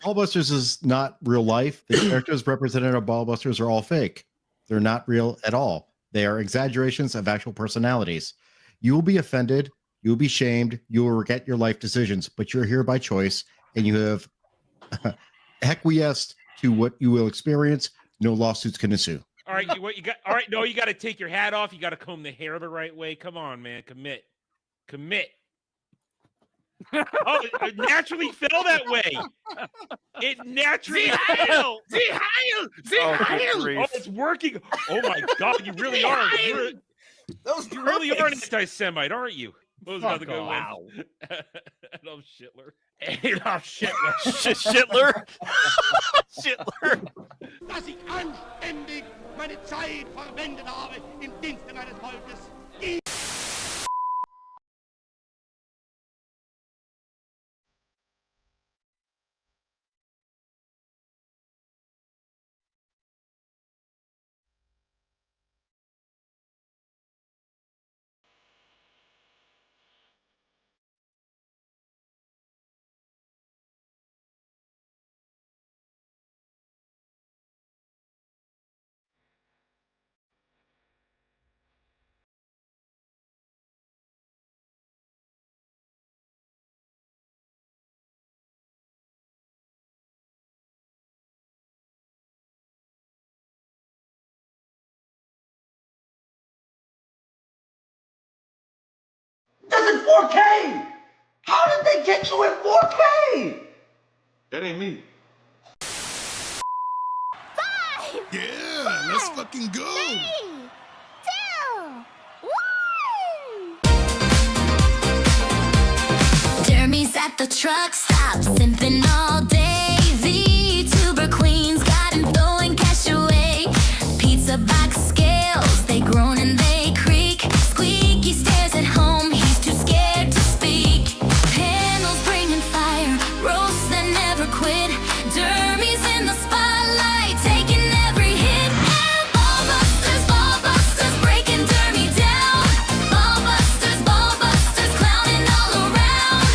Ballbusters is not real life. The characters represented of Ballbusters are all fake. They're not real at all. They are exaggerations of actual personalities. You will be offended. You will be shamed. You will regret your life decisions, but you're here by choice, and you have acquiesced to what you will experience. No lawsuits can ensue. All right, what you got? All right, no, you got to take your hat off. You got to comb the hair the right way. Come on, man, commit. Oh, it naturally fell that way. It naturally fell. GHAL! Oh, it's working. Oh my God, you really are. You really are an anti-Semite, aren't you? What was about to go in? Adolf Hitler. Adolf Hitler. Hitler. Hitler. Dass ich anständig meine Zeit verwendet habe im Dienste meines Volkes. That's in 4K! How did they get you in 4K? That ain't me. 5! Yeah, let's fucking go! 3, 2, 1! Jeremy's at the truck stop, simping all day. VTuber queens got him throwing cash away. Pizza box scales, they groan and they creak. Squeaky stares at home, he's too scared to speak. Panels bringing fire, roasts that never quit. Jeremy's in the spotlight, taking every hit. And ballbusters breaking Jeremy down. Ballbusters, clowning all around.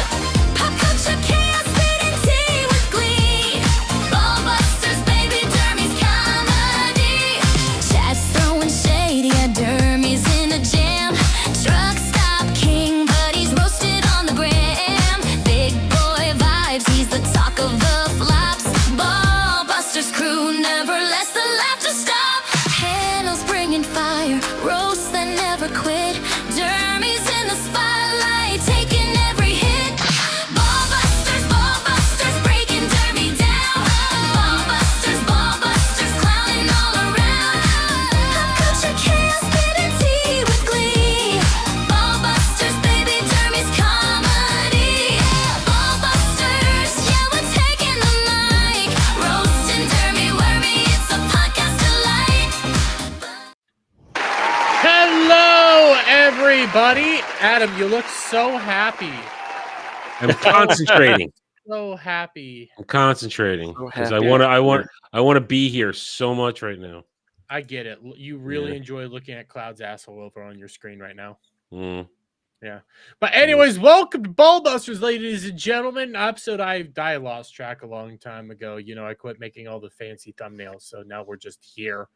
Pop culture chaos, spitting tea with glee. Ballbusters, baby, Jeremy's comedy. Chat's throwing shade, yeah, Jeremy's in a jam. Truck stop king, but he's roasted on the gram. Big boy vibes, he's the talk of the flops. Ballbusters crew never lets the laughter stop. Panels bringing fire, roasts that never quit. Jeremy's in the spotlight, taking every hit. Ballbusters breaking Jeremy down. Ballbusters, clowning all around. Pop culture chaos, spitting tea with glee. Ballbusters, baby, Jeremy's comedy. Ballbusters, yeah, we're taking the mic. Roasting Jeremy Wormy, it's a podcast delight. Hello, everybody. Adam, you look so happy. I'm concentrating. So happy. I'm concentrating So because happy. I want to be here so much right now. I get it. You really Yeah. enjoy looking at Cloud's asshole over on your screen right now. Mm. Yeah. But anyways, welcome to Ballbusters, ladies and gentlemen. Episode I lost track a long time ago. You know, I quit making all the fancy thumbnails, so now we're just here.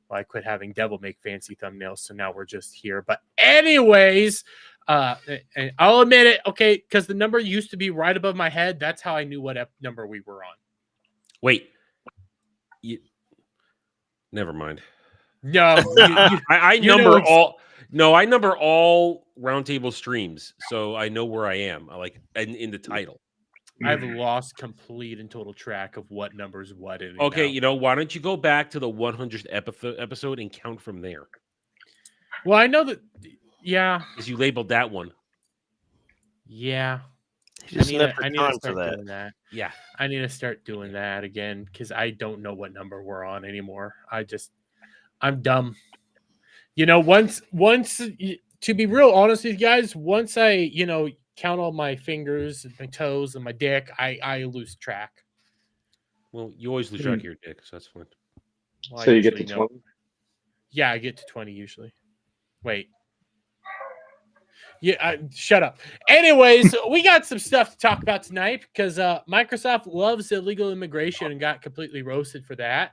Well, I quit having Devil make fancy thumbnails, so now we're just here. But anyways, and I'll admit it, okay, because the number used to be right above my head. That's how I knew what number we were on. Wait, never mind. No, I you number know all. No, I number all roundtable streams, so I know where I am. I like in the title. I've lost complete and total track of what numbers what in. Okay, now. you know, why don't you go back to the 100th episode and count from there? Well, I know that. Yeah, Because you labeled that one. yeah. He just I never need to time for start that. doing that. Yeah. I need to start doing that again because I don't know what number we're on anymore. I'm dumb. You know, once to be real honest with you guys, once I, count all my fingers and my toes and my dick, I lose track. Well, you always lose track of your dick, so that's fine. Well, So I you get to usually know. 20? Yeah, I get to 20 usually. Wait. Yeah, shut up. Anyways, we got some stuff to talk about tonight because Microsoft loves illegal immigration and got completely roasted for that.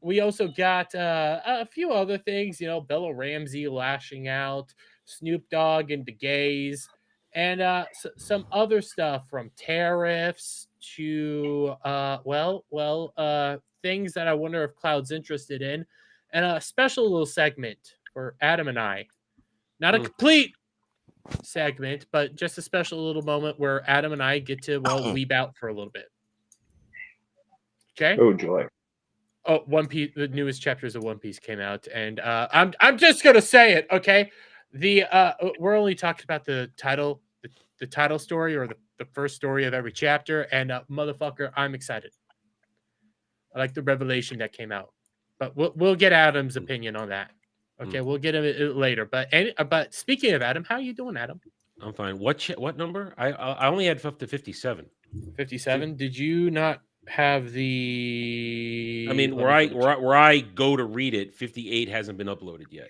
We also got a few other things, Bella Ramsey lashing out, Snoop Dogg and the gays, and some other stuff from tariffs to things that I wonder if Cloud's interested in, and a special little segment for Adam and I. Not a complete segment, but just a special little moment where Adam and I get to weeb out for a little bit. Okay. Oh joy. Oh, One Piece. The newest chapters of One Piece came out, and I'm just gonna say it. Okay. We're only talking about the title story or the first story of every chapter, and motherfucker, I'm excited. I like the revelation that came out, but we'll get Adam's opinion on that. Okay, we'll get it later. But speaking of Adam, how are you doing, Adam? I'm fine. What number? I only had up to 57. 57. Did you not have the? I mean, where I go to read it, 58 hasn't been uploaded yet.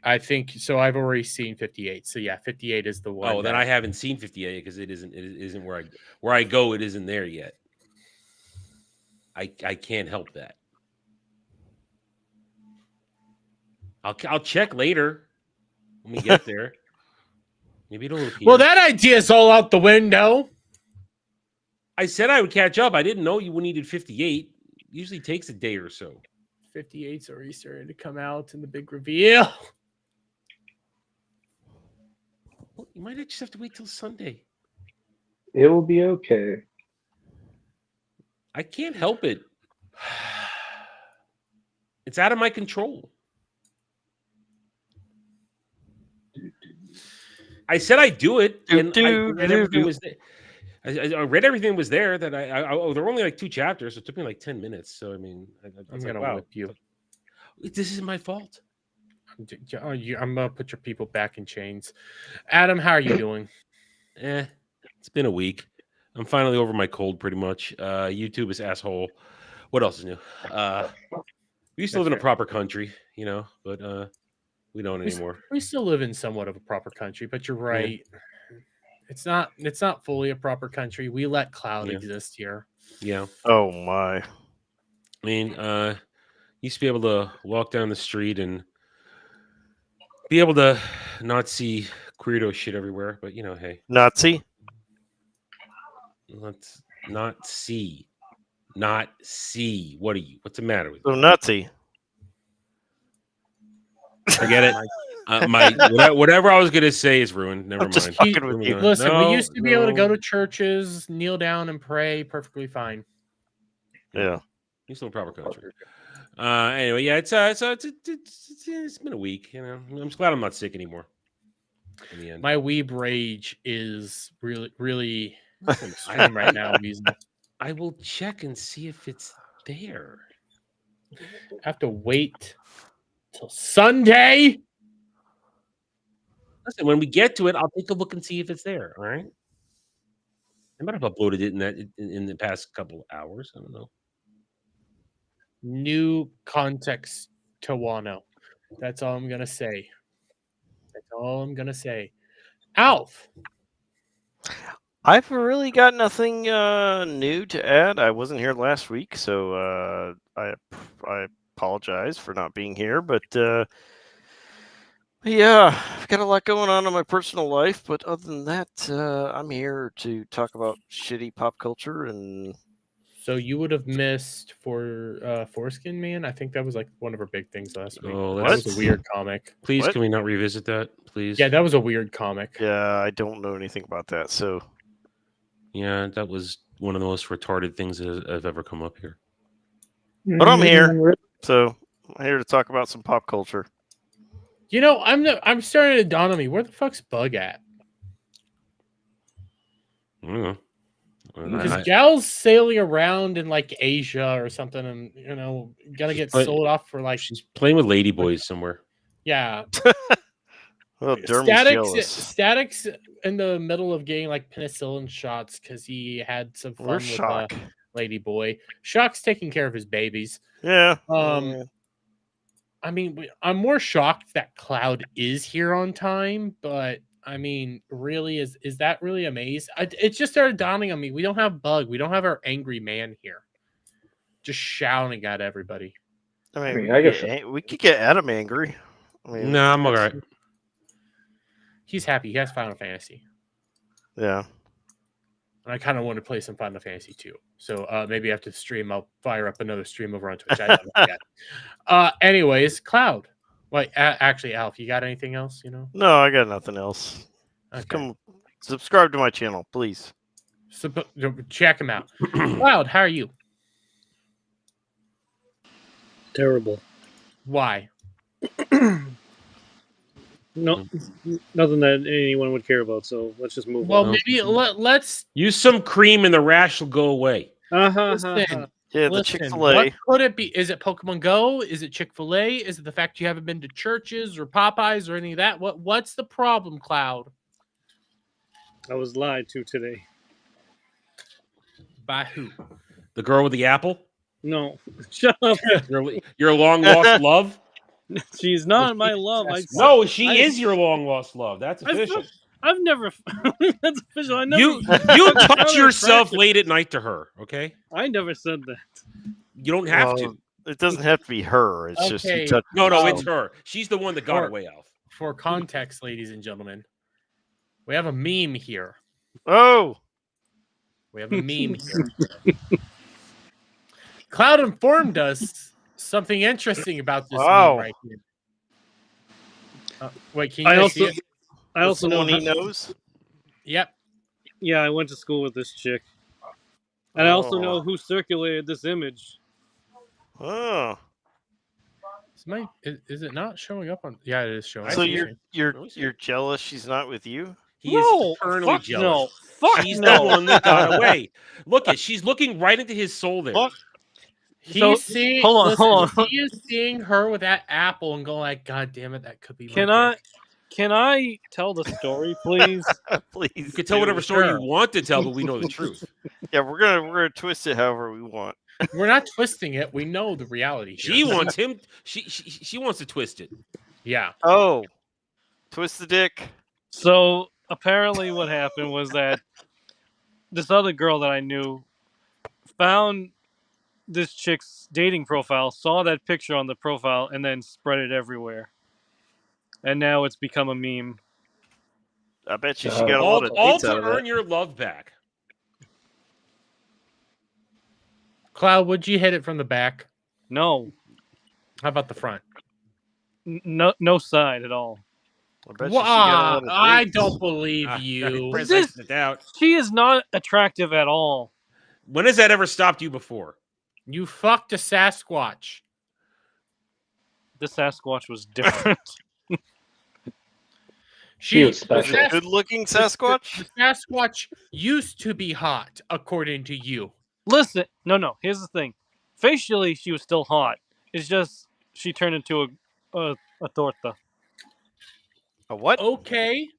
I think so. I've already seen 58. So yeah, 58 is the one. Oh, then I haven't seen 58 because it isn't where I go. It isn't there yet. I can't help that. I'll check later when we get there. Maybe it'll appear. Well, that idea is all out the window. I said I would catch up. I didn't know you needed 58. Usually takes a day or so. 58's already started to come out in the big reveal. Well, you might just have to wait till Sunday. It will be okay. I can't help it. It's out of my control. I said I'd do it, and I read everything was there. I read everything was there. That there were only like 2 chapters, so it took me like 10 minutes. So I mean, I'm gonna whip you. This isn't my fault. I'm gonna put your people back in chains. Adam, how are you doing? It's been a week. I'm finally over my cold, pretty much. YouTube is asshole. What else is new? We used to live in a proper country, but we don't anymore. We still live in somewhat of a proper country, but you're right. Yeah. It's not fully a proper country. We let Cloud exist here. Yeah. Oh my. I mean, used to be able to walk down the street and be able to not see Queerdo shit everywhere, but hey. Nazi? Let's not see. Not see. What are you? What's the matter with you? So Nazi. Forget it. Whatever I was gonna say is ruined. Never mind. Listen, we used to be able to go to churches, kneel down, and pray perfectly fine. Yeah, you're still in proper country. Anyway, yeah, it's been a week. I'm just glad I'm not sick anymore. In the end, my weeb rage is really extreme right now. I will check and see if it's there. I have to wait till Sunday. Listen, when we get to it, I'll take a look and see if it's there. All right. I might have uploaded it in the past couple hours. I don't know. New context to Wano. That's all I'm gonna say. Alf. I've really got nothing new to add. I wasn't here last week, so I apologize for not being here. But yeah, I've got a lot going on in my personal life. But other than that, I'm here to talk about shitty pop culture. And so you would have missed Foreskin Man. I think that was like one of our big things last week. Oh, that was a weird comic. Please, can we not revisit that, please? Yeah, that was a weird comic. Yeah, I don't know anything about that. So. Yeah, that was one of the most retarded things that have ever come up here. But I'm here, so I'm here to talk about some pop culture. I'm starting to dawn on me. Where the fuck's Bug at? I don't know. Because Gal's sailing around in like Asia or something, and gonna get sold off for like she's playing with ladyboys somewhere. Yeah. Well, Static's in the middle of getting like penicillin shots because he had some fun with Lady Boy. Shock's taking care of his babies. Yeah. I mean, I'm more shocked that Cloud is here on time, but I mean, really, is that really amazing? It just started dawning on me. We don't have Bug. We don't have our angry man here, just shouting at everybody. I mean, we could get Adam angry. I mean, no, I'm all right. He's happy. He has Final Fantasy. Yeah. And I kind of want to play some Final Fantasy too. So maybe after the stream, I'll fire up another stream over on Twitch. I don't know yet. Anyways, Cloud. Wait, actually, Alf, you got anything else? You know? No, I got nothing else. Okay. Come subscribe to my channel, please. Check him out. Cloud, how are you? Terrible. Why? No, nothing that anyone would care about. So let's just move on. Well, maybe let's use some cream and the rash will go away. Listen, yeah, the Chick-fil-A. What could it be? Is it Pokemon Go? Is it Chick-fil-A? Is it the fact you haven't been to churches or Popeyes or any of that? What's the problem, Cloud? I was lied to today. By who? The girl with the apple? No, shut up. Your long lost love? She's not my love. No, she is your long lost love. That's official. I've never. That's official. I never. You touch yourself late at night to her. Okay. I never said that. You don't have to. It doesn't have to be her. It's just you touch. No, it's her. She's the one that got away, Alf. For context, ladies and gentlemen, we have a meme here. Oh. We have a meme here. Cloud informed us something interesting about this meme right here. Wait, can you see it? I also know he knows. Yep. Yeah, I went to school with this chick, and I also know who circulated this image. Oh. Is it not showing up on? Yeah, it is showing. So you're jealous she's not with you? He is eternally jealous. She's the one that got away. Look, she's looking right into his soul there. He's seeing. Hold on. He is seeing her with that apple and going like, "God damn it, that could be." Can I tell the story, please? Please. You can tell whatever story you want to tell, but we know the truth. Yeah, we're gonna twist it however we want. We're not twisting it. We know the reality. She wants him. She wants to twist it. Yeah. Oh, twist the dick. So apparently, what happened was that this other girl that I knew found this chick's dating profile, saw that picture on the profile, and then spread it everywhere. And now it's become a meme. I bet you she got a lot of all dates out to of earn that. your love back. Cloud, would you hit it from the back? No. How about the front? No side at all. I don't believe you. She is not attractive at all. When has that ever stopped you before? You fucked a Sasquatch. The Sasquatch was different. She was special. Good-looking Sasquatch? The Sasquatch used to be hot, according to you. Listen, no. Here's the thing. Facially, she was still hot. It's just she turned into a torta. A what? Okay,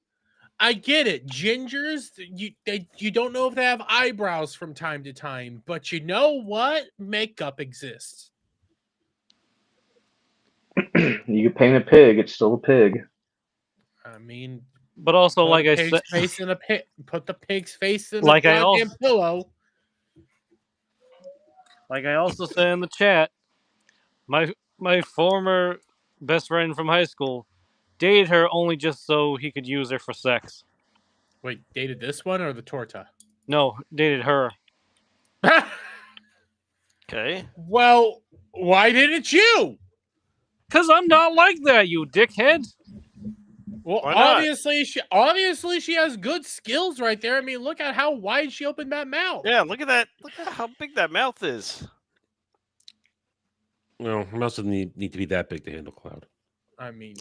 I get it. Gingers, you don't know if they have eyebrows from time to time, but you know what? Makeup exists. You can paint a pig; it's still a pig. I mean, but also, like I said, face in a pig. Put the pig's face in like a I goddamn pillow. Like I also said in the chat, my former best friend from high school dated her only just so he could use her for sex. Wait, dated this one or the torta? No, dated her. Okay. Well, why didn't you? Because I'm not like that, you dickhead. Well, obviously she has good skills right there. I mean, look at how wide she opened that mouth. Yeah, look at that. Look at how big that mouth is. Well, most of them need to be that big to handle Cloud. I mean,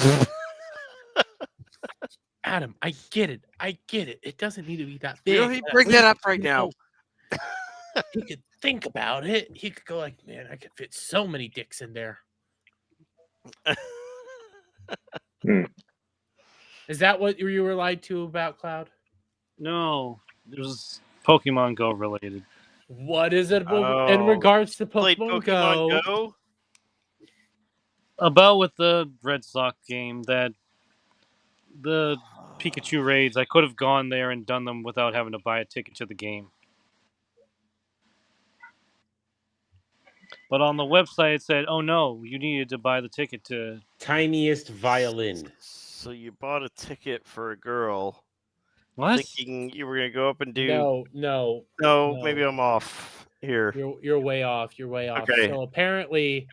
Adam, I get it. It doesn't need to be that big. You don't bring that up right now. He could think about it. He could go like, man, I could fit so many dicks in there. Is that what you were lied to about, Cloud? No, it was Pokemon Go related. What is it in regards to Pokemon Go? about with the Red Sox game that the Pikachu raids, I could have gone there and done them without having to buy a ticket to the game. But on the website, it said, "Oh no, you needed to buy the ticket to." Tiniest violin. So you bought a ticket for a girl, What? thinking you were gonna go up and do. No. No, maybe I'm off here. You're way off. You're way off. Okay. So apparently,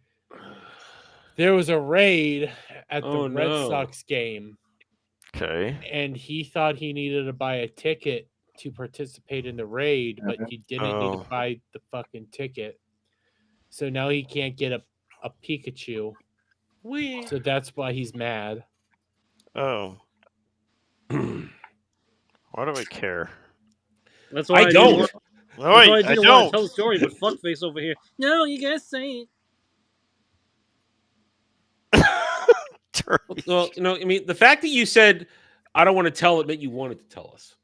there was a raid at the Red Sox game. Okay. And he thought he needed to buy a ticket to participate in the raid, but he didn't need to buy the fucking ticket. So now he can't get a Pikachu. So that's why he's mad. Oh. Why do I care? That's why I don't. No, wait, I I didn't want don't. to tell the story, but fuckface over here. No, you gotta say it. Well, I mean, the fact that you said I don't want to tell it meant you wanted to tell us.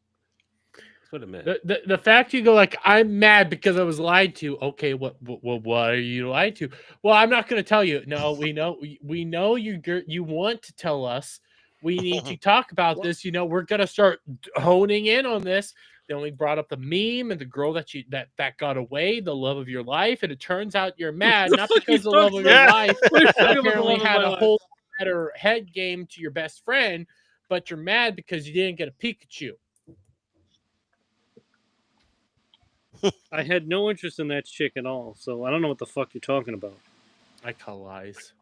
That's what it meant. The fact you go like, I'm mad because I was lied to. Okay, what are you lied to? Well, I'm not going to tell you. No, we know you want to tell us. We need to talk about this. We're going to start honing in on this. They only brought up the meme and the girl that got away, the love of your life, and it turns out you're mad not because the love of your life apparently had a whole better head game to your best friend, but you're mad because you didn't get a Pikachu. I had no interest in that chick at all, so I don't know what the fuck you're talking about. I call lies.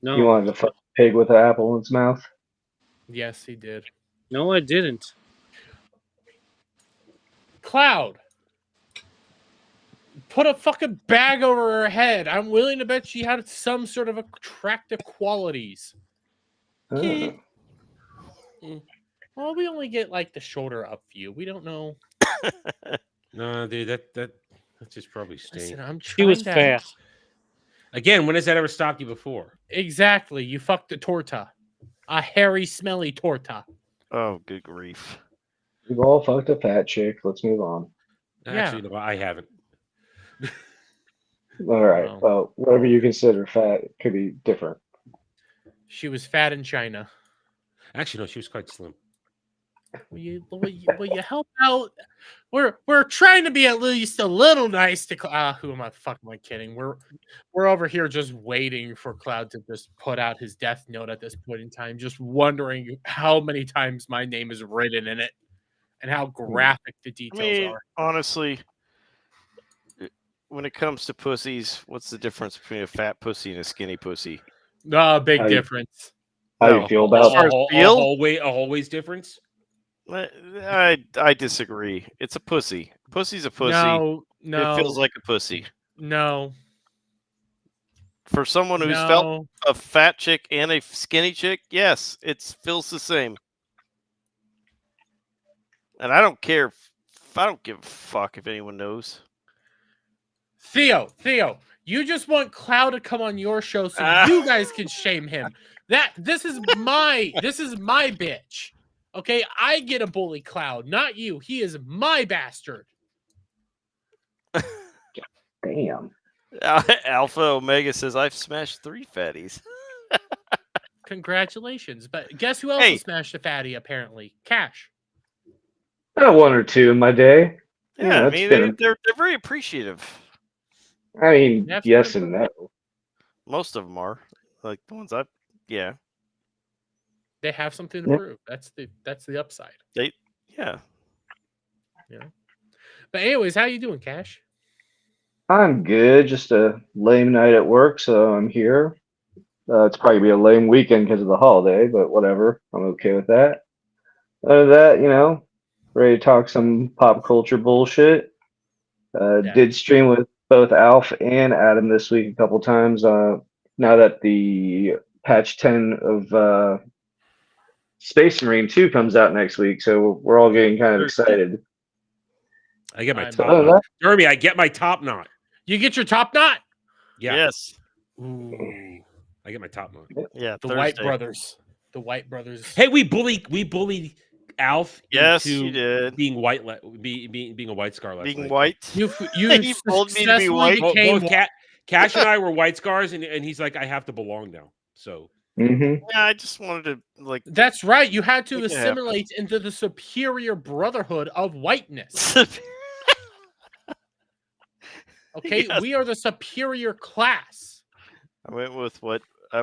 No. You wanted to fuck a pig with an apple in its mouth? Yes, he did. No, I didn't. Cloud. Put a fucking bag over her head. I'm willing to bet she had some sort of attractive qualities. Oh. Well, we only get like the shoulder up view. We don't know. No, dude, that's just probably stink. Listen, She was fat. Again, when has that ever stopped you before? Exactly. You fucked a torta. A hairy, smelly torta. Oh, good grief. We've all fucked a fat chick. Let's move on. Actually, no, I haven't. All right. Well, whatever you consider fat could be different. She was fat in China. Actually, no, she was quite slim. Will you help out? We're trying to be at least a little nice to who am I kidding? We're over here just waiting for Cloud to just put out his death note at this point in time, just wondering how many times my name is written in it and how graphic the details are. Honestly, when it comes to pussies, what's the difference between a fat pussy and a skinny pussy? No, big difference. How do you feel about a always difference? I disagree. It's a pussy. Pussy's a pussy. No. It feels like a pussy. No. For someone who's felt a fat chick and a skinny chick, yes, it feels the same. And I don't care. I don't give a fuck if anyone knows. Theo, you just want Cloud to come on your show so you guys can shame him. This is my bitch. Okay, I get a bully Cloud, not you. He is my bastard. Damn. Alpha Omega says I've smashed 3 fatties. Congratulations. But guess who else has smashed a fatty, apparently? Cash. 1 or 2 in my day. Yeah, I mean, they're very appreciative. I mean, yes and no. Most of them are. Like the ones yeah. They have something to prove. That's the upside. Yeah. But anyways, how you doing, Cash? I'm good. Just a lame night at work, so I'm here. It's probably be a lame weekend because of the holiday, but whatever. I'm okay with that. Other than that, ready to talk some pop culture bullshit. Did stream with both Alf and Adam this week a couple times. Now that the patch 10 of Space Marine 2 comes out next week, so we're all getting kind of excited. I get my top knot. Jeremy, I get my top knot. You get your top knot? Yeah. Yes. Ooh. I get my top knot. Yeah, the White Brothers. The White Brothers. Hey, we bullied Alf. Yes, into you did. Being white, being a white scar. Being white. You told me to be white. Cash and I were white scars, and he's like, I have to belong now. So Mm-hmm. Yeah, I just wanted to like. That's right. You had to Make it assimilate into the superior brotherhood of whiteness. Okay, Yes. we are the superior class. I went with what I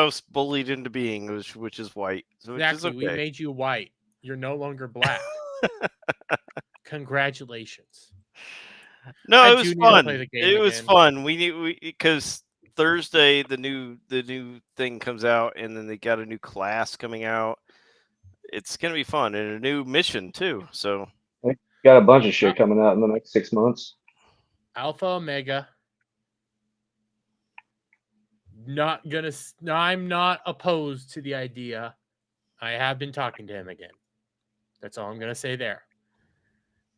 was bullied into being, which is white. So Exactly. which is We okay. made you white. You're no longer black. Congratulations. No, I it do was need to fun. play the game It was again. fun. We because Thursday the new thing comes out, and then they got a new class coming out. It's gonna be fun and a new mission too. So Got a bunch of shit coming out in the next 6 months. Alpha Omega. I'm not opposed to the idea. I have been talking to him again. That's all I'm gonna say there.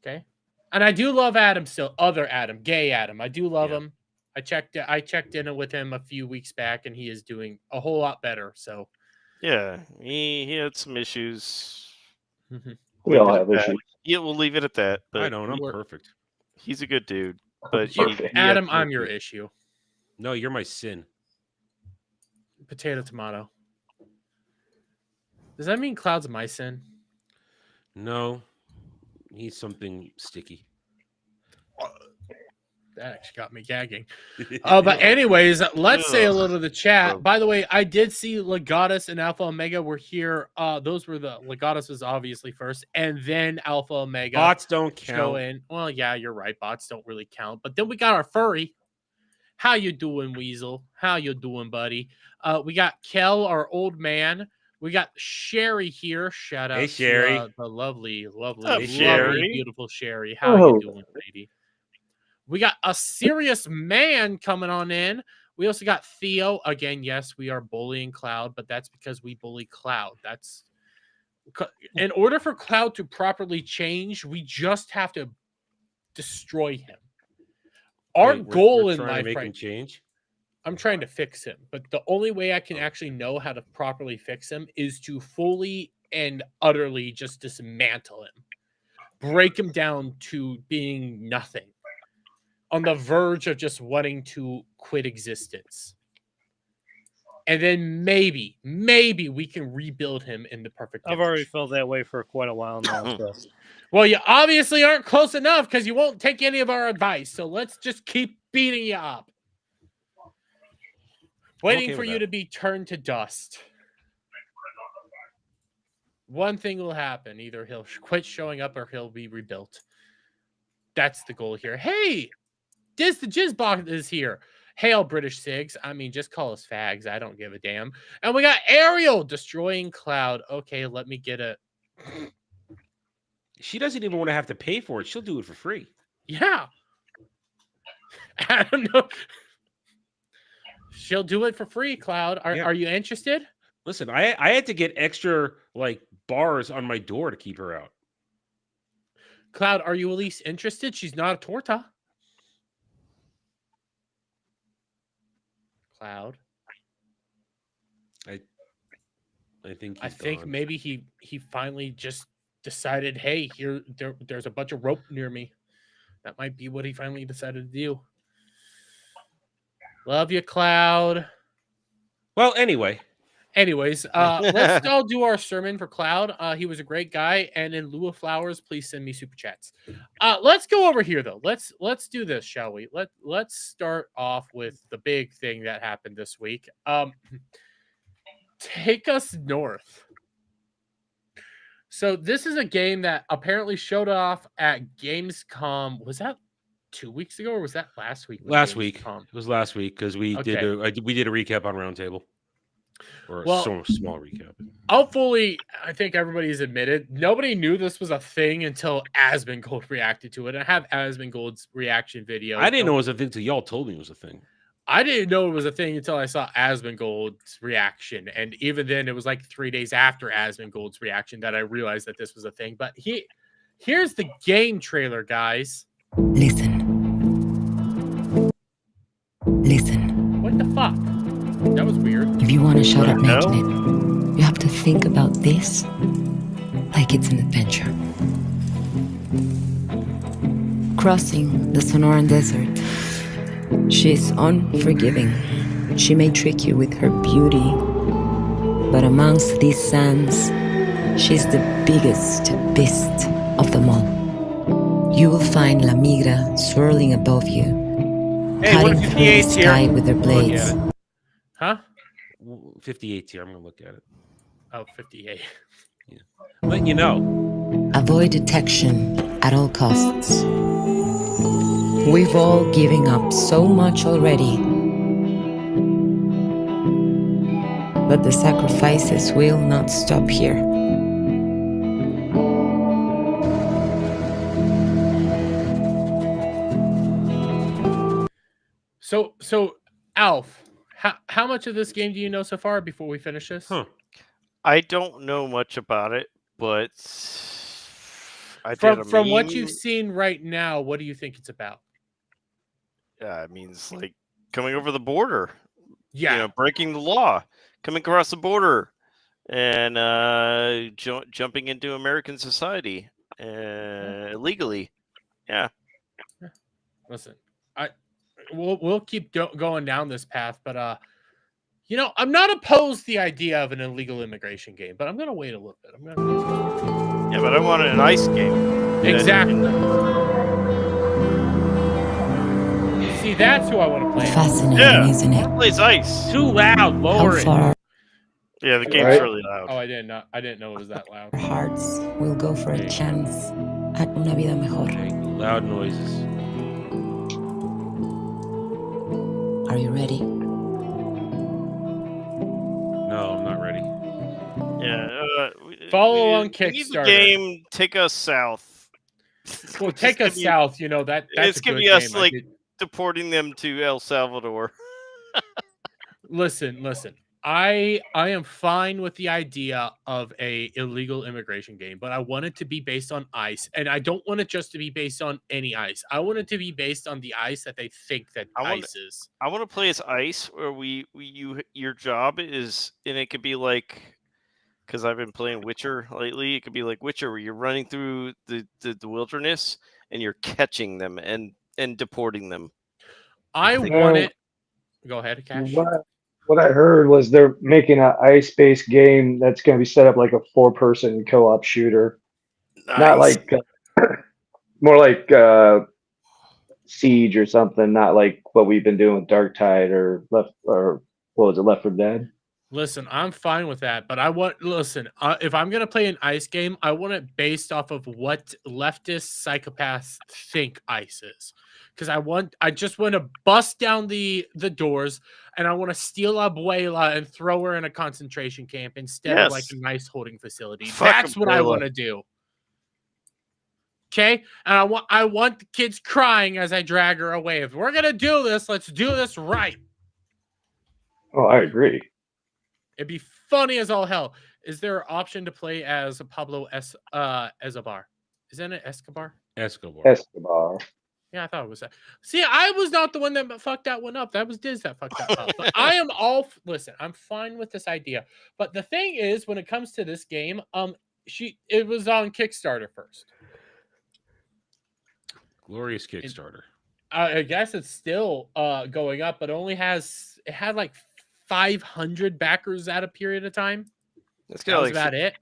Okay. And I do love Adam still. Other Adam, gay Adam. I do love him. I checked in with him a few weeks back, and he is doing a whole lot better. So yeah, he had some issues. We all have issues. Yeah, we'll leave it at that. But I don't. I'm perfect. He's a good dude. But Adam, I'm your issue. No, you're my sin. Potato, tomato. Does that mean Cloud's my sin? No, he's something sticky. That actually got me gagging. But anyways, let's say a little to the chat. By the way, I did see Legatus and Alpha Omega were here. Those were the Legatus was obviously first, and then Alpha Omega. Bots don't count. In. Well, yeah, you're right. Bots don't really count. But then we got our furry. How you doing, Weasel? How you doing, buddy? We got Kel, our old man. We got Sherry here. Shout out Hey, Sherry. to the lovely, Sherry. beautiful Sherry. How you doing, lady? We got a serious man coming on in. We also got Theo. Again, yes, we are bullying Cloud, but that's because we bully Cloud. That's in order for Cloud to properly change, we just have to destroy him. Our goal in life, right? Change. I'm trying to fix him, but the only way I can actually know how to properly fix him is to fully and utterly just dismantle him, break him down to being nothing, on the verge of just wanting to quit existence. And then maybe we can rebuild him in the perfect image. I've already felt that way for quite a while now. So. Well, you obviously aren't close enough because you won't take any of our advice. So let's just keep beating you up. Waiting for you to be turned to dust. One thing will happen. Either he'll quit showing up or he'll be rebuilt. That's the goal here. Hey, the Jizzbox is here. Hail, British Sigs. I mean, just call us fags. I don't give a damn. And we got Ariel destroying Cloud. Okay, let me get a... She doesn't even want to have to pay for it. She'll do it for free. Yeah. I don't know. She'll do it for free, Cloud. Are you interested? Listen, I had to get extra like bars on my door to keep her out. Cloud, are you at least interested? She's not a torta. Cloud. I think maybe he finally just decided, hey, there's a bunch of rope near me. That might be what he finally decided to do. Love you, Cloud. Well, anyways, let's all do our sermon for Cloud. He was a great guy, and in lieu of flowers, please send me super chats. Let's go over here though. Let's do this, shall we? Let's start off with the big thing that happened this week. Take us north. So this is a game that apparently showed off at Gamescom. Was that 2 weeks ago, or was that last week? Last week. It was last week because we did a recap on Roundtable, or a small recap. I think everybody's admitted nobody knew this was a thing until Asmongold reacted to it. I have Asmongold's reaction video. I didn't know it was a thing until y'all told me it was a thing. I didn't know it was a thing until I saw Asmongold's reaction, and even then, it was like 3 days after Asmongold's reaction that I realized that this was a thing. But here's the game trailer, guys. Listen. What the fuck? That was weird. If you want to shut up making it, you have to think about this like it's an adventure. Crossing the Sonoran Desert She's unforgiving. She may trick you with her beauty, but amongst these sands, she's the biggest beast of them all. You will find La Migra swirling above you, Hey, cutting through the 158's sky here. with her I'm gonna look at blades. it. Huh? 58's here. I'm gonna look at it. Oh, 58. Letting you know. Avoid detection at all costs. We've all given up so much already, but the sacrifices will not stop here. So Alf, how much of this game do you know so far before we finish this? Huh. I don't know much about it, but from what you've seen right now, what do you think it's about? It means like coming over the border. Yeah. You know, breaking the law, coming across the border, and jumping into American society illegally. Yeah. Listen, we'll keep going down this path, but you know, I'm not opposed to the idea of an illegal immigration game, but I'm gonna wait a little bit. Yeah, but I want an ice game. Exactly. See, that's who I want to play. Fascinating, isn't it? Who plays ice? Too loud. Lower it. Yeah, the game's really loud. Oh, I didn't know it was that loud. Our hearts will go for a chance at una vida mejor. Loud noises. Are you ready? No, I'm not ready. Yeah. Follow on we need Kickstarter. the game Take Us South. Well, Take Us South. You know that's it's a gonna good be us game. like deporting them to El Salvador. Listen. I am fine with the idea of a illegal immigration game, but I want it to be based on ice, and I don't want it just to be based on any ice. I want it to be based on the ice that they think that ice is. I want to play as ice, where your job is, and it could be like, because I've been playing Witcher lately. It could be like Witcher, where you're running through the wilderness and you're catching them and deporting them. I want it. Go ahead, Cash. What I heard was they're making an ice-based game that's going to be set up like a 4-person co-op shooter. Nice. Not like more like Siege or something. Not like what we've been doing with Dark Tide or Left 4 Dead. Listen, I'm fine with that, but if I'm going to play an ice game, I want it based off of what leftist psychopaths think ice is. Because I just want to bust down the doors, and I want to steal Abuela and throw her in a concentration camp instead of like a nice holding facility. That's what I want to do. Okay? And I want the kids crying as I drag her away. If we're going to do this, let's do this right. Oh, I agree. It'd be funny as all hell. Is there an option to play as Pablo Escobar? Isn't it Escobar? Escobar. Yeah, I thought it was that. See, I was not the one that fucked that one up. That was Diz that fucked that up. But I am listen, I'm fine with this idea. But the thing is, when it comes to this game, it was on Kickstarter first. Glorious Kickstarter. I guess it's still going up, but it had like 500 backers at a period of time. That was about it.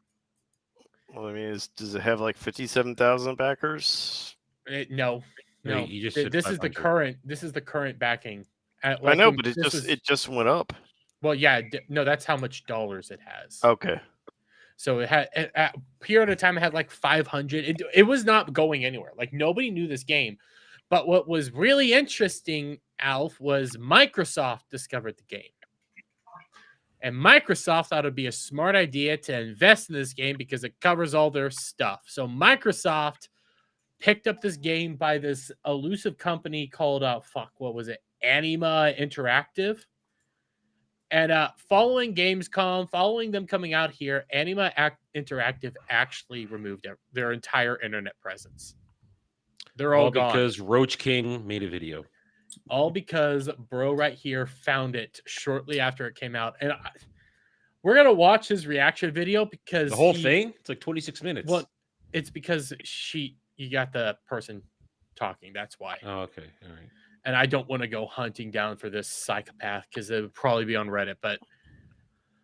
Well, I mean, does it have like 57,000 backers? No. You just said this is the current. This is the current backing. I know, but it just went up. Well, yeah, no, that's how much dollars it has. Okay. So it had at a period of time it had like 500. It was not going anywhere. Like nobody knew this game. But what was really interesting, Alf, was Microsoft discovered the game. And Microsoft thought it'd be a smart idea to invest in this game because it covers all their stuff. So Microsoft picked up this game by this elusive company called Anima Interactive. And following Gamescom, following them coming out here, Anima Interactive actually removed their entire internet presence. They're all gone. Because Roach King made a video. All because bro right here found it shortly after it came out. And we're going to watch his reaction video because... The whole thing? It's like 26 minutes. Well, it's because you got the person talking. That's why. Oh, okay. All right. and I don't want to go hunting down for this psychopath because it would probably be on Reddit. But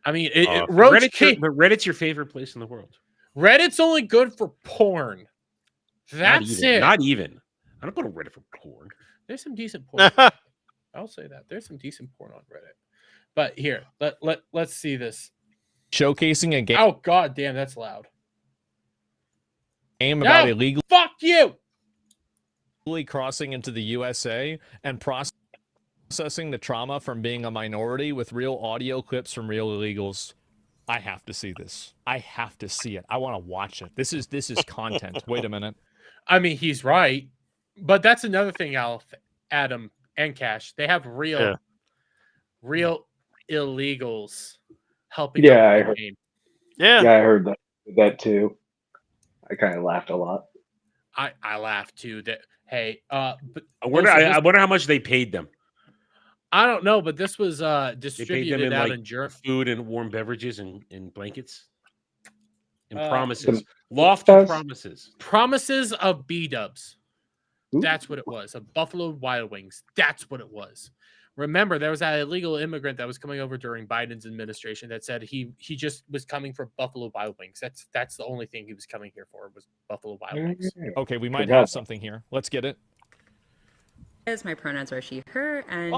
I mean, Reddit's your favorite place in the world. Reddit's only good for porn. That's it. Not even. I don't go to Reddit for porn. There's some decent porn. I'll say that. There's some decent porn on Reddit. But here, let's see this. Showcasing a game. Oh, god damn, that's loud. Game about illegal. Fuck you! Crossing into the USA and processing the trauma from being a minority with real audio clips from real illegals. I have to see this. I have to see it. I want to watch it. This is content. Wait a minute. I mean, he's right. But that's another thing, Alf, Adam, and Cash. They have real illegals helping. Yeah, I heard. Game. Yeah, I heard that too. I kind of laughed a lot. I laughed too. That hey, but I wonder how much they paid them. I don't know, but this was distributed out in Germany. Food and warm beverages and blankets and promises, lofty promises, promises of B-dubs. That's what it was. Of Buffalo Wild Wings. That's what it was. Remember, there was that illegal immigrant that was coming over during Biden's administration that said he just was coming for Buffalo Wild Wings. That's the only thing he was coming here for was Buffalo Wild Wings. Okay, we might have something here. Let's get it. As my pronouns are she, her, and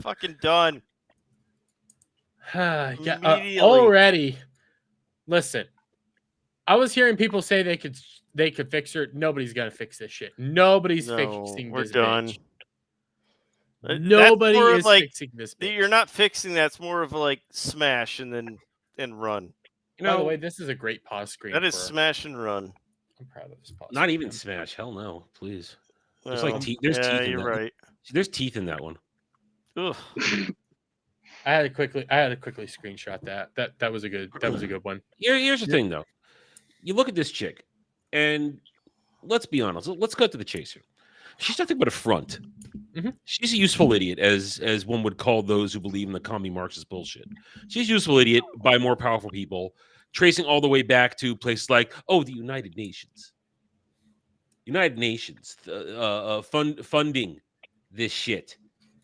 fucking done. Already. Listen, I was hearing people say they could fix her. Nobody's gonna fix this shit. Nobody's fixing we're this. Done. Bitch. Nobody is fixing this. Bitch. You're not fixing that. It's more of like smash and run. By the way, this is a great pause screen. That is smash and run. I'm proud of this pause. Not even smash. Hell no, please. There's teeth. There's teeth in you're that. right. There's teeth in that one. Ugh. I had to quickly screenshot that. That was a good one. Here's the thing though. You look at this chick, and let's be honest. Let's cut to the chase here. She's nothing but a front. Mm-hmm. She's a useful idiot, as one would call those who believe in the commie Marxist bullshit. She's a useful idiot by more powerful people, tracing all the way back to places like, the United Nations. United Nations funding this shit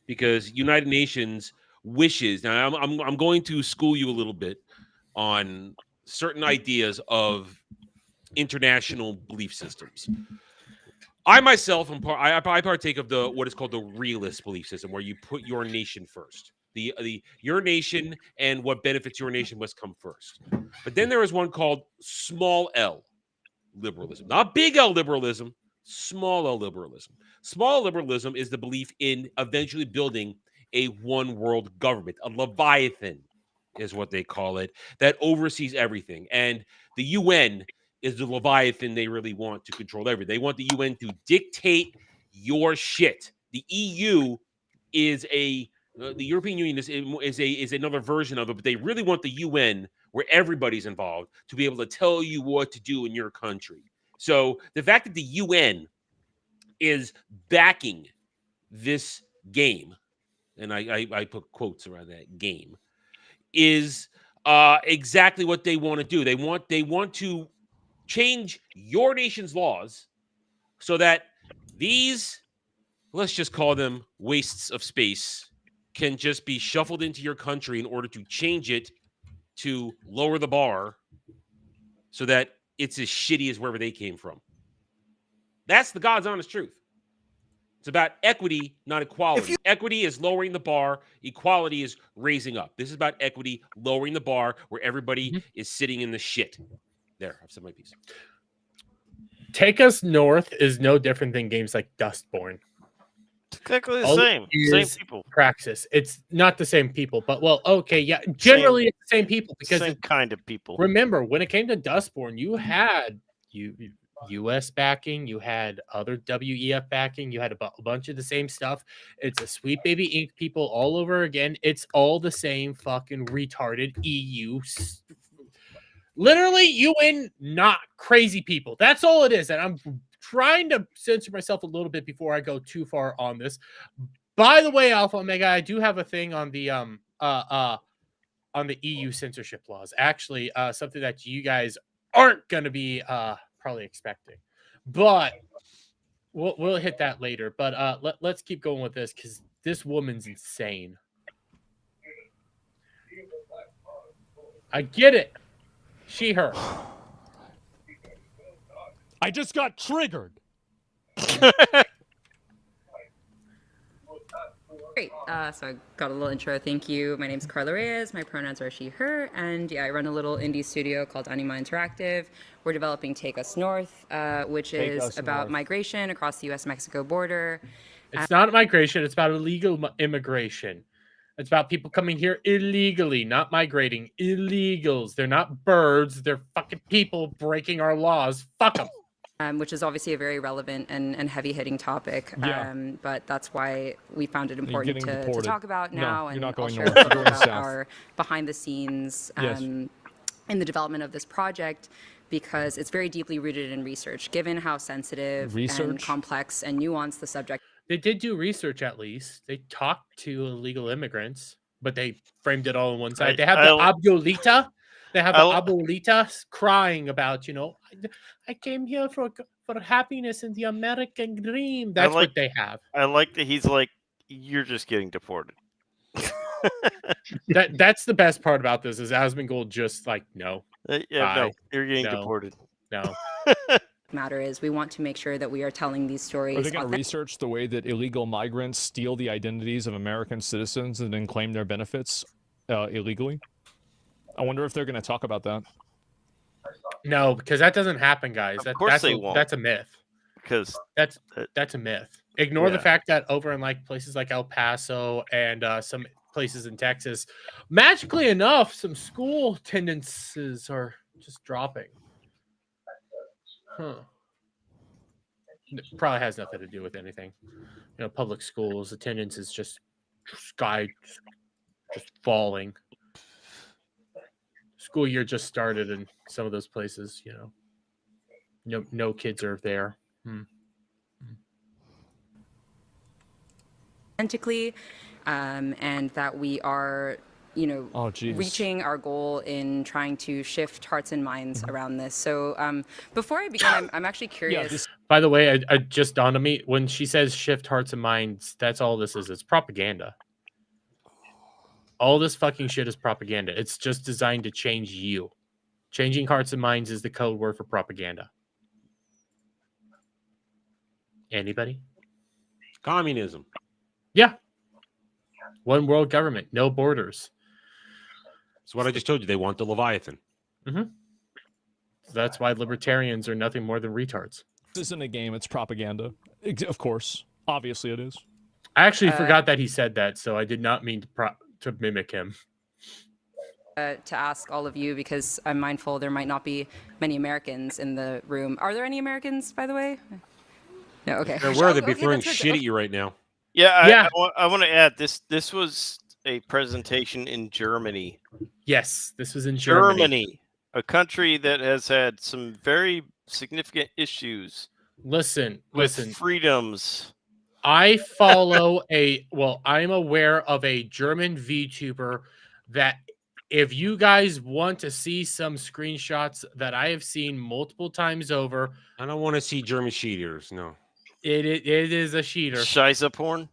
because United Nations wishes. Now, I'm going to school you a little bit on certain ideas of international belief systems. I myself I partake of what is called the realist belief system, where you put your nation first. Your nation and what benefits your nation must come first. But then there is one called small L liberalism, not big L liberalism, small L liberalism. Small liberalism is the belief in eventually building a one world government, a Leviathan is what they call it, that oversees everything. And the UN is the Leviathan they really want to control everything. They want the UN to dictate your shit. The EU is the European Union is another version of it, but they really want the UN, where everybody's involved, to be able to tell you what to do in your country. So the fact that the UN is backing this game, and I put quotes around that game, is exactly what they want to do. They want to change your nation's laws so that these, let's just call them wastes of space, can just be shuffled into your country in order to change it to lower the bar so that it's as shitty as wherever they came from. That's the God's honest truth. It's about equity, not equality. Equity is lowering the bar. Equality is raising up. This is about equity, lowering the bar where everybody is sitting in the shit. There, I've said my piece. Take Us North is no different than games like Dustborn. Exactly the same people. Praxis. It's not the same people, but generally it's the same people because same kind of people. Remember, when it came to Dustborn, you had U.S. backing, you had other WEF backing, you had a bunch of the same stuff. It's a Sweet Baby Inc. people all over again. It's all the same fucking retarded EU. Literally, UN, not crazy people. That's all it is. And I'm trying to censor myself a little bit before I go too far on this. By the way, Alpha Omega, I do have a thing on the EU censorship laws. Actually, something that you guys aren't going to be probably expecting. But we'll hit that later. But let's keep going with this because this woman's insane. I get it. She, her. I just got triggered. Great. So I got a little intro. Thank you. My name's Carla Reyes. My pronouns are she, her. And yeah, I run a little indie studio called Anima Interactive. We're developing Take Us North, which is about migration across the U.S.-Mexico border. It's not migration. It's about illegal immigration. It's about people coming here illegally, not migrating. Illegals. They're not birds. They're fucking people breaking our laws. Fuck them. Which is obviously a very relevant and heavy-hitting topic. Yeah. But that's why we found it important to talk about now. No, and you're not I'll going share north. a You're little going bit about south. our behind-the-scenes Yes. in the development of this project, because it's very deeply rooted in research, given how sensitive and Research? complex and nuanced the subject. They did do research, at least. They talked to illegal immigrants, but they framed it all on one side. They have the abuelita. They have the abuelita crying about, I came here for happiness and the American dream. That's what they have. I like that he's like, you're just getting deported. That's the best part about this is Asmongold just like, no. No, you're getting deported. No. Matter is we want to make sure that we are telling these stories. Are they going to research the way that illegal migrants steal the identities of American citizens and then claim their benefits illegally? I wonder if they're going to talk about that. No, because that doesn't happen, guys. Of course they won't. That's a myth. Because that's a myth. Ignore the Yeah. fact that over in like places like El Paso and some places in Texas, magically enough, some school attendances are just dropping. Huh. It probably has nothing to do with anything. Public schools attendance is just falling. School year just started in some of those places. No kids are there. Authentically, and that we are, reaching our goal in trying to shift hearts and minds around this. So before I begin, I'm actually curious. By the way, I just dawned on me when she says shift hearts and minds. That's all this is. It's propaganda. All this fucking shit is propaganda. It's just designed to change you. Changing hearts and minds is the code word for propaganda. Anybody? Communism. Yeah. One world government, no borders. That's what I just told you. They want the Leviathan. Mm-hmm. That's why libertarians are nothing more than retards. This isn't a game. It's propaganda. Of course. Obviously it is. I actually forgot that he said that, so I did not mean to mimic him. To ask all of you, because I'm mindful there might not be many Americans in the room. Are there any Americans, by the way? No, okay. They're aware they'd be throwing shit at you right now. Yeah, I want to add this was a presentation in Germany. Yes, this was in Germany. A country that has had some very significant issues. Listen. Freedoms. I'm aware of a German VTuber that if you guys want to see some screenshots that I have seen multiple times over. I don't want to see German sheeters, no. It is a sheeter. Shiza porn?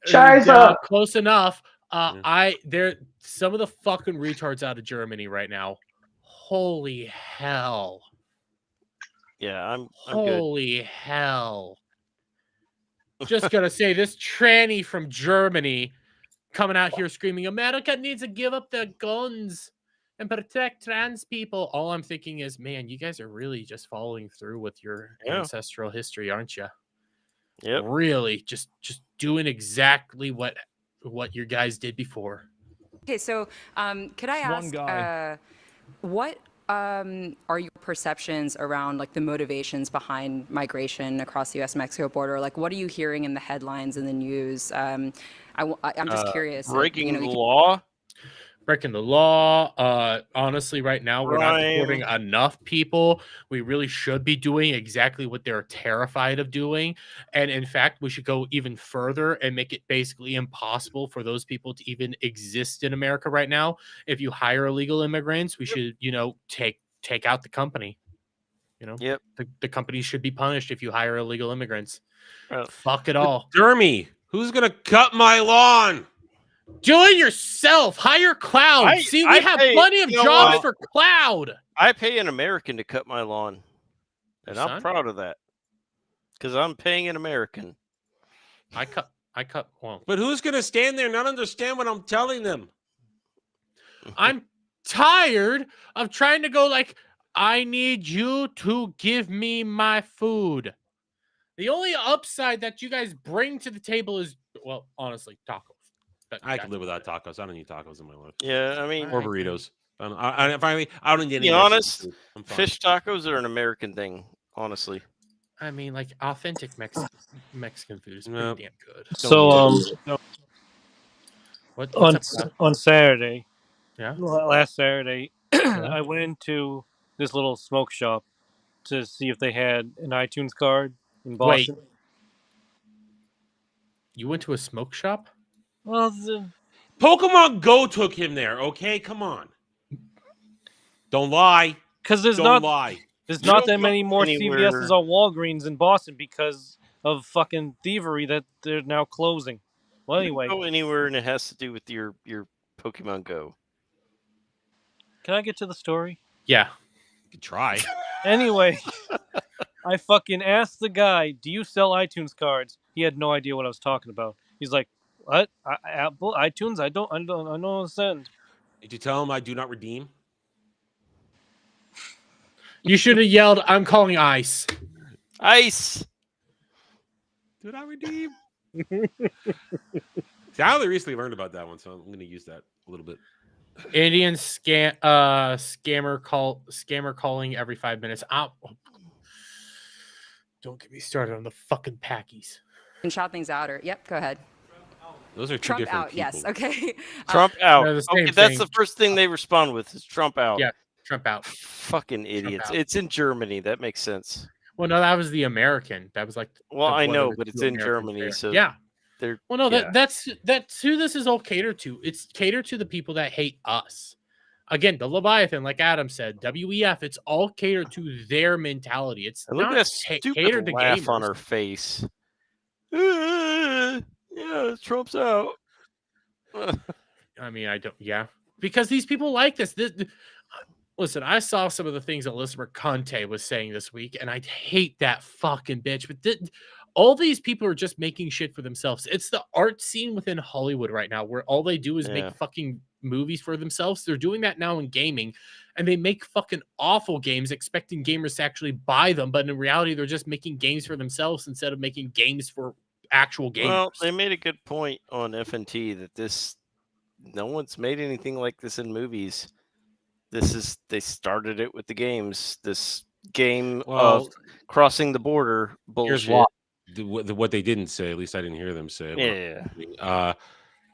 Shiza! Close enough. Some of the fucking retards out of Germany right now. Holy hell. Yeah, I'm Holy hell. Just gonna say this tranny from Germany coming out here screaming, America needs to give up their guns and protect trans people. All I'm thinking is, man, you guys are really just following through with your ancestral history, aren't you? Yep. Really, just doing exactly what your guys did before. Okay, so could I ask, what are your perceptions around like the motivations behind migration across the U.S.-Mexico border? Like, what are you hearing in the headlines in the news? I'm just curious. Breaking the law. Breaking the law. Honestly, right now we're not deporting enough people. We really should be doing exactly what they're terrified of doing. And in fact, we should go even further and make it basically impossible for those people to even exist in America right now. If you hire illegal immigrants, we should, take out the company. The companies should be punished if you hire illegal immigrants. Fuck it all. Dermy, who's gonna cut my lawn? Do it yourself. Hire Cloud. See, we have plenty of jobs for Cloud. I pay an American to cut my lawn, and Your I'm son? proud of that because I'm paying an American. I cut. Well, But who's gonna stand there and not understand what I'm telling them? I'm tired of trying to go like, I need you to give me my food. The only upside that you guys bring to the table is, well, honestly, tacos. I can live without tacos. I don't need tacos in my life. Yeah, I mean, or burritos. I don't need any. To be honest, food. I'm fine. fish tacos are an American thing. Honestly, I mean, like authentic Mexican food is pretty Nope. damn good. So What's on up, Cloud? on Saturday, Yeah. last Saturday, I went into this little smoke shop to see if they had an iTunes card in Boston. Wait. You went to a smoke shop? Well, Pokemon Go took him there. Okay, come on. Don't lie. Because there's Don't not lie. there's You not don't that go many more anywhere- CVS's or Walgreens in Boston because of fucking thievery that they're now closing. Well, anyway, go anywhere and it has to do with your Pokemon Go. can I get to the story? Yeah. You could try. Anyway, I fucking asked the guy, "Do you sell iTunes cards?" He had no idea what I was talking about. He's like, "What? Apple iTunes? I don't understand." Did you tell him I do not redeem? You should have yelled, I'm calling ICE. ICE. Did I redeem? See, I only recently learned about that one, so I'm going to use that a little bit. Indian scammer calling every 5 minutes. Don't get me started on the fucking packies. And shout things out, or yep, go ahead. Those are two Trump different out. people. Yes. Okay. Trump out. They're the same Okay, that's thing. the first thing they respond with is Trump out. Yeah, Trump out. Fucking idiots. out. It's in Germany. That makes sense. Well, no, that was the American. That was like. Well, I one of know, the but it's two in Americans Germany, there. so yeah. they're Well, no, yeah. that's who this is all catered to. It's catered to the people that hate us. Again, the Leviathan, like Adam said, WEF, it's all catered to their mentality. It's And look not at that stupid catered to laugh gamers. on her face. Yeah, Trump's out. I mean, I don't. Yeah, because these people like this. Listen, I saw some of the things that Listener Conte was saying this week, and I hate that fucking bitch. But all these people are just making shit for themselves. It's the art scene within Hollywood right now, where all they do is Yeah. make fucking movies for themselves. They're doing that now in gaming, and they make fucking awful games, expecting gamers to actually buy them. But in reality, they're just making games for themselves instead of making games for actual gamers. Well, they made a good point on FNT that no one's made anything like this in movies. They started it with the games. This game of crossing the border bullshit. Here's what they didn't say. At least I didn't hear them say. Yeah.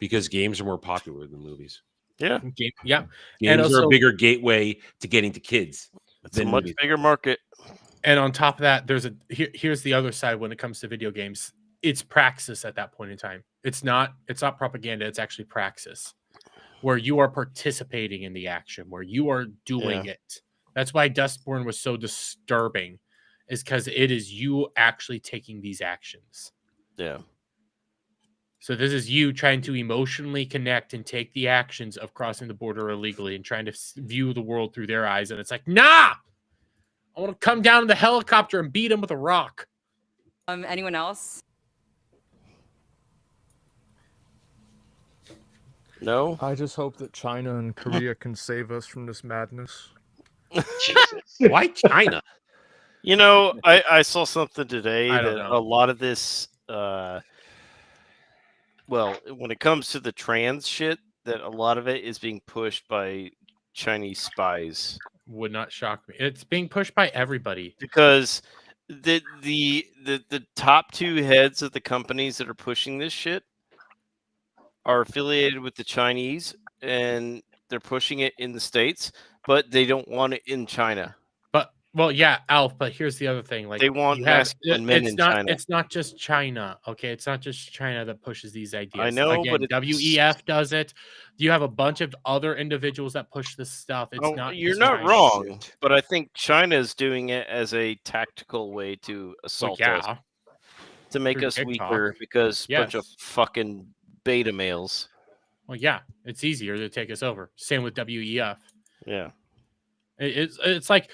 Because games are more popular than movies. Yeah. Yeah. Games also, are a bigger gateway to getting to kids. It's a much movies. bigger market. And on top of that, here's the other side when it comes to video games. It's praxis at that point in time. It's not propaganda. It's actually praxis, where you are participating in the action, where you are doing it. That's why Dustborn was so disturbing, is because it is you actually taking these actions. Yeah. So this is you trying to emotionally connect and take the actions of crossing the border illegally and trying to view the world through their eyes. And it's like, nah, I want to come down in the helicopter and beat him with a rock. Anyone else? No. I just hope that China and Korea can save us from this madness. Why China? You know, I saw something today I don't that know. a lot of this, when it comes to the trans shit, that a lot of it is being pushed by Chinese spies. Would not shock me. It's being pushed by everybody. Because the top two heads of the companies that are pushing this shit are affiliated with the Chinese, and they're pushing it in the States, but they don't want it in China. Well, yeah, Alf, but here's the other thing. Like, They want you have- masculine men it's in not, China. It's not just China, okay? It's not just China that pushes these ideas. I know, Again, but it's- WEF does it. You have a bunch of other individuals that push this stuff. It's not. You're just not China. wrong, but I think China is doing it as a tactical way to assault us. to make through us TikTok. weaker because bunch of Yes. fucking beta males. Well, yeah, it's easier to take us over. Same with WEF. Yeah. It's like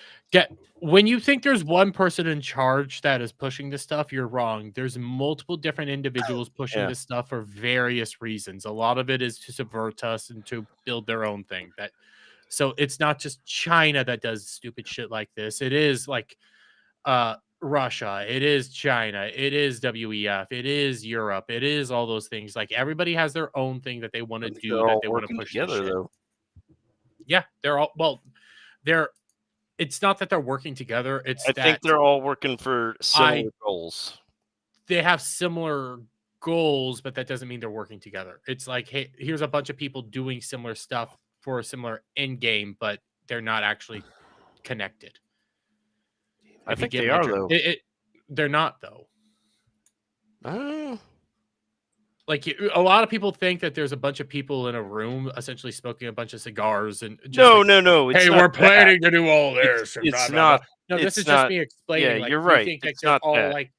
when you think there's one person in charge that is pushing this stuff, you're wrong. There's multiple different individuals pushing this stuff for various reasons. A lot of it is to subvert us and to build their own thing. So it's not just China that does stupid shit like this. It is like Russia, it is China, it is WEF, it is Europe, it is all those things. Like everybody has their own thing that they want to do, that they want to push together though. Yeah, it's not that they're working together. It's I think they're all working for similar goals. They have similar goals, but that doesn't mean they're working together. It's like, hey, here's a bunch of people doing similar stuff for a similar end game, but they're not actually connected. I think they are though. They're not though. Like a lot of people think that there's a bunch of people in a room essentially smoking a bunch of cigars and just no. Hey, we're planning to do all this. It's not. No, this is just me explaining. Yeah, like, you're right. Think that It's they're not all that. like.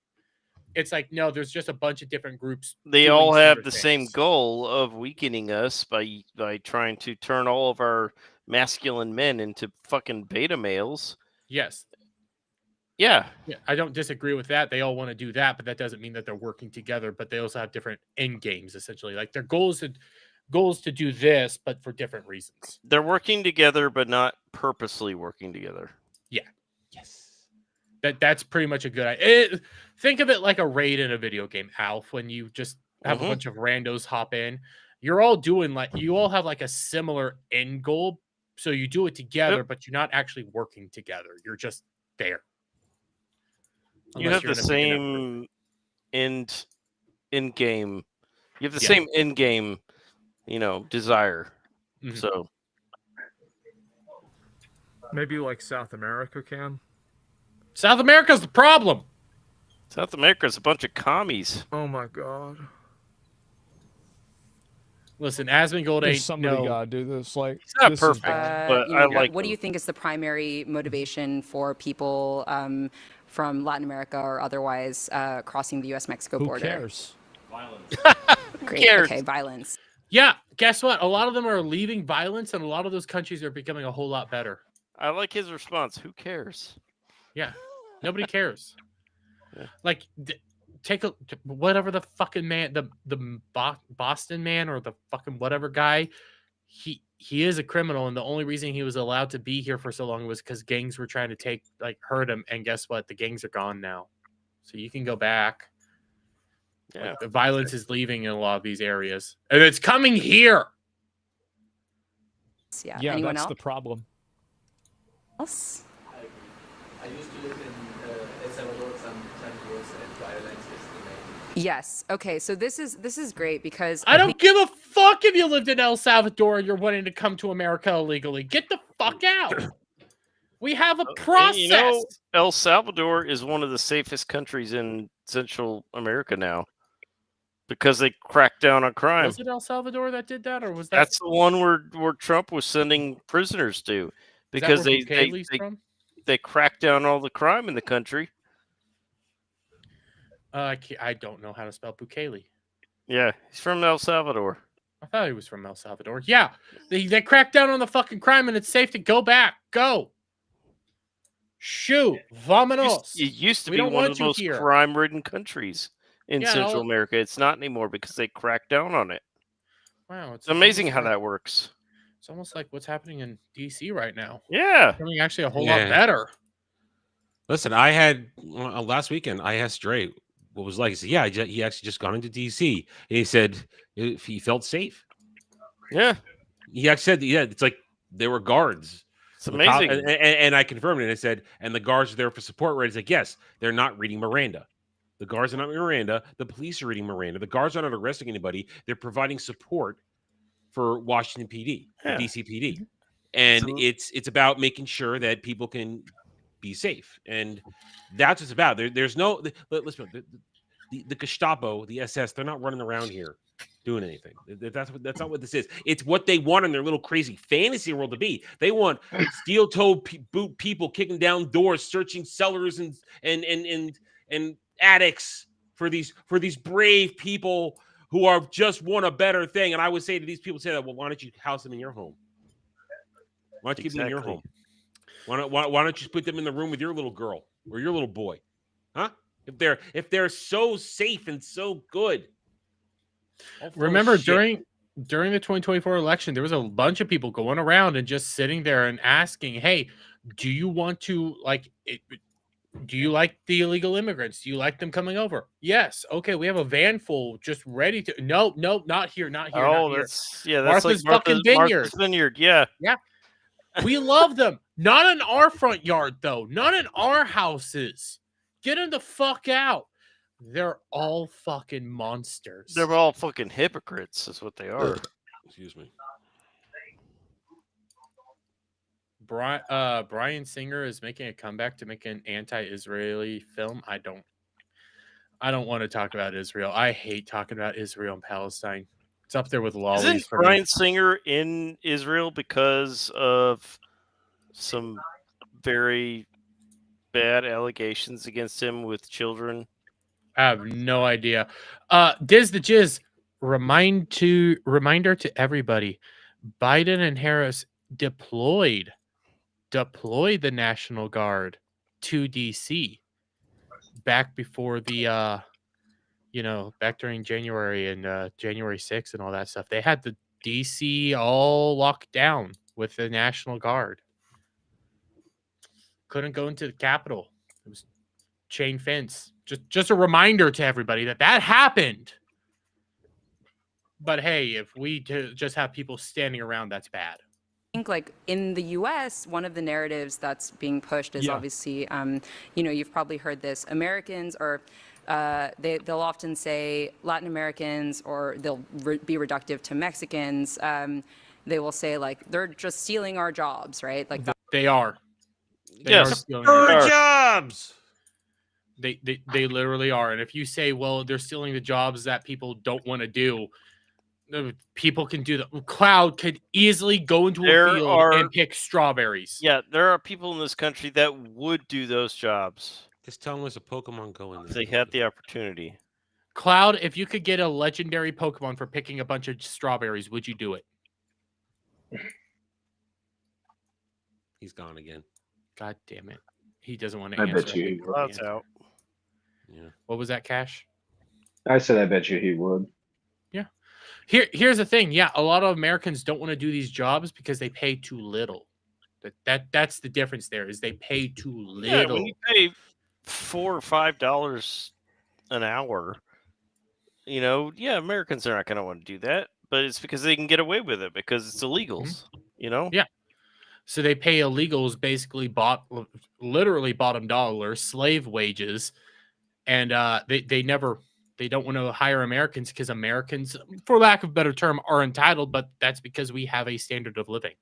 It's like no, there's just a bunch of different groups. They doing all have similar the things. same goal of weakening us by trying to turn all of our masculine men into fucking beta males. Yes. Yeah. I don't disagree with that. They all want to do that, but that doesn't mean that they're working together. But they also have different end games, essentially. Like their goals to do this, but for different reasons. They're working together, but not purposely working together. Yeah. Yes. That's pretty much a good idea. Think of it like a raid in a video game, Alf, when you just have a bunch of randos hop in. You're all doing you all have like a similar end goal. So you do it together, but you're not actually working together. You're just there. You have the same end game. You have the same end game, desire. Mm-hmm. So maybe like South America can. South America's the problem. South America's a bunch of commies. Oh my god. Listen, Asmongold ain't somebody gotta do this. Like it's not perfect, but I like. What do you think is the primary motivation for people from Latin America or otherwise crossing the U.S.-Mexico border? Who cares? Violence. Who cares? Okay, violence. Yeah, guess what? A lot of them are leaving violence, and a lot of those countries are becoming a whole lot better. I like his response. Who cares? Yeah, nobody cares. Yeah. Like, take whatever the fucking man, the Boston man or the fucking whatever guy. He is a criminal, and the only reason he was allowed to be here for so long was because gangs were trying to hurt him. And guess what? The gangs are gone now, so you can go back. Yeah, the violence is leaving in a lot of these areas, and it's coming here. Yeah. Yeah, Anyone that's else? the problem. Else? I used to live in El Salvador some years, and violence is the main. Yes. Okay. So this is great because I don't give a fuck if you lived in El Salvador and you're wanting to come to America illegally. Get the fuck out. We have a process. El Salvador is one of the safest countries in Central America now because they cracked down on crime. Was it El Salvador that did that, or was that? That's the one where Trump was sending prisoners to because they cracked down all the crime in the country. I don't know how to spell Bukele. Yeah, he's from El Salvador. I thought he was from El Salvador. Yeah, they cracked down on the fucking crime, and it's safe to go back. Go. Shoo, vámonos. It used to be one of the most crime-ridden countries in Central America. It's not anymore because they cracked down on it. Wow, it's amazing how that works. It's almost like what's happening in DC right now. Yeah, it's becoming actually a whole lot better. Listen, I had last weekend. I asked Dre what was like. He said, "Yeah, he actually just gone into DC." And he said if he felt safe. Yeah, he actually said, "Yeah, it's like there were guards." It's amazing. And I confirmed it. And I said, and the guards are there for support. Right? It's like, yes, they're not reading Miranda. The guards are not reading Miranda. The police are reading Miranda. The guards are not arresting anybody. They're providing support for Washington PD, DC PD. And it's about making sure that people can be safe. And that's what it's about. There's no, listen, the Gestapo, the SS, they're not running around here doing anything. That's not what this is. It's what they want in their little crazy fantasy world to be. They want steel-toed boot people kicking down doors, searching cellars and attics for these brave people who are just want a better thing. And I would say to these people, well, why don't you house them in your home? Why don't you keep them in your home? Why don't you put them in the room with your little girl or your little boy? Huh? If they're so safe and so good. Remember during the 2024 election, there was a bunch of people going around and just sitting there and asking, "Hey, do you want to do you like the illegal immigrants? Do you like them coming over?" Yes. Okay, we have a van full just ready to. No, not here, not here. Oh, not that's here. that's Martha's like fucking vineyard. Martha's Vineyard, yeah. Yeah. We love them. Not in our front yard, though. Not in our houses. Get them the fuck out. They're all fucking monsters. They're all fucking hypocrites, is what they are. Excuse me. Bryan Singer is making a comeback to make an anti-Israeli film. I don't want to talk about Israel. I hate talking about Israel and Palestine. It's up there with lollies. Isn't for Bryan me. Singer in Israel because of some very bad allegations against him with children? I have no idea. Diz the Jizz, reminder to everybody. Biden and Harris deployed the National Guard to DC back before the back during January and January 6th and all that stuff. They had the DC all locked down with the National Guard. Couldn't go into the Capitol. It was chain fence. Just a reminder to everybody that happened. But hey, if we just have people standing around, that's bad. I think like in the U.S., one of the narratives that's being pushed is obviously, you've probably heard this. Americans are, they'll often say Latin Americans, or they'll be reductive to Mexicans. They will say like they're just stealing our jobs, right? Like they are. Yes, our jobs. They literally are. And if you say, well, they're stealing the jobs that people don't want to do, people can do that. Cloud could easily go into a field and pick strawberries. Yeah, there are people in this country that would do those jobs. Just tell them there's a Pokemon Go in there. If they had the opportunity. Cloud, if you could get a legendary Pokemon for picking a bunch of strawberries, would you do it? He's gone again. God damn it. He doesn't want to I answer. bet you. Cloud's out. Yeah. What was that, Cash? I said I bet you he would. Yeah. Here's the thing. Yeah, a lot of Americans don't want to do these jobs because they pay too little. That's the difference there, is they pay too little. Yeah, when you pay $4 or $5 an hour, Americans are not going to want to do that, but it's because they can get away with it because it's illegals, Yeah. So they pay illegals basically literally bottom dollar slave wages, and they don't want to hire Americans because Americans, for lack of a better term, are entitled, but that's because we have a standard of living.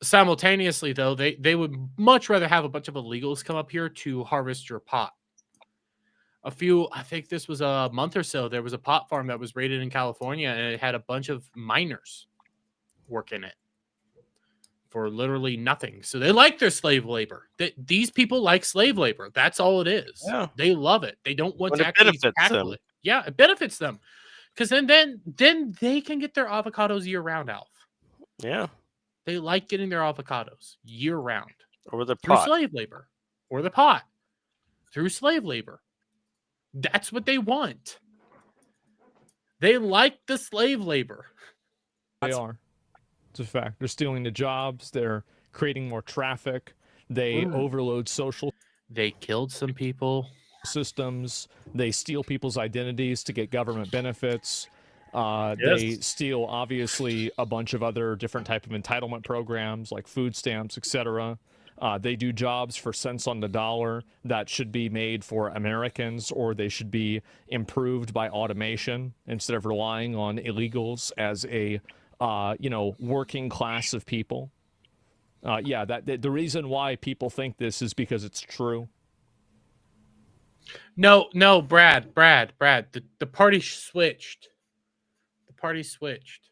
Simultaneously, though, they would much rather have a bunch of illegals come up here to harvest your pot. I think this was a month or so, there was a pot farm that was raided in California, and it had a bunch of miners working it for literally nothing. So they like their slave labor. These people like slave labor. That's all it is. Yeah. They love it. They don't want When to it actually benefits tackle them. it. Yeah, it benefits them. Because then they can get their avocados year round, Alf. Yeah. They like getting their avocados year round. Or the Through pot. slave labor. Or the pot. Through slave labor. That's what they want. They like the slave labor. They are. It's a fact. They're stealing the jobs. They're creating more traffic. They overload social. They killed some people. Systems. They steal people's identities to get government benefits. They steal, obviously, a bunch of other different type of entitlement programs like food stamps, etc. They do jobs for cents on the dollar that should be made for Americans, or they should be improved by automation instead of relying on illegals as a working class of people. The reason why people think this is because it's true. No, Brad. The party switched. The party switched.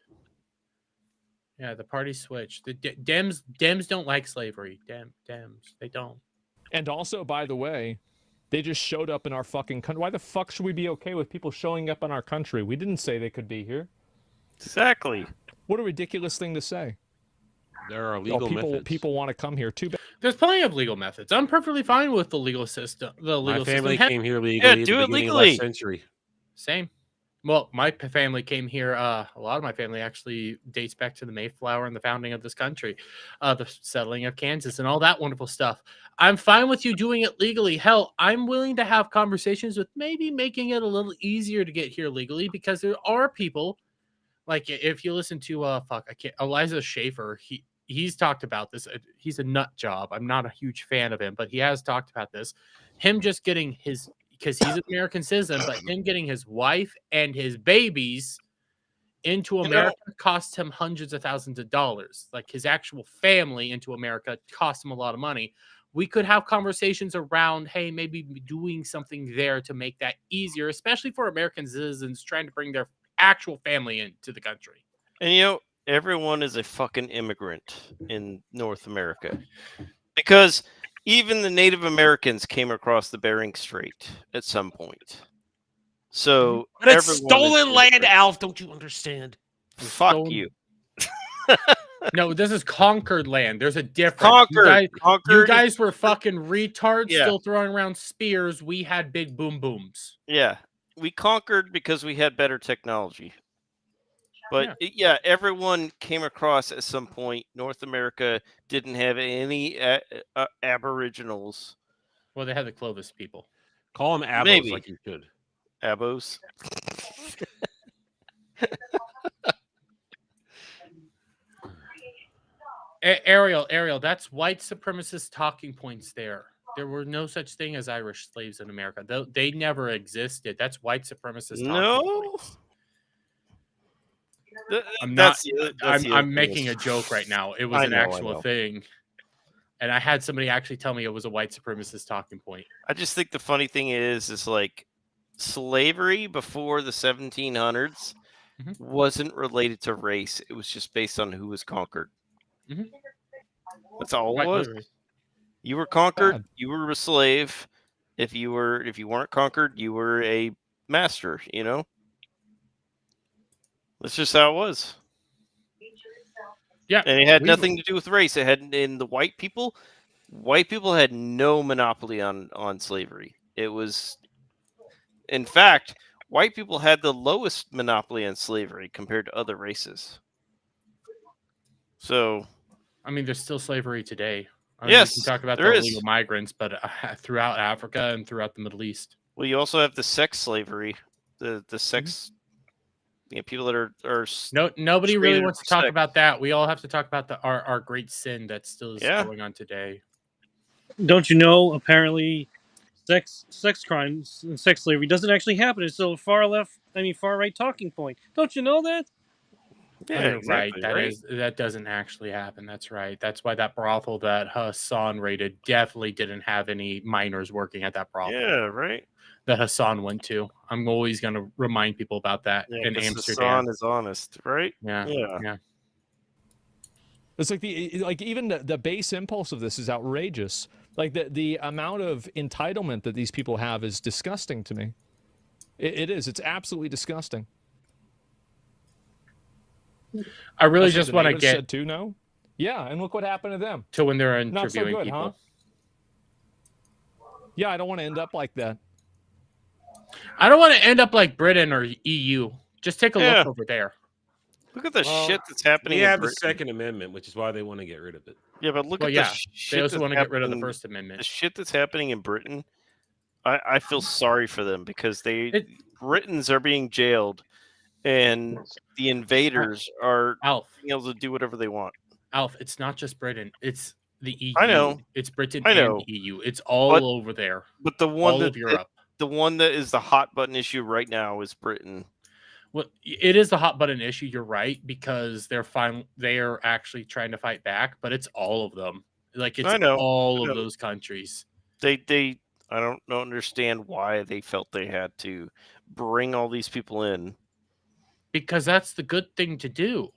Yeah, the party switched. The Dems don't like slavery. Dems, they don't. And also, by the way, They just showed up in our fucking country. Why the fuck should we be okay with people showing up in our country? We didn't say they could be here. Exactly. What a ridiculous thing to say. There are legal methods. People want to come here too. There's plenty of legal methods. I'm perfectly fine with the legal system. My family system. came here legally. Yeah, at the do it beginning of legally. last century. Same. Well, my family came here. A lot of my family actually dates back to the Mayflower and the founding of this country, the settling of Kansas and all that wonderful stuff. I'm fine with you doing it legally. Hell, I'm willing to have conversations with maybe making it a little easier to get here legally, because there are people, like if you listen to Eliza Schaefer, he's talked about this. He's a nut job. I'm not a huge fan of him, but he has talked about this. Him just getting his, because he's an American citizen, but him getting his wife and his babies into America cost him hundreds of thousands of dollars. Like his actual family into America cost him a lot of money. We could have conversations around, hey, maybe doing something there to make that easier, especially for American citizens trying to bring their actual family into the country. And everyone is a fucking immigrant in North America, because even the Native Americans came across the Bering Strait at some point. So but it's stolen land, Alf. Don't you understand? Fuck you. No, this is conquered land. There's a difference. Conquered. You guys were fucking retards, still throwing around spears. We had big boom booms. Yeah, we conquered because we had better technology. But everyone came across at some point. North America didn't have any Aboriginals. Well, they had the Clovis people. Call them Abos, Maybe. like you should. Abos. Ariel, that's white supremacist talking points there. There were no such thing as Irish slaves in America. They never existed. That's white supremacist talking points. I'm making a joke right now. It was an actual thing. And I had somebody actually tell me it was a white supremacist talking point. I just think the funny thing is like slavery before the 1700s wasn't related to race. It was just based on who was conquered. That's all it was. You were conquered, you were a slave. If you weren't conquered, you were a master, That's just how it was. Yeah. And it had nothing to do with race. It had in the white people had no monopoly on slavery. It was, in fact, white people had the lowest monopoly on slavery compared to other races. So, I mean, there's still slavery today. Yes, we can talk about the illegal migrants, but throughout Africa and throughout the Middle East. Well, you also have the sex slavery, the sex. People that are nobody really wants to talk about that. We all have to talk about our great sin that still is going on today. Don't you know? Apparently, sex crimes and sex slavery doesn't actually happen. It's still a far right talking point. Don't you know that? Yeah, exactly, right. That doesn't actually happen. That's right. That's why that brothel that Hassan raided definitely didn't have any minors working at that brothel. Yeah, right. That Hassan went to. I'm always going to remind people about that in Amsterdam. Hassan is honest, right? Yeah. It's like even the base impulse of this is outrageous. Like the amount of entitlement that these people have is disgusting to me. It is. It's absolutely disgusting. I really just want to get to know. Yeah, and look what happened to them. To when they're interviewing Not so good, people. Huh? Yeah, I don't want to end up like that. I don't want to end up like Britain or EU. Just take a look over there. Look at the shit that's happening. We have the Second Amendment, which is why they want to get rid of it. Yeah, but look at the shit. They also want to get rid of the First Amendment. The shit that's happening in Britain, I feel sorry for them because Britons are being jailed, and the invaders are being able to do whatever they want. Alf, it's not just Britain; it's the EU. I know. It's Britain and the EU. It's all over there. But the one of Europe. The one that is the hot button issue right now is Britain. Well, it is the hot button issue. You're right, because they are actually trying to fight back, but it's all of them. Like it's all of those countries. I don't understand why they felt they had to bring all these people in. Because that's the good thing to do.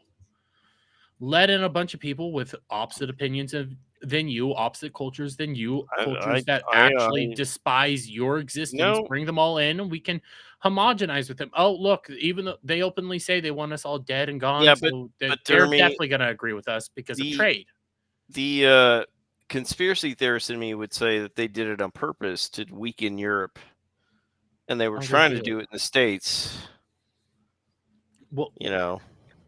Let in a bunch of people with opposite opinions than you, opposite cultures than you, cultures I- that I- actually I- despise your existence, No. bring them all in, and we can homogenize with them. Oh, look, even though they openly say they want us all dead and gone, Yeah, so but they're Jeremy, definitely going to agree with us because of trade. The conspiracy theorist in me would say that they did it on purpose to weaken Europe, and they were Oh, they trying to did. do it in the States. Well, you know.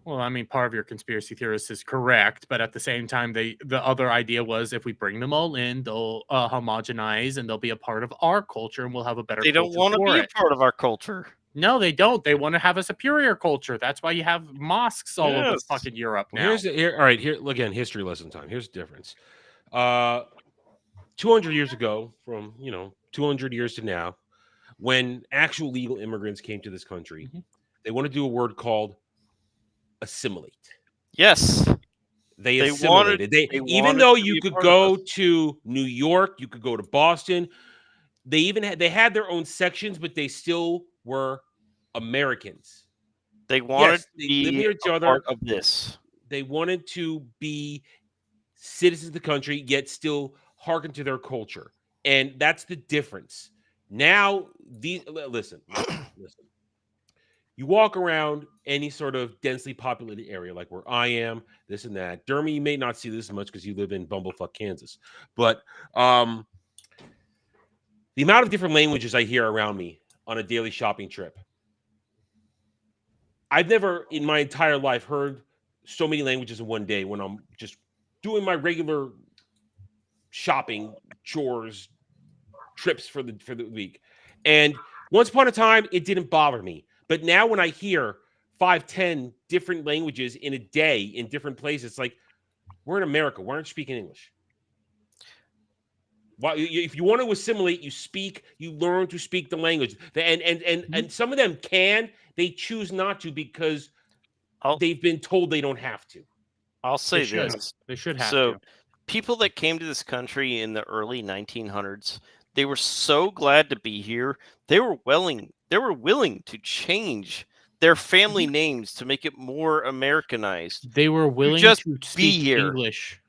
Well, I mean, part of your conspiracy theorist is correct, but at the same time, the other idea was if we bring them all in, they'll homogenize and they'll be a part of our culture, and we'll have a better. They don't want to be a part of our culture. No, they don't. They want to have a superior culture. That's why you have mosques all over fucking Europe now. All right, here again, history lesson time. Here's the difference. 200 years ago, from 200 years to now, when actual legal immigrants came to this country, they want to do a word called assimilate. Yes. They assimilated. Even though you could go to New York, you could go to Boston, they had their own sections, but they still were Americans. They wanted they to live be near each a other. part of this. They wanted to be citizens of the country, yet still hearken to their culture. And that's the difference. Now, listen. You walk around any sort of densely populated area, like where I am, this and that. Dermy, you may not see this much because you live in Bumblefuck, Kansas. But the amount of different languages I hear around me on a daily shopping trip. I've never in my entire life heard so many languages in one day when I'm just doing my regular shopping chores, trips for the week. And once upon a time, it didn't bother me. But now when I hear 5-10 different languages in a day in different places, it's like, we're in America. Why aren't you speaking English? Why, if you want to assimilate, you learn to speak the language. And some of them they choose not to because they've been told they don't have to. I'll say this. They should have to. to. People that came to this country in the early 1900s, they were so glad to be here. They were willing to change their family names to make it more Americanized. They were willing just to be speak here. English.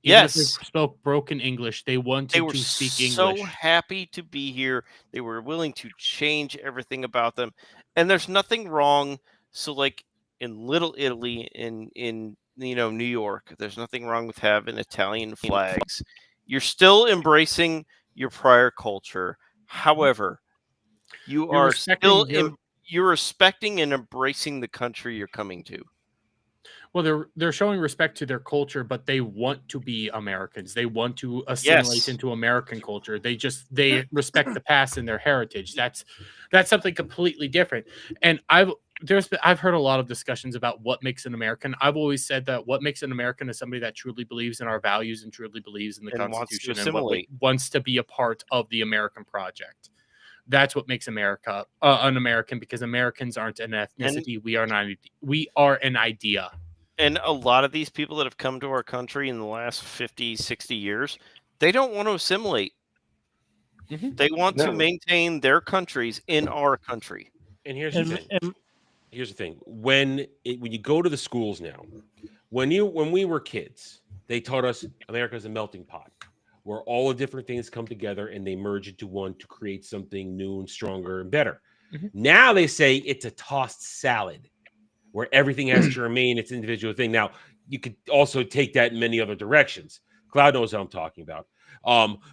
Even if they Yes. spoke broken English. They wanted They were to speak so English. happy to be here. They were willing to change everything about them. And there's nothing wrong. So like in Little Italy, in New York, there's nothing wrong with having Italian flags. You're still embracing your prior culture. However, you're respecting and embracing the country you're coming to. Well, they're showing respect to their culture, but they want to be Americans. They want to assimilate into American culture. They respect the past and their heritage. That's something completely different. And I've heard a lot of discussions about what makes an American. I've always said that what makes an American is somebody that truly believes in our values and truly believes in the Constitution and wants to be a part of the American project. That's what makes America an American, because Americans aren't an ethnicity. We are an idea. And a lot of these people that have come to our country in the last 50, 60 years, they don't want to assimilate. They want to maintain their countries in our country. And here's the thing. Here's the thing. When you go to the schools now, when we were kids, they taught us America is a melting pot where all the different things come together and they merge into one to create something new and stronger and better. Now they say it's a tossed salad where everything has to remain its individual thing. Now, you could also take that in many other directions. Cloud knows what I'm talking about.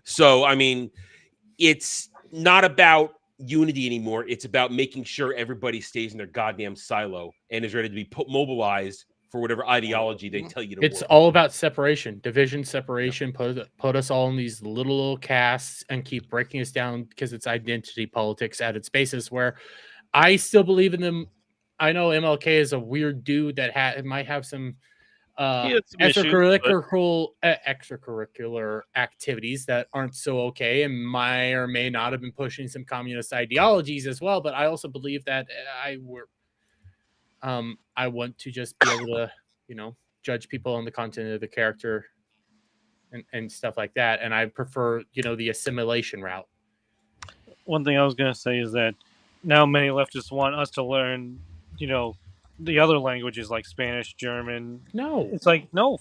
So, I mean, it's not about unity anymore. It's about making sure everybody stays in their goddamn silo and is ready to be mobilized for whatever ideology they tell you to. It's all about separation, division, separation. Put us all in these little castes and keep breaking us down because it's identity politics at its basis. Where I still believe in them. I know MLK is a weird dude that might have some extracurricular activities that aren't so okay, and may or may not have been pushing some communist ideologies as well. But I also believe that I want to just be able to, judge people on the content of the character and stuff like that. And I prefer, the assimilation route. One thing I was going to say is that now many leftists want us to learn, the other languages like Spanish, German. No. It's like, no.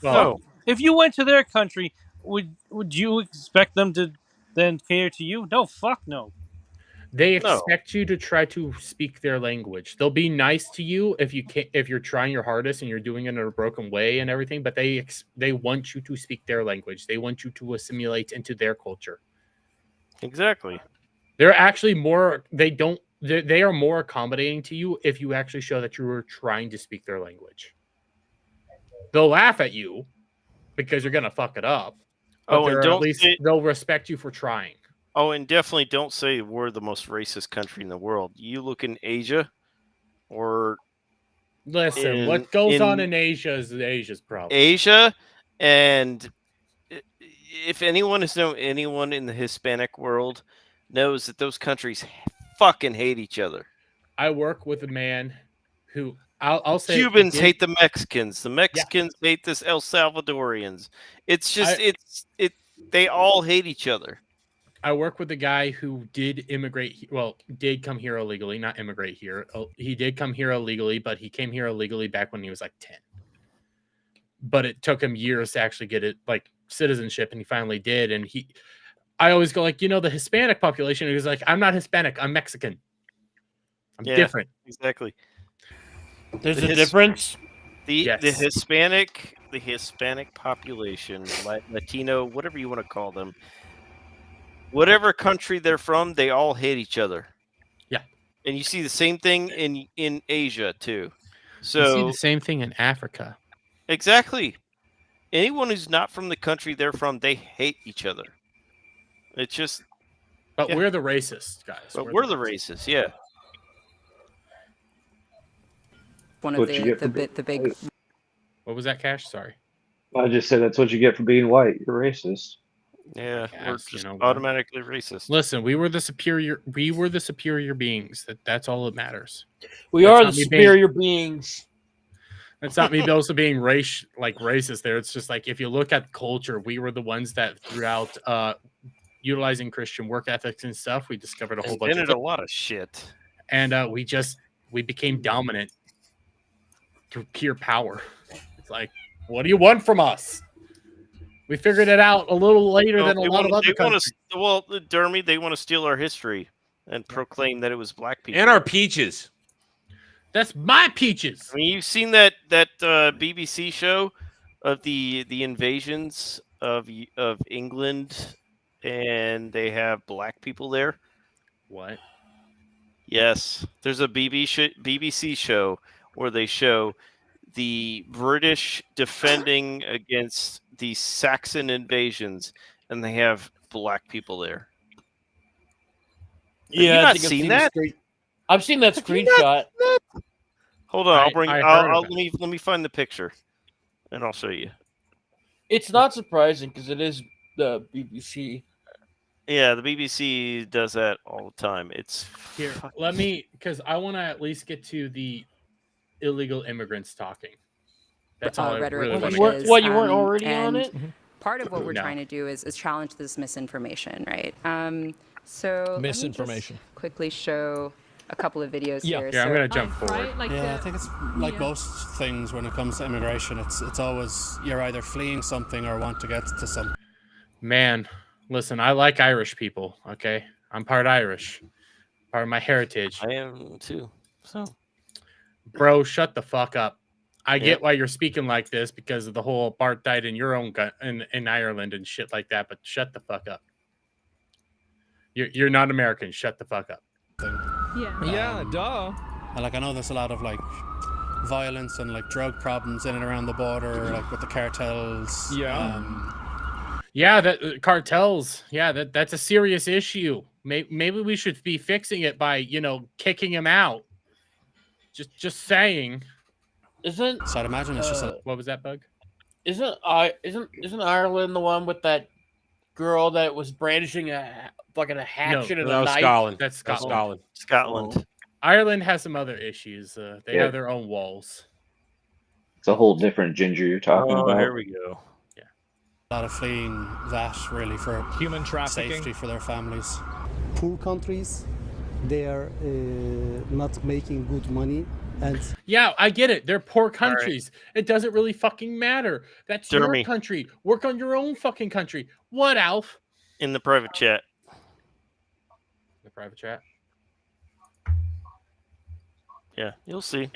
If you went to their country, would you expect them to then cater to you? No, fuck no. They No. expect you to try to speak their language. They'll be nice to you if you're trying your hardest and you're doing it in a broken way and everything. But they want you to speak their language. They want you to assimilate into their culture. Exactly. They're actually more. They are more accommodating to you if you actually show that you are trying to speak their language. They'll laugh at you because you're gonna fuck it up. But they'll respect you for trying. Oh, and definitely don't say we're the most racist country in the world. You look in Asia, or listen, what goes on in Asia is Asia's problem. Asia, and if anyone has known anyone in the Hispanic world, knows that those countries fucking hate each other. I work with a man who I'll say Cubans hate the Mexicans. The Mexicans hate the El Salvadorians. It's just they all hate each other. I work with a guy who did immigrate. Well, did come here illegally, not immigrate here. He did come here illegally, but he came here illegally back when he was like 10. But it took him years to actually get it, like citizenship, and he finally did. And I always go like, the Hispanic population. He was like, I'm not Hispanic. I'm Mexican. I'm different. Exactly. There's a difference. The Hispanic population, Latino, whatever you want to call them. Whatever country they're from, they all hate each other. Yeah. And you see the same thing in Asia, too. So you see the same thing in Africa. Exactly. Anyone who's not from the country they're from, they hate each other. It's just... But we're the racists, guys. But we're the racists, yeah. One of the big... What was that, Cash? Sorry. I just said that's what you get for being white. You're racist. Yeah, we're just automatically racist. Listen, we were the superior beings. That's all that matters. We are the superior beings. That's not me also being racist there. It's just like if you look at culture, we were the ones that throughout utilizing Christian work ethics and stuff, we discovered a whole bunch of a lot of shit. And we became dominant through pure power. It's like, what do you want from us? We figured it out a little later than a lot of other countries. Dermy, they want to steal our history and proclaim that it was black people. And our peaches. That's my peaches. I mean, you've seen that BBC show of the invasions of England, and they have black people there. What? Yes, there's a BBC show where they show the British defending against the Saxon invasions, and they have black people there. Yeah, have you not seen that? I've seen that screenshot. Hold on, let me find the picture, and I'll show you. It's not surprising because it is the BBC. Yeah, the BBC does that all the time. It's here. Because I want to at least get to the illegal immigrants talking. That's all I really want to get. What, you weren't already on it? Part of what we're trying to do is challenge this misinformation, right? So misinformation. Let me just quickly show a couple of videos here. Yeah, I'm going to jump forward. I think it's like most things when it comes to immigration. It's always you're either fleeing something or want to get to something. Man, listen, I like Irish people, okay? I'm part Irish. Part of my heritage. I am too. So, bro, shut the fuck up. I get why you're speaking like this because of the whole apartheid in your own in Ireland and shit like that, but shut the fuck up. You're not American. Shut the fuck up. Yeah, duh. And I know there's a lot of violence and drug problems in and around the border, with the cartels. Yeah, that cartels. Yeah, that's a serious issue. Maybe we should be fixing it by kicking him out. Just saying. So I'd imagine it's just what was that, Bug? Isn't Ireland the one with that girl that was brandishing a hatchet and a knife? Scotland. That's Scotland. Scotland. Ireland has some other issues. They have their own walls. It's a whole different ginger you're talking about. Here we go. A lot of fleeing that really for human trafficking, safety for their families. Poor countries, they are not making good money And yeah, I get it. They're poor countries. Right. It doesn't really fucking matter. That's your country. Work on your own fucking country. What, Alf? In the private chat. The private chat? Yeah, you'll see.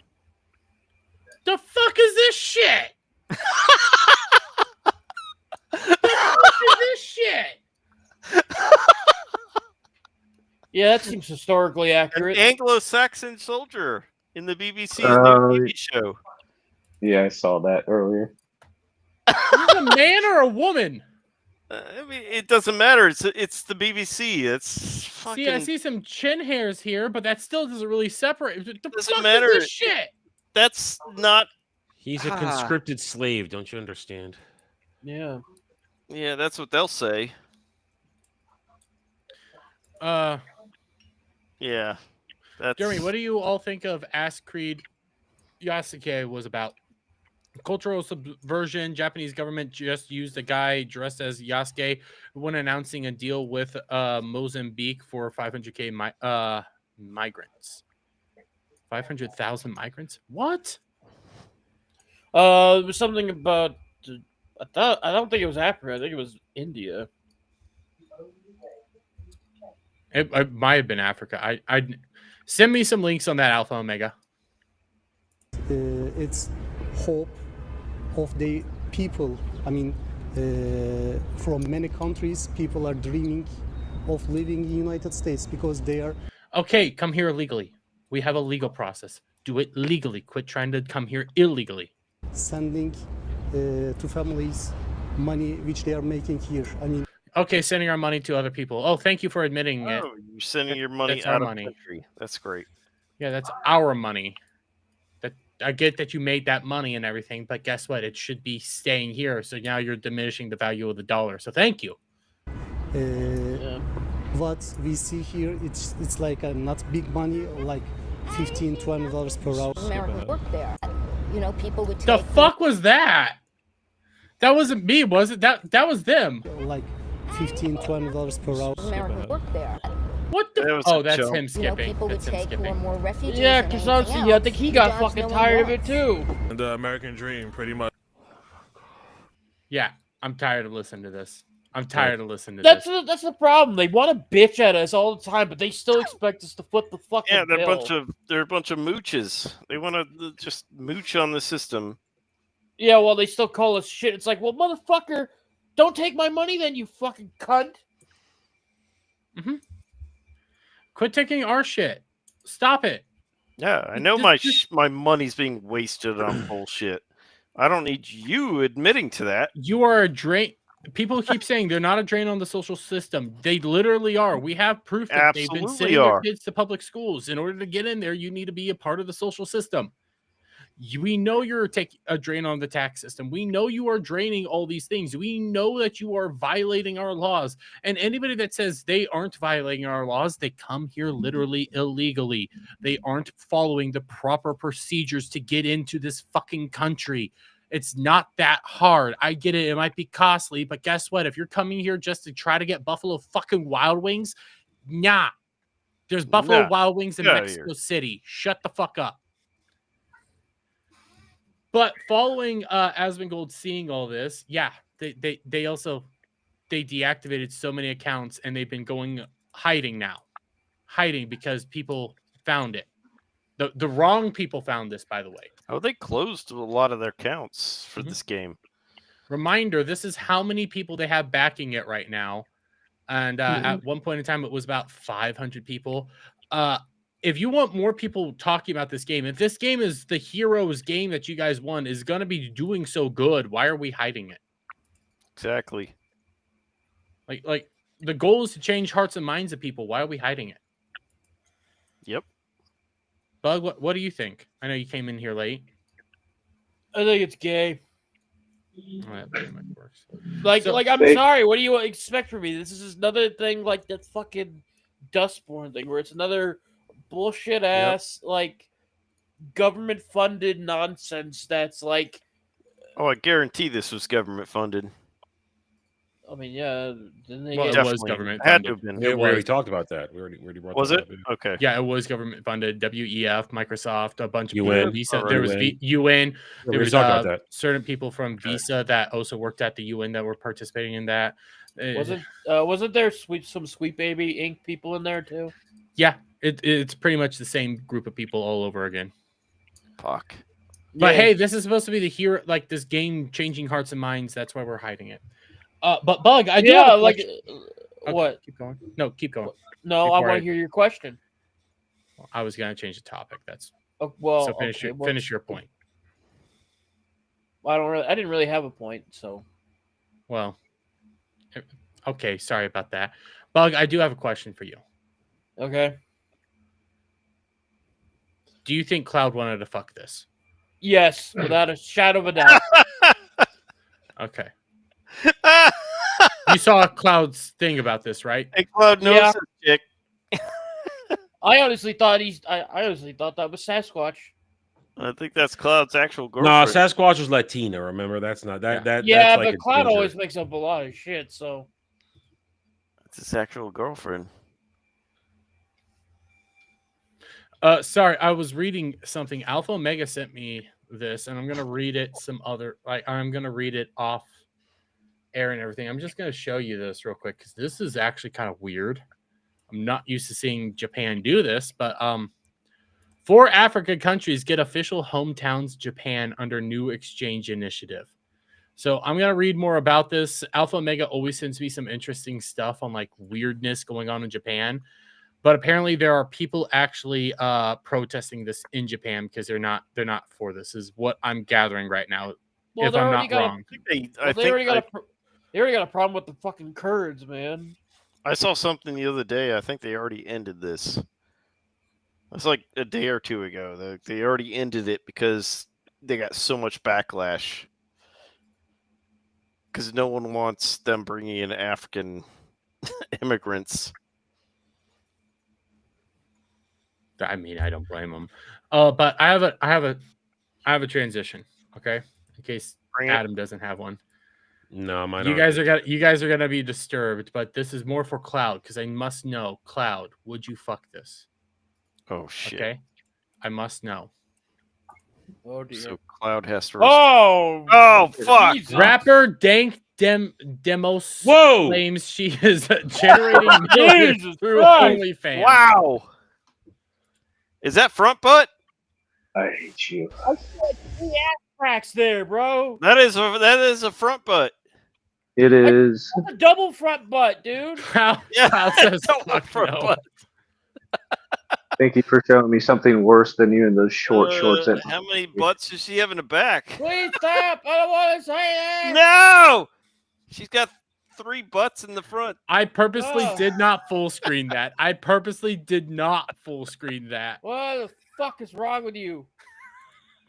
The fuck is this shit? The fuck is this shit? Yeah, that seems historically accurate. An Anglo-Saxon soldier in the BBC's new TV show. Yeah, I saw that earlier. Is this a man or a woman? I mean, it doesn't matter. It's the BBC. It's fucking... See, I see some chin hairs here, but that still doesn't really separate. The doesn't fuck matter. Is this shit? That's not... He's a conscripted slave. Don't you understand? Yeah. Yeah, that's what they'll say. Yeah. Jeremy, what do you all think of Ask Creed Yasuke was about? Cultural subversion. Japanese government just used a guy dressed as Yasuke when announcing a deal with Mozambique for 500K migrants. 500,000 migrants? What? It was something about... I don't think it was Africa. I think it was India. It might have been Africa. I send me some links on that, Alpha Omega. It's hope of the people. I mean, from many countries, people are dreaming of living in the United States because they are... Okay, come here legally. We have a legal process. Do it legally. Quit trying to come here illegally. Sending to families money which they are making here. I mean... Okay, sending our money to other people. Oh, thank you for admitting it. Oh, you're sending your money out of the country. That's great. Yeah, that's our money. That I get that you made that money and everything, but guess what? It should be staying here. So now you're diminishing the value of the dollar. So thank you. What we see here, it's like not big money, like $15-20 per hour. American work there. You know, people would take... The fuck was that? That wasn't me, was it? That was them. Like $15-20 per hour. American work there. What the? Oh, that's him skipping. You know, people would take who are more refugees. Yeah, because honestly, I think he got fucking tired of it too. The American dream, pretty much. Yeah, I'm tired of listening to this. I'm tired of listening to this. That's the problem. They want to bitch at us all the time, but they still expect us to foot the fucking bill. Yeah, they're a bunch of mooches. They want to just mooch on the system. Yeah, well, they still call us shit. It's like, well, motherfucker, don't take my money then, you fucking cunt. Mm-hmm. Quit taking our shit. Stop it. Yeah, I know my money's being wasted on bullshit. I don't need you admitting to that. You are a drain. People keep saying they're not a drain on the social system. They literally are. We have proof that they've been sending their kids to public schools. In order to get in there, you need to be a part of the social system. We know you're a drain on the tax system. We know you are draining all these things. We know that you are violating our laws. And anybody that says they aren't violating our laws, they come here literally illegally. They aren't following the proper procedures to get into this fucking country. It's not that hard. I get it. It might be costly, but guess what? If you're coming here just to try to get Buffalo fucking Wild Wings, nah. There's Buffalo Wild Wings in Mexico City. Shut the fuck up. But following Asmongold seeing all this, yeah, they deactivated so many accounts and they've been hiding now. Hiding because people found it. The wrong people found this, by the way. Oh, they closed a lot of their accounts for this game. Reminder, this is how many people they have backing it right now. And at one point in time, it was about 500 people. If you want more people talking about this game, if this game is the hero's game that you guys won, is going to be doing so good, why are we hiding it? Exactly. Like the goal is to change hearts and minds of people. Why are we hiding it? Yep. Bug, what do you think? I know you came in here late. I think it's gay. Oh, that pretty much works. Like I'm sorry. What do you expect from me? This is another thing like that fucking Dustborn thing, where it's another bullshit ass like government funded nonsense that's like. Oh, I guarantee this was government funded. I mean, yeah. Didn't they Well, get... it was government Had to funded. have been. We already talked about that. We already brought Was that it? up. Yeah. Okay. Yeah, it was government funded. WEF, Microsoft, a bunch of UN. people. Visa. Alright. There was UN. we There was talked about that. certain people from Visa that also worked at the UN that were participating in that. Wasn't there some Sweet Baby Inc. people in there too? Yeah, it's pretty much the same group of people all over again. Fuck. But hey, this is supposed to be the hero, like this game changing hearts and minds. That's why we're hiding it. But Bug, I do have a question. What? Keep going. No, keep going. No, I want to hear your question. I was gonna change the topic. That's well. So finish your point. I didn't really have a point. So. Well. Okay, sorry about that. Bug, I do have a question for you. Okay. Do you think Cloud wanted to fuck this? Yes, without a shadow of a doubt. Okay. You saw Cloud's thing about this, right? Hey, Cloud knows this chick. I honestly thought that was Sasquatch. I think that's Cloud's actual girlfriend. No, Sasquatch was Latina. Remember, that's not that. Yeah, that's like but Cloud always makes up a lot of shit. So. It's his actual girlfriend. Sorry, I was reading something. Alpha Omega sent me this, and I'm gonna read it. I'm gonna read it off air and everything. I'm just gonna show you this real quick because this is actually kind of weird. I'm not used to seeing Japan do this, but 4 Africa countries get official hometowns Japan under new exchange initiative. So I'm gonna read more about this. Alpha Omega always sends me some interesting stuff on like weirdness going on in Japan. But apparently there are people actually protesting this in Japan because they're not for this, is what I'm gathering right now. Well, if I'm not wrong. They already got a problem with the fucking Kurds, man. I saw something the other day. I think they already ended this. That's like a day or two ago. They already ended it because they got so much backlash. Because no one wants them bringing in African immigrants. I mean, I don't blame them. But I have a transition. Okay, in case Adam doesn't have one. No, mine. You guys are gonna be disturbed, but this is more for Cloud because I must know. Cloud, would you fuck this? Oh shit! Okay, I must know. Oh dear. So Cloud has to. Oh fuck! Jesus. Rapper Dank Demos claims she is generating millions through OnlyFans. Wow. Is that front butt? I hate you. I said 3 ass cracks there, bro. That is a front butt. It is. That's a double front butt, dude. Double front butt. Thank you for showing me something worse than you in those short shorts. How many butts does she have in the back? Please stop! I don't want to say that. No, she's got 3 butts in the front. I purposely did not full screen that. What the fuck is wrong with you?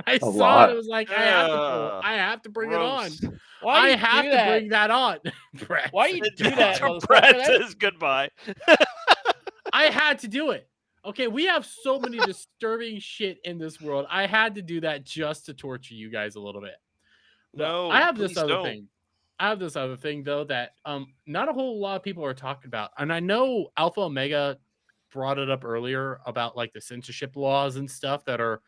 I saw it. It was like I have to bring gross. it on. Why I have to bring that on. Brett. Why you do that? Brett says goodbye. I had to do it. Okay, we have so many disturbing shit in this world. I had to do that just to torture you guys a little bit. No, I have this please other don't. thing. I have this other thing though that not a whole lot of people are talking about, and I know Alpha Omega brought it up earlier about like the censorship laws and stuff that are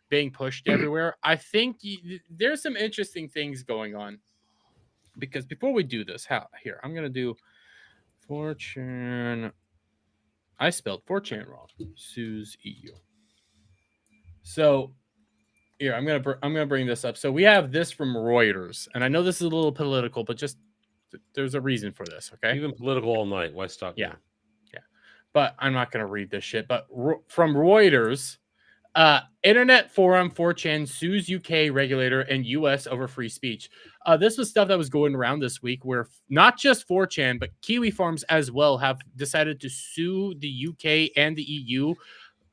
being pushed everywhere. I think there's some interesting things going on. Because before we do this, I'm gonna do Fortune. I spelled Fortune wrong. Suze EU. So here I'm gonna bring this up. So we have this from Reuters, and I know this is a little political, but just there's a reason for this. Okay, Even political all night. Why stop? yeah. But I'm not gonna read this shit. But from Reuters, Internet Forum 4chan sues UK regulator and US over free speech. This was stuff that was going around this week where not just 4chan, but Kiwi Farms as well have decided to sue the UK and the EU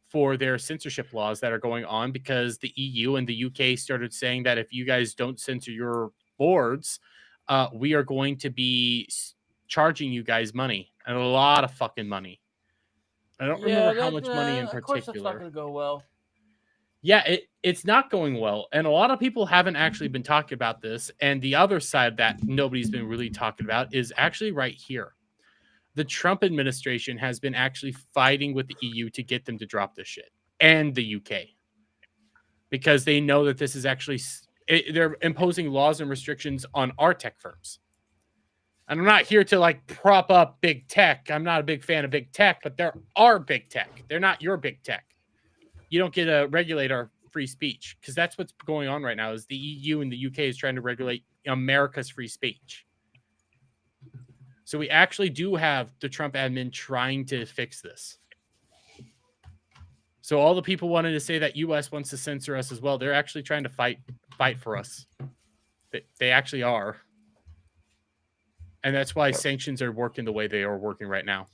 for their censorship laws that are going on because the EU and the UK started saying that if you guys don't censor your boards, we are going to be charging you guys money, and a lot of fucking money. I don't remember how much money in Of course, that's not particular. going to go well. Yeah, it's not going well. And a lot of people haven't actually been talking about this. And the other side that nobody's been really talking about is actually right here. The Trump administration has been actually fighting with the EU to get them to drop this shit, and the UK, because they know that this is actually, they're imposing laws and restrictions on our tech firms. And I'm not here to like prop up big tech. I'm not a big fan of big tech, but there are big tech. They're not your big tech. You don't get to regulate our free speech, because that's what's going on right now is the EU and the UK is trying to regulate America's free speech. So we actually do have the Trump admin trying to fix this. So all the people wanted to say that US wants to censor us as well, they're actually trying to fight for us. They actually are. And that's why sanctions are working the way they are working right now.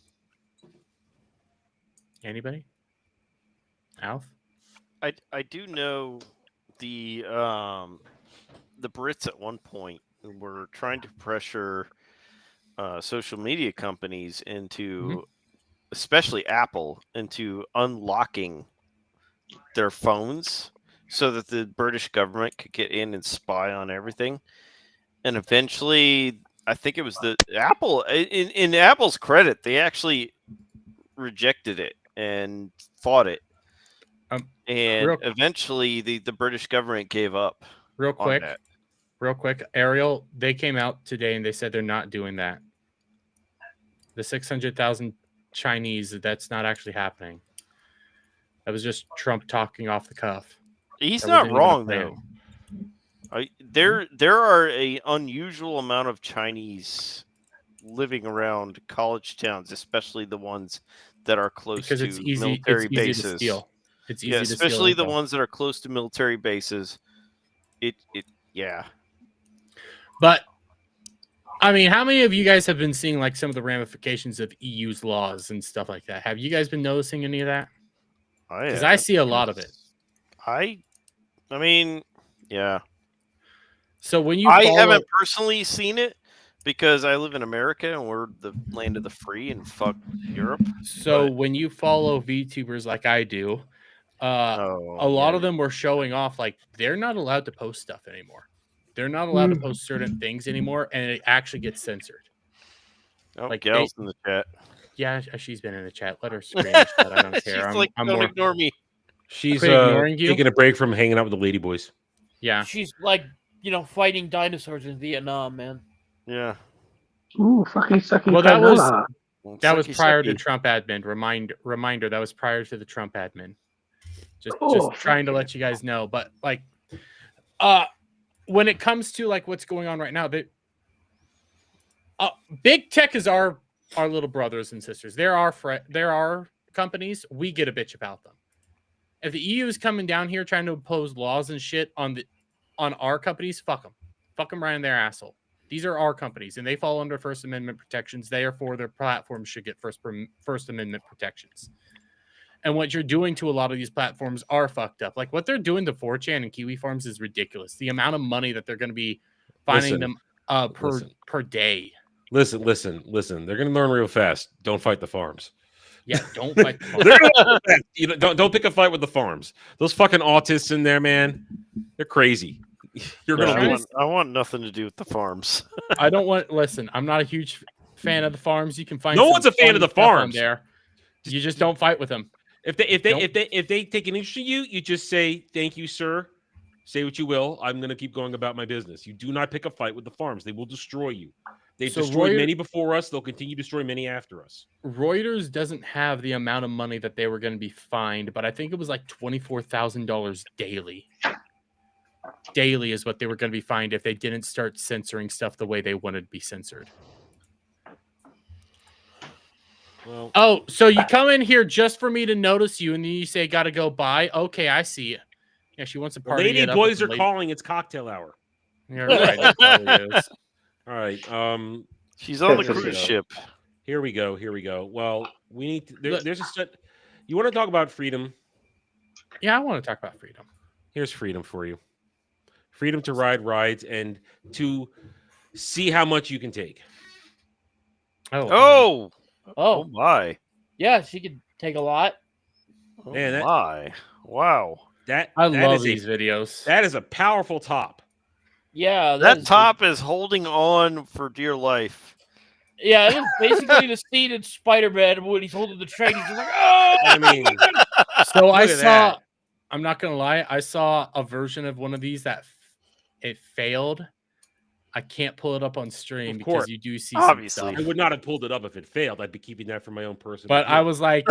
Anybody? Alf? I do know the Brits at one point were trying to pressure social media companies into, especially Apple, into unlocking their phones so that the British government could get in and spy on everything. And eventually, I think it was the Apple, in Apple's credit, they actually rejected it and fought it. And eventually the British government gave up. Real quick, Ariel, they came out today and they said they're not doing that. The 600,000 Chinese, that's not actually happening. That was just Trump talking off the cuff. He's not wrong, though. There are an unusual amount of Chinese living around college towns, especially the ones that are close to military bases. To steal. It's easy to steal, especially the ones that are close to military bases. Yeah. But I mean, how many of you guys have been seeing like some of the ramifications of EU's laws and stuff like that? Have you guys been noticing any of that? Because I see a lot of it. I mean, yeah. So when you I haven't personally seen it because I live in America and we're the land of the free and fuck Europe. So when you follow VTubers like I do, a lot of them were showing off like they're not allowed to post stuff anymore. They're not allowed to post certain things anymore, and it actually gets censored. Oh, like Gal's in the chat. Yeah, she's been in the chat. Let her scream. I don't care. Don't ignore me. She's taking a break from hanging out with the ladyboys. Yeah, she's like fighting dinosaurs in Vietnam, man. Yeah. Ooh, fucking sucky. Well, that was prior to Trump admin. Reminder. That was prior to the Trump admin. Just trying to let you guys know. But like, when it comes to like what's going on right now, big tech is our little brothers and sisters. There are companies we get a bitch about them. If the EU is coming down here trying to impose laws and shit on our companies, fuck them right in their asshole. These are our companies, and they fall under First Amendment protections. Therefore, their platforms should get First Amendment protections. And what you're doing to a lot of these platforms are fucked up. Like what they're doing to 4chan and Kiwi Farms is ridiculous. The amount of money that they're going to be finding them per day. Listen. They're going to learn real fast. Don't fight the farms. Yeah, don't fight the farms. Don't pick a fight with the farms. Those fucking autists in there, man, they're crazy. I want nothing to do with the farms. Listen, I'm not a huge fan of the farms. You can find no one's a fan of the farms there. You just don't fight with them. If they take an interest in you, you just say, thank you, sir. Say what you will. I'm going to keep going about my business. You do not pick a fight with the farms. They will destroy you. They've destroyed many before us. They'll continue to destroy many after us. Reuters doesn't have the amount of money that they were going to be fined, but I think it was like $24,000 daily. Daily is what they were going to be fined if they didn't start censoring stuff the way they wanted to be censored. Well, so you come in here just for me to notice you, and then you say, "Gotta go by." Okay, I see you. Yeah, she wants a party. Lady boys are calling. It's cocktail hour. Yeah, right. It probably is. All right. She's on the cruise ship. Here we go. Well, we need to, there's a set. You want to talk about freedom? Yeah, I want to talk about freedom. Here's freedom for you. Freedom to ride rides and to see how much you can take. Oh my. Yeah, she could take a lot. Man, my. Wow. I love these videos. That is a powerful top. Yeah, That top is holding on for dear life. Yeah, it was basically the scene in Spider-Man when he's holding the train. He's just like, oh! I mean, so I look at saw. that. I'm not gonna lie. I saw a version of one of these that it failed. I can't pull it up on stream because you do see some stuff. I would not have pulled it up if it failed. I'd be keeping that for my own personal. But I use. was like,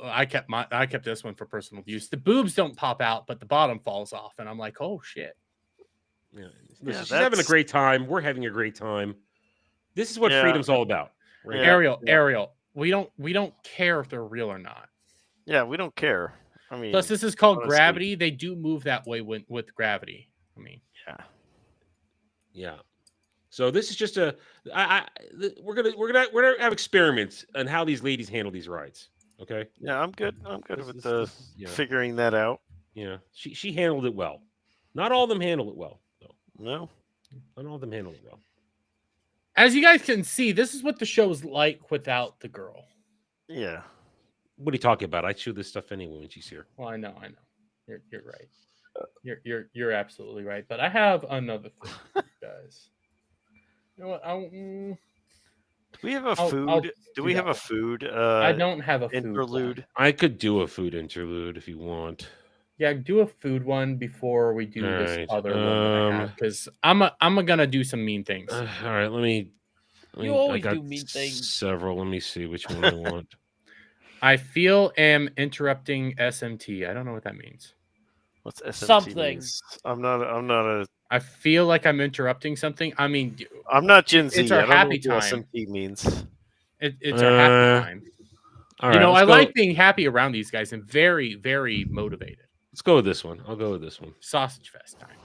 I kept this one for personal use. The boobs don't pop out, but the bottom falls off, and I'm like, oh shit. Yeah, she's having a great time. We're having a great time. This is what freedom's all about. Right? Ariel, we don't care if they're real or not. Yeah, we don't care. I mean, plus this is called honestly. gravity. They do move that way with gravity. I mean, yeah. So this is just we're gonna have experiments on how these ladies handle these rides. Okay. Yeah, I'm good. I'm good with figuring that out. Yeah, she handled it well. Not all of them handle it well, though. No, not all of them handle it well. As you guys can see, this is what the show is like without the girl. Yeah. What are you talking about? I chew this stuff anyway when she's here. Well, I know. You're right. You're absolutely right. But I have another thing, for you guys. You know what? Do we have a food? Do we have a food? I don't have a food interlude. one. I could do a food interlude if you want. Yeah, do a food one before we do All this right, other one that I have, because I'm gonna do some mean things. All right, let me. You always do mean things. Several. Let me see which one I want. I am interrupting SMT. I don't know what that means. What's SMT? Something. Means? I'm not a. I feel like I'm interrupting something. I mean, I'm not Gen Z. It's our I don't happy know what time. SMT means. It's our happy time. All right, I let's go. like being happy around these guys and very, very motivated. Let's go with this one. I'll go with this one. Sausage fest time.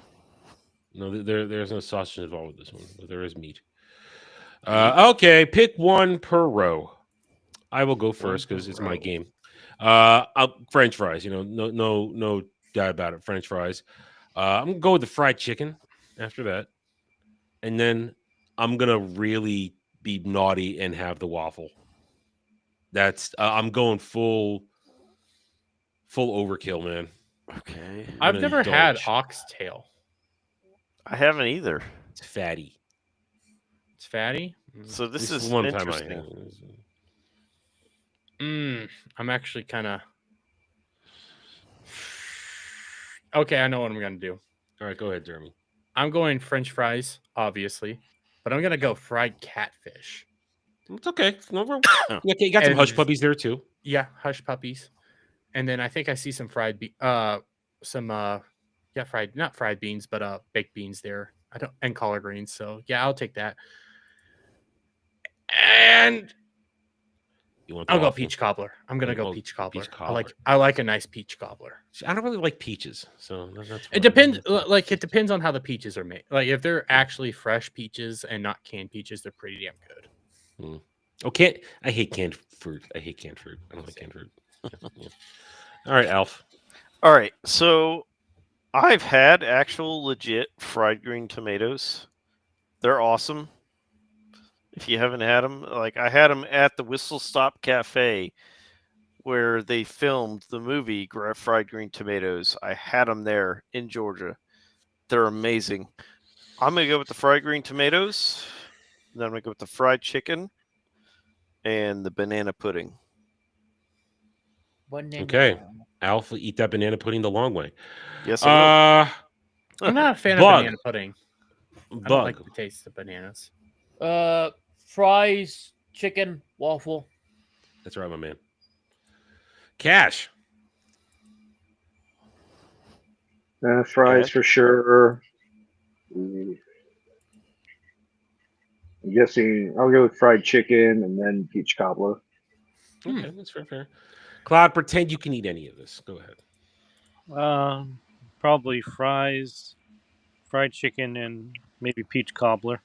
No, there's no sausage involved with this one, but there is meat. Okay, pick one per row. I will go first because it's my game. French fries. No doubt about it. French fries. I'm gonna go with the fried chicken after that, and then I'm gonna really be naughty and have the waffle. That's I'm going full overkill, man. Okay. I've never had oxtail. I haven't either. It's fatty. It's fatty. So this is one interesting. time I'm actually kind of okay. I know what I'm gonna do. All right, go ahead, Jeremy. I'm going French fries, obviously, but I'm gonna go fried catfish. It's okay. You got some hush puppies there too. Yeah, hush puppies. And then I think I see some fried not fried beans, but baked beans there. And collard greens. So yeah, I'll take that. And I'll go peach cobbler. I'm gonna go peach cobbler. I like a nice peach cobbler. I don't really like peaches, so that's it depends. Like it depends on how the peaches are made. Like if they're actually fresh peaches and not canned peaches, they're pretty damn good. Okay, I hate canned fruit. I don't like canned fruit. Yeah. All right, Alf. All right, so I've had actual legit fried green tomatoes. They're awesome. If you haven't had them, like I had them at the Whistle Stop Cafe where they filmed the movie Fried Green Tomatoes. I had them there in Georgia. They're amazing. I'm going to go with the fried green tomatoes. Then I'm going to go with the fried chicken and the banana pudding. Okay. Alf will eat that banana pudding the long way. Yes, I will. I'm not a fan of banana pudding. I Bug. don't like the taste of bananas. Fries, chicken, waffle. That's right, my man. Cash. Fries for sure. I'm guessing I'll go with fried chicken and then peach cobbler. Okay, that's fair. Cloud, pretend you can eat any of this. Go ahead. Probably fries, fried chicken, and maybe peach cobbler.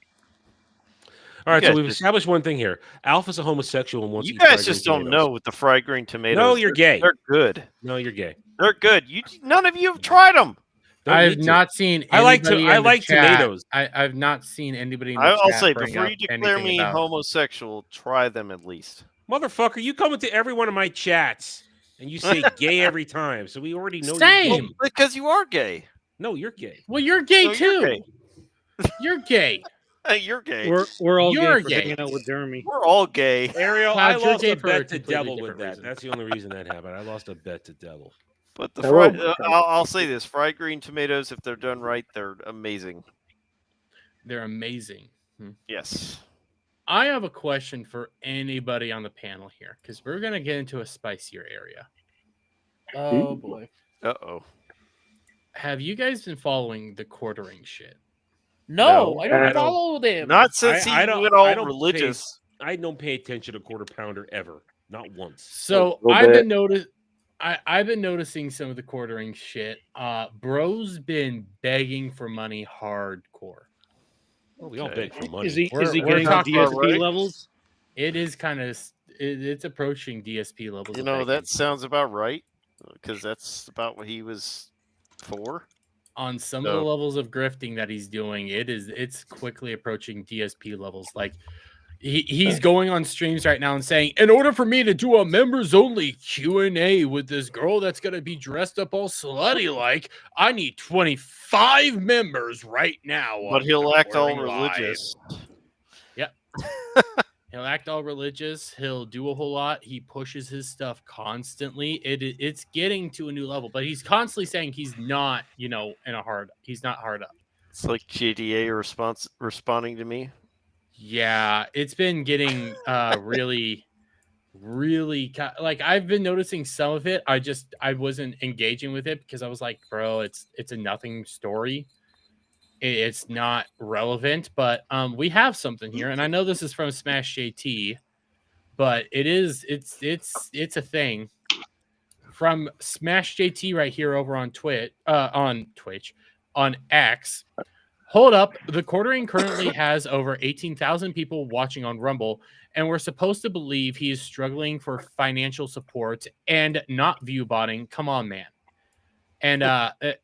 All right, so we've established one thing here. Alpha's a homosexual and wants to You eat fried guys just green don't tomatoes. know with the fried green tomatoes. No, you're gay. They're good. No, you're gay. They're good. None of you have tried them. I've not seen. I like anybody tomatoes. I've not seen anybody. In the I'll chat say bring before up you declare anything me about- homosexual, try them at least. Motherfucker, you come into every one of my chats and you say gay every time, so we already know Same. you're gay. Because you are gay. No, you're gay. Well, you're gay No, too. you're gay. You're gay. Hey, you're gay. We're all You're gay for gay. hanging out with Jeremy. We're all gay. Ariel, Cloud, I you're lost gay a for a bet to completely Devil with different that. reason. That's the only reason that happened. I lost a bet to Devil. But the Hello. fried, I'll say this: fried green tomatoes, if they're done right, they're amazing. They're amazing. Yes. I have a question for anybody on the panel here because we're gonna get into a spicier area. Oh boy. Uh-oh. Have you guys been following the quartering shit? No, I don't follow them. Not since he went all religious. I don't pay attention to Quarter Pounder ever, not once. So I've been noticing some of the quartering shit. Bro's been begging for money hardcore. Well, we all beg for money. Is he getting DSP levels? It is kind of it's approaching DSP levels. You know, that sounds about right because that's about what he was for. On some of the levels of grifting that he's doing, it's quickly approaching DSP levels. Like he's going on streams right now and saying, in order for me to do a members only Q&A with this girl that's gonna be dressed up all slutty like, I need 25 members right now. But he'll act all Live. religious. Yep. He'll act all religious. He'll do a whole lot. He pushes his stuff constantly. It's getting to a new level, but he's constantly saying he's not, he's not hard up. It's like JDA responding to me. Yeah, it's been getting really, really like I've been noticing some of it. I wasn't engaging with it because I was like, bro, it's a nothing story. It's not relevant, but we have something here, and I know this is from Smash JT, but it's a thing from Smash JT right here over on Twitch, on X. Hold up, the quartering currently has over 18,000 people watching on Rumble, and we're supposed to believe he is struggling for financial support and not view botting. Come on, man. And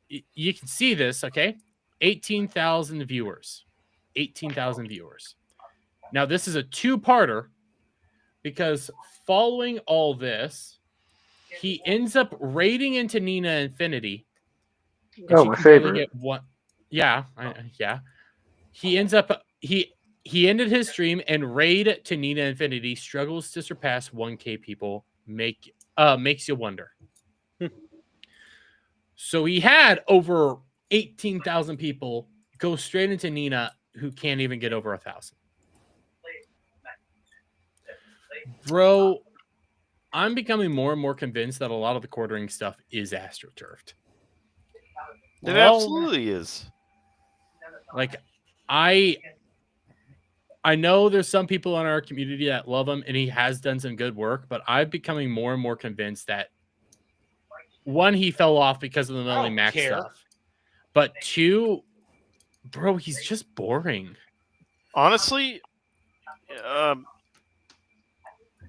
you can see this, okay? 18,000 viewers. 18,000 viewers. Now, this is a two-parter because following all this, he ends up raiding into Nina Infinity. Oh, my favorite. Yeah. He ends up he ended his stream and raid to Nina Infinity struggles to surpass 1K people. Makes you wonder. So he had over 18,000 people go straight into Nina who can't even get over 1,000. Bro, I'm becoming more and more convinced that a lot of the quartering stuff is astroturfed. It absolutely is. Like, I know there's some people in our community that love him, and he has done some good work, but I'm becoming more and more convinced that, one, he fell off because of the Melanie Mac stuff. But two, bro, he's just boring. Honestly,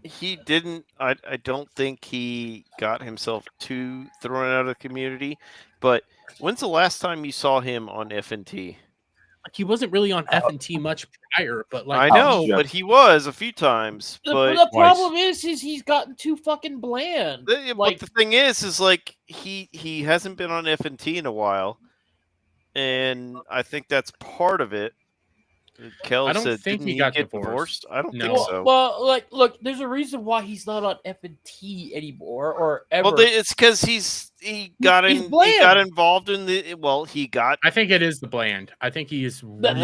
he didn't. I don't think he got himself too thrown out of the community. But when's the last time you saw him on FNT? Like, he wasn't really on FNT much prior, but like I know, but he was a few times. But the problem is he's gotten too fucking bland. But the thing is like he hasn't been on FNT in a while, and I think that's part of it. Kel I don't said, think didn't he got get divorced. I don't think so. Well, look, there's a reason why he's not on FNT anymore or ever. Well, it's because he got involved in the. Well, he got. I think it is the bland. I think he is. I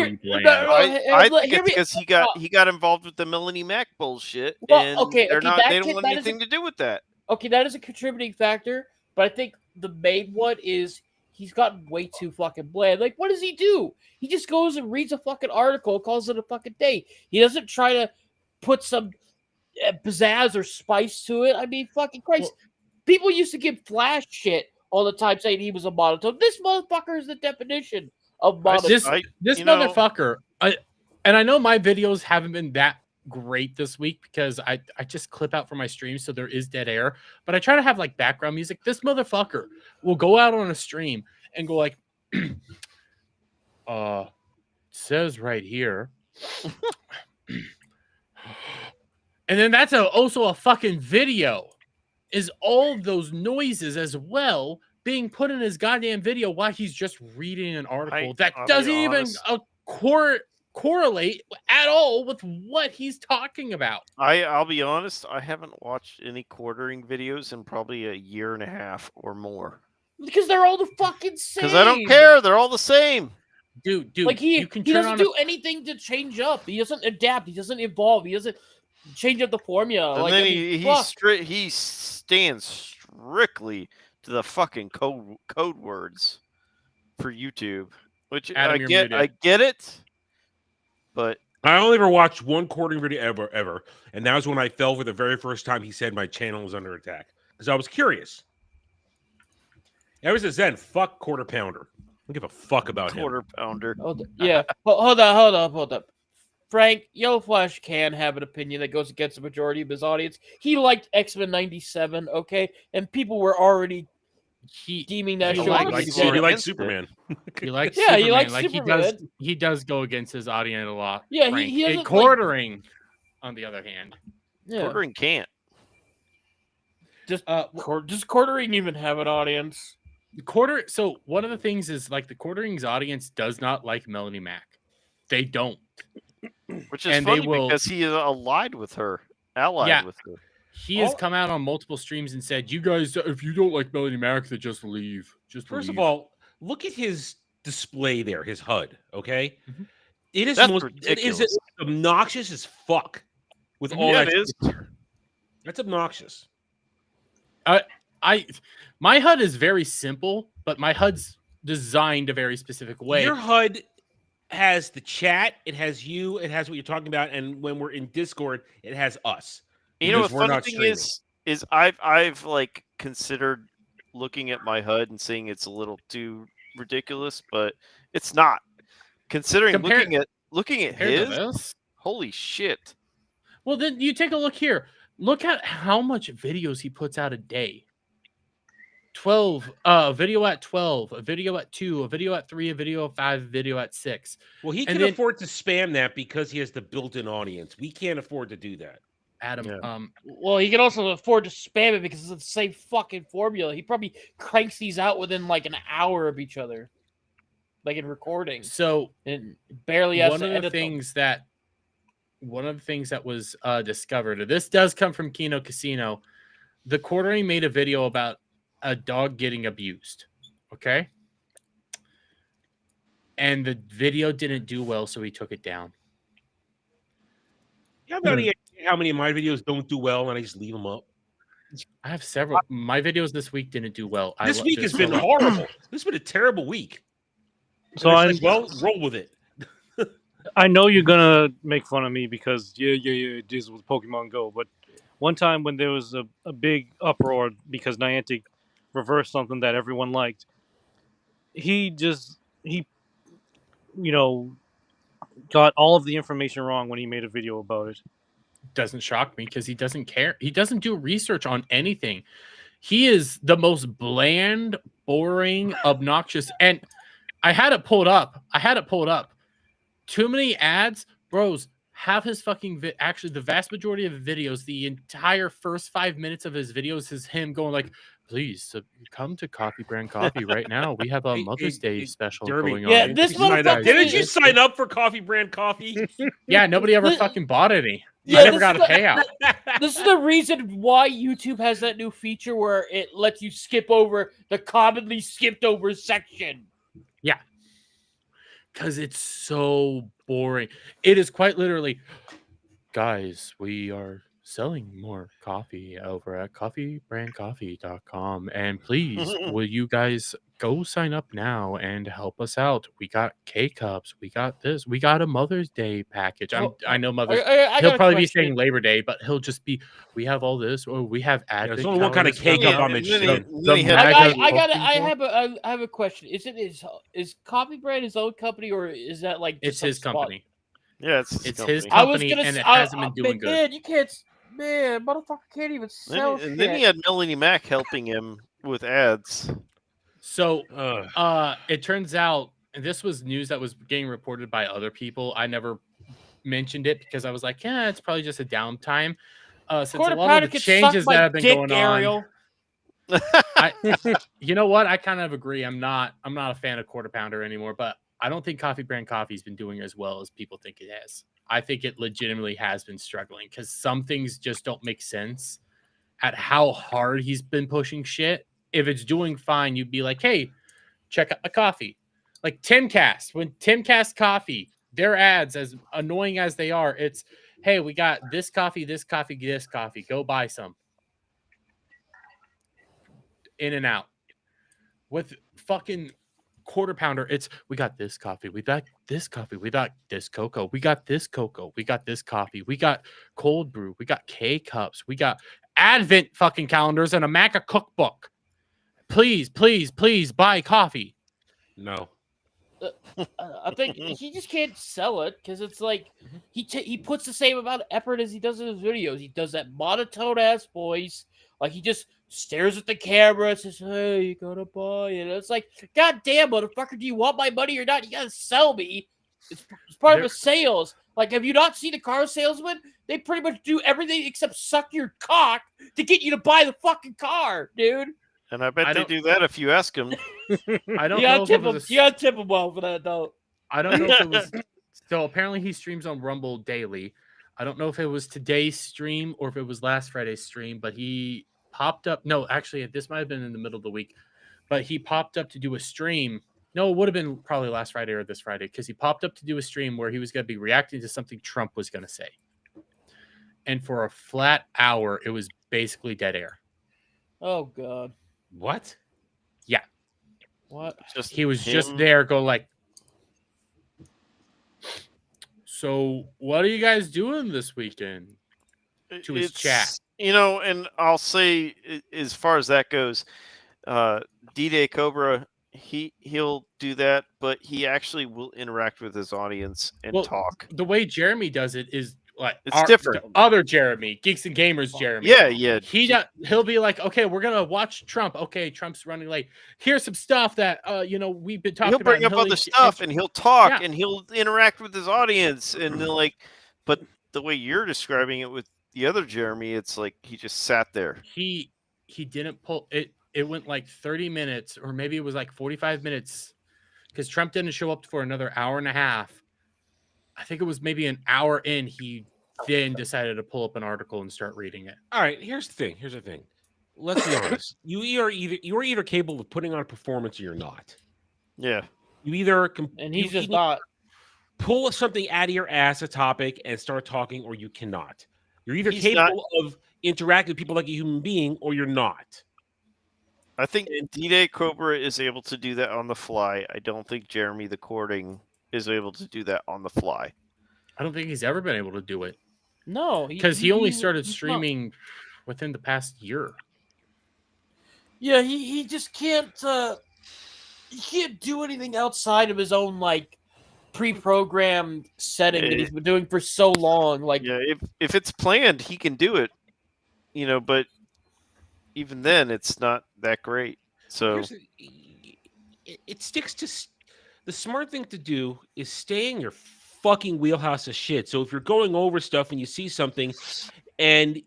think it's because he got involved with the Melanie Mac bullshit, and they don't want anything to do with that. Okay, that is a contributing factor, but I think the main one is he's gotten way too fucking bland. Like, what does he do? He just goes and reads a fucking article, calls it a fucking day. He doesn't try to put some pizzazz or spice to it. I mean, fucking Christ. People used to give Flash shit all the time saying he was a monotone. This motherfucker is the definition of monotone. This motherfucker. And I know my videos haven't been that great this week because I just clip out for my stream, so there is dead air. But I try to have like background music. This motherfucker will go out on a stream and go like, it says right here. And then that's also a fucking video. is all of those noises as well being put in his goddamn video while he's just reading an article that I'll be doesn't even honest. correlate at all with what he's talking about. I'll be honest, I haven't watched any quartering videos in probably a year and a half or more. Because they're all the fucking same. Because I don't care. They're all the same. Dude, Like he can doesn't do anything to change up. He doesn't adapt. He doesn't evolve. He doesn't change up the formula. And like, then I mean, he stands strictly to the fucking code words for YouTube, which Adam, I get it, but I only ever watched one quartering video ever, and that was when I fell for the very first time he said my channel was under attack because I was curious. Ever since then, fuck Quarter Pounder. I don't give a fuck about Quarter Pounder. yeah. Hold up. Frank, Yellow Flash can have an opinion that goes against the majority of his audience. He liked X-Men 97, okay? And people were already deeming that He show likes Superman. He likes Yeah, Superman. he likes like Superman. He does go against his audience a lot. Yeah, Frank. he doesn't, quartering, on the other hand. Yeah. Quartering can't. Just quartering even have an audience. So one of the things is like the quartering's audience does not like Melanie Mac. They don't. Which is funny because he is allied with her. With her. He has come out on multiple streams and said, "You guys, if you don't like Melanie Mac, then just leave." First of all, look at his display there, his HUD. Okay, it is ridiculous. Obnoxious as fuck. With all Yeah, that, it is. That's obnoxious. My HUD is very simple, but my HUD's designed a very specific way. Your HUD has the chat, it has you, it has what you're talking about, and when we're in Discord, it has us. You know what the funny thing is I've like considered looking at my HUD and seeing it's a little too ridiculous, but it's not. Considering looking at his, holy shit. Well, then you take a look here. Look at how much videos he puts out a day. 12, a video at 12, a video at 2, a video at 3, a video at 5, a video at 6. Well, he can afford to spam that because he has the built-in audience. We can't afford to do that. Adam, well, he can also afford to spam it because it's the same fucking formula. He probably cranks these out within like an hour of each other, like in recording. So and barely has one to of the edit things that was discovered. This does come from Kino Casino. The Quartering made a video about a dog getting abused. Okay. And the video didn't do well, so he took it down. You have any idea how many of my videos don't do well and I just leave them up? I have several. My videos this week didn't do well. This week has been horrible. This has been a terrible week. So I'm well, roll with it. I know you're gonna make fun of me because this was Pokemon Go, but one time when there was a big uproar because Niantic reversed something that everyone liked, he got all of the information wrong when he made a video about it. Doesn't shock me because he doesn't care. He doesn't do research on anything. He is the most bland, boring, obnoxious. And I had it pulled up. Too many ads, bros. Half his fucking actually the vast majority of the videos, the entire first 5 minutes of his videos is him going like, "Please come to Coffee Brand Coffee right now. We have a Mother's Day special going on." Yeah, this motherfucker. Didn't you sign up for Coffee Brand Coffee? Yeah, nobody ever fucking bought any. I never got a payout. This is the reason why YouTube has that new feature where it lets you skip over the commonly skipped over section. Yeah. Because it's so boring. It is quite literally, guys, we are selling more coffee over at coffeebrandcoffee.com. And please, will you guys go sign up now and help us out? We got K-Cups. We got this. We got a Mother's Day package. I know Mother's he'll probably be saying Labor Day, but he'll just be, we have all this, or we have ad. There's only one kind of K-Cup on the show. I have a question. Is Coffee Brand his own company, or is that like it's his company? Yeah, it's his company, and it hasn't been doing good. Man, you can't. Man, motherfucker can't even sell shit. And then he had Melanie Mac helping him with ads. So it turns out, and this was news that was getting reported by other people. I never mentioned it because I was like, yeah, it's probably just a downtime. since a Quarter lot pounder of the can changes suck my that have been dick, going Ariel. on, you know what? I kind of agree. I'm not a fan of quarter pounder anymore, but I don't think Coffee Brand Coffee's been doing as well as people think it has. I think it legitimately has been struggling because some things just don't make sense at how hard he's been pushing shit. If it's doing fine, you'd be like, hey, check out the coffee. Like Timcast, when Timcast Coffee, their ads, as annoying as they are, it's, hey, we got this coffee, this coffee, this coffee. Go buy some. In and out. With fucking quarter pounder, it's, we got this coffee, we got this coffee, we got this cocoa, we got this cocoa, we got this coffee, we got cold brew, we got K-cups, we got Advent fucking calendars and a Maca cookbook. Please, please, please buy coffee. No. I think he just can't sell it because it's like he puts the same amount of effort as he does in his videos. He does that monotone ass voice, like he just stares at the camera and says, "Hey, you gotta buy it." It's like, God damn, motherfucker, do you want my money or not? You gotta sell me. It's part of the sales. Like, have you not seen a car salesman? They pretty much do everything except suck your cock to get you to buy the fucking car, dude. And I bet they do that if you ask them. I don't You know gotta if tip it was him. You gotta tip him well for that, though. I don't know if it was. So apparently he streams on Rumble daily. I don't know if it was today's stream or if it was last Friday's stream, but he popped up. No, actually, this might have been in the middle of the week, but he popped up to do a stream. No, it would have been probably last Friday or this Friday because he popped up to do a stream where he was going to be reacting to something Trump was going to say. And for a flat hour, it was basically dead air. Oh, God. What? Yeah. What? He was just there, go like, so what are you guys doing this weekend? To his chat. You know, and I'll say, as far as that goes, D-Day Cobra, he'll do that, but he actually will interact with his audience and talk. The way Jeremy does it is like it's different. The other Jeremy, Geeks and Gamers Jeremy. Yeah. He'll be like, okay, we're gonna watch Trump. Okay, Trump's running late. Here's some stuff that we've been talking He'll about. bring up other stuff and he'll talk and he'll interact with his audience and they're like, but the way you're describing it with the other Jeremy, it's like he just sat there. He didn't pull it. It went like 30 minutes, or maybe it was like 45 minutes, because Trump didn't show up for another hour and a half. I think it was maybe an hour in. He then decided to pull up an article and start reading it. All right, here's the thing. Let's be honest. You are either capable of putting on a performance or you're not. Yeah. You either and he's just not pull something out of your ass, a topic, and start talking, or you cannot. You're either capable of interacting with people like a human being, or you're not. I think D-Day Cobra is able to do that on the fly. I don't think Jeremy the Courting is able to do that on the fly. I don't think he's ever been able to do it. No, because he only started streaming within the past year. Yeah, he just can't. He can't do anything outside of his own like pre-programmed setting that he's been doing for so long. Like, yeah, if it's planned, he can do it. But even then, it's not that great. So it sticks to the smart thing to do is stay in your fucking wheelhouse of shit. So if you're going over stuff and you see something and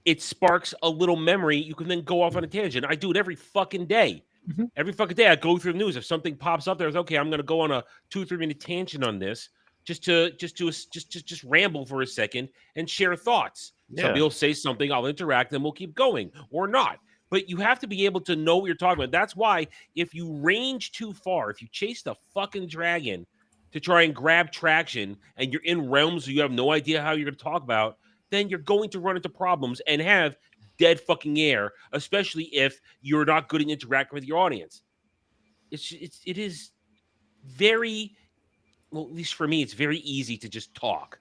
it sparks a little memory, you can then go off on a tangent. I do it every fucking day. Mm-hmm. Every fucking day I go through the news. If something pops up there, it's okay, I'm going to go on a 2-3 minute tangent on this just ramble for a second and share thoughts. Yeah. Somebody will say something, I'll interact, and we'll keep going or not. But you have to be able to know what you're talking about. That's why if you range too far, if you chase the fucking dragon to try and grab traction and you're in realms you have no idea how you're going to talk about, then you're going to run into problems and have dead fucking air, especially if you're not good at interacting with your audience. It is very, well, at least for me, it's very easy to just talk.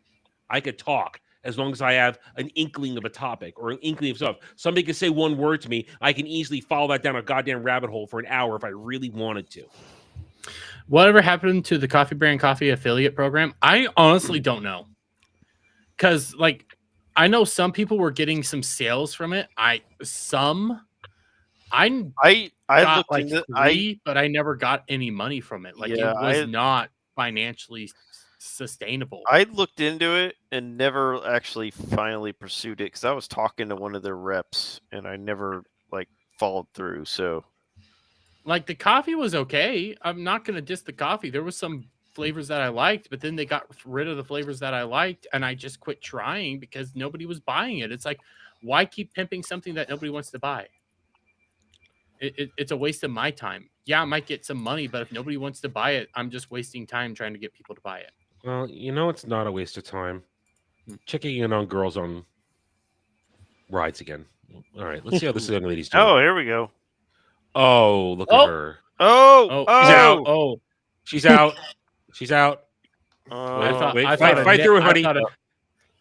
I could talk as long as I have an inkling of a topic or an inkling of stuff. Somebody can say one word to me, I can easily follow that down a goddamn rabbit hole for an hour if I really wanted to. Whatever happened to the Coffee Brand Coffee affiliate program? I honestly don't know. Because, I know some people were getting some sales from it. I got looked into three, but I never got any money from it. It was not financially sustainable. I looked into it and never actually finally pursued it because I was talking to one of their reps and I never followed through. So, like, the coffee was okay. I'm not gonna diss the coffee. There was some flavors that I liked, but then they got rid of the flavors that I liked, and I just quit trying because nobody was buying it. It's like, why keep pimping something that nobody wants to buy? It's a waste of my time. Yeah, I might get some money, but if nobody wants to buy it, I'm just wasting time trying to get people to buy it. Well, it's not a waste of time. Checking in on girls on rides again. All right, let's see how this young lady's doing. oh, here we go. Oh, look at her. Oh, She's out. Oh, She's out. She's out. Fight through it, honey.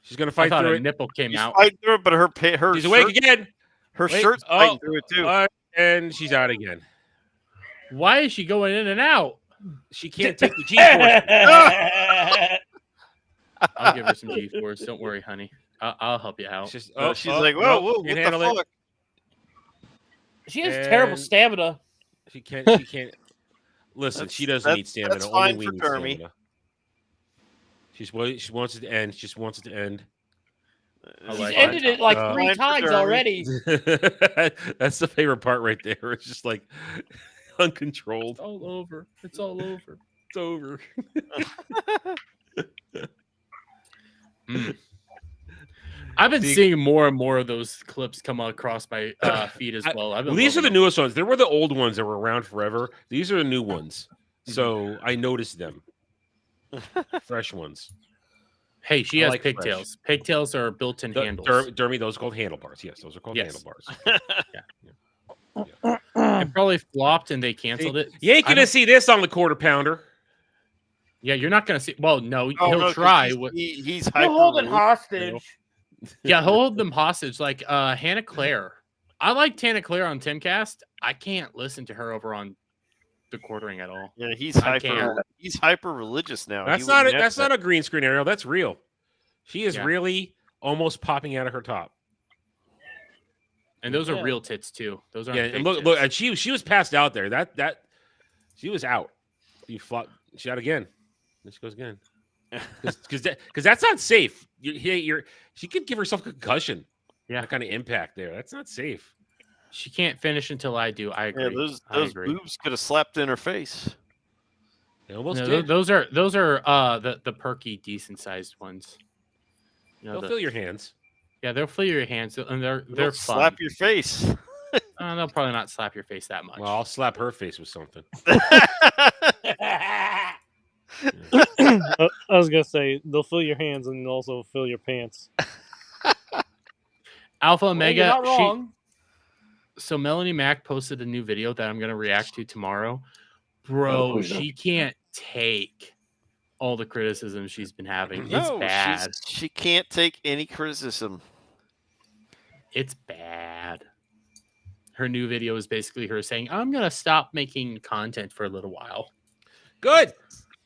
She's gonna fight through it. Nipple came out. Fight through it, but her She's awake again. Her shirt's fighting through it too. And she's out again. Why is she going in and out? She can't take the G-force. I'll give her some G-force. Don't worry, honey. I'll help you out. She's like, whoa, what the fuck? She has terrible stamina. She can't. Listen, she doesn't need stamina. That's Only fine we for need Dermy. stamina. She wants it to end. She just wants it to end. She's ended it like 3 times already. That's the favorite part right there. It's just like uncontrolled. It's all over. It's all over. It's over. I've been seeing more and more of those clips come across my feed as well. These are the newest ones. There were the old ones that were around forever. These are the new ones. So I noticed them. Fresh ones. Hey, she has pigtails. Pigtails are built-in handles. Dermy, those are called handlebars. Yes, those are called handlebars. It probably flopped and they canceled it. You ain't gonna see this on the quarter pounder. Yeah, you're not gonna see. Well, no, no, he'll try. He's holding hostage. Yeah, he'll hold them hostage. Like Hannah Claire. I liked Hannah Claire on Timcast. I can't listen to her over on the quartering at all. Yeah, he's hyper religious now. That's not a green screen, Ariel. That's real. She is really almost popping out of her top. And those are real tits too. Those aren't and look, and she was passed out there. That she was out. You flopped. She out again. There she goes again. Because that's not safe. She could give herself a concussion. Yeah, that kind of impact there. That's not safe. She can't finish until I do. I agree. Yeah, those boobs could have slapped in her face. They almost did. Those are the perky, decent sized ones. They'll fill your hands. Yeah, they'll fill your hands, and they're fun. Slap your face. They'll probably not slap your face that much. Well, I'll slap her face with something. I was gonna say they'll fill your hands and also fill your pants. Alpha Omega. You're not wrong. So Melanie Mack posted a new video that I'm gonna react to tomorrow. Bro, she can't take all the criticism she's been having. It's bad. She can't take any criticism. It's bad. Her new video is basically her saying, "I'm gonna stop making content for a little while." Good.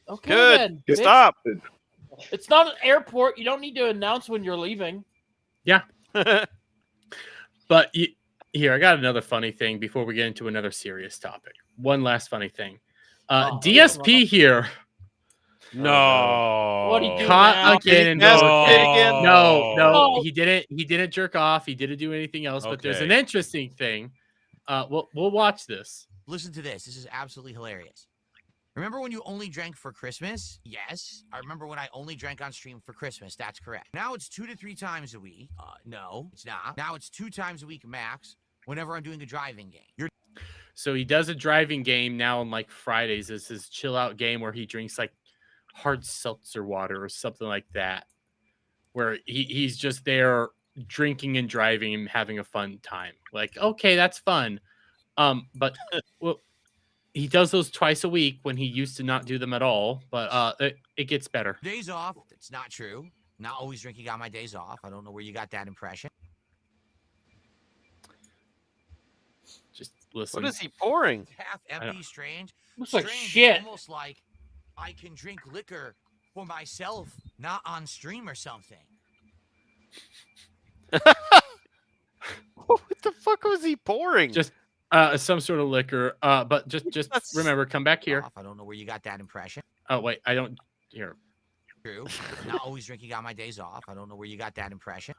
Okay, good. Then, Stop. It's not an airport. You don't need to announce when you're leaving. Yeah. But here, I got another funny thing before we get into another serious topic. One last funny thing. DSP here. No. What are you doing Caught again. No. No. He didn't jerk off. He didn't do anything else. But there's an interesting thing. We'll watch this. Listen to this. This is absolutely hilarious. Remember when you only drank for Christmas? Yes. I remember when I only drank on stream for Christmas. That's correct. Now it's 2 to 3 times a week. No, it's not. Now it's 2 times a week max whenever I'm doing a driving game. So he does a driving game now on like Fridays. It's his chill out game where he drinks like hard seltzer water or something like that, where he's just there drinking and driving and having a fun time. Like, okay, that's fun. But well, he does those twice a week when he used to not do them at all. But it gets better. Days off. That's not true. Not always drinking on my days off. I don't know where you got that impression. Just listen. What is he pouring? Half empty, strange. Looks like Strange, shit. Almost like I can drink liquor for myself, not on stream or something. What the fuck was he pouring? Just some sort of liquor. But just remember, come back here. I don't know where you got that impression. Oh wait, I don't here. True. Not always drinking on my days off. I don't know where you got that impression.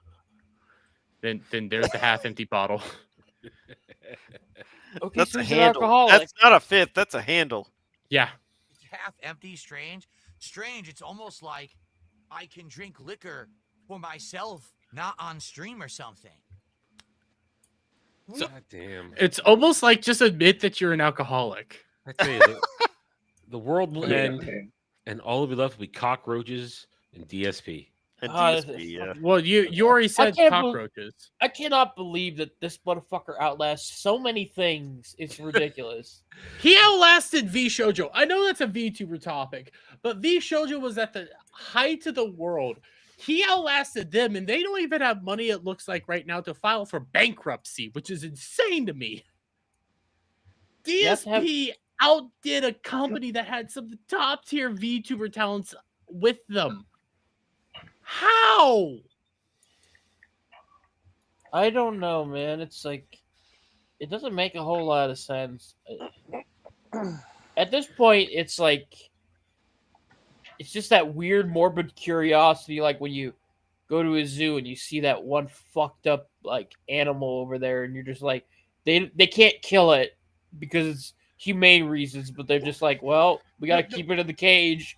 Then there's the half-empty bottle. Okay, That's so a he's an handle. alcoholic. That's not a fifth. That's a handle. Yeah. It's half empty, strange. Strange. It's almost like I can drink liquor for myself, not on stream or something. So, God damn. It's almost like just admit that you're an alcoholic. I tell you, the world will end, and all will be left will be cockroaches and DSP. And DSP, Well, you already said cockroaches. I cannot believe that this motherfucker outlasts so many things. It's ridiculous. He outlasted V Shoujo. I know that's a VTuber topic, but V Shoujo was at the height of the world. He outlasted them, and they don't even have money, it looks like right now, to file for bankruptcy, which is insane to me. DSP outdid a company that had some of the top tier VTuber talents with them. How? I don't know, man. It's like it doesn't make a whole lot of sense. At this point, it's like it's just that weird morbid curiosity, like when you go to a zoo and you see that one fucked up like animal over there, and you're just like, they can't kill it because it's humane reasons, but they're just like, well, we gotta keep it in the cage.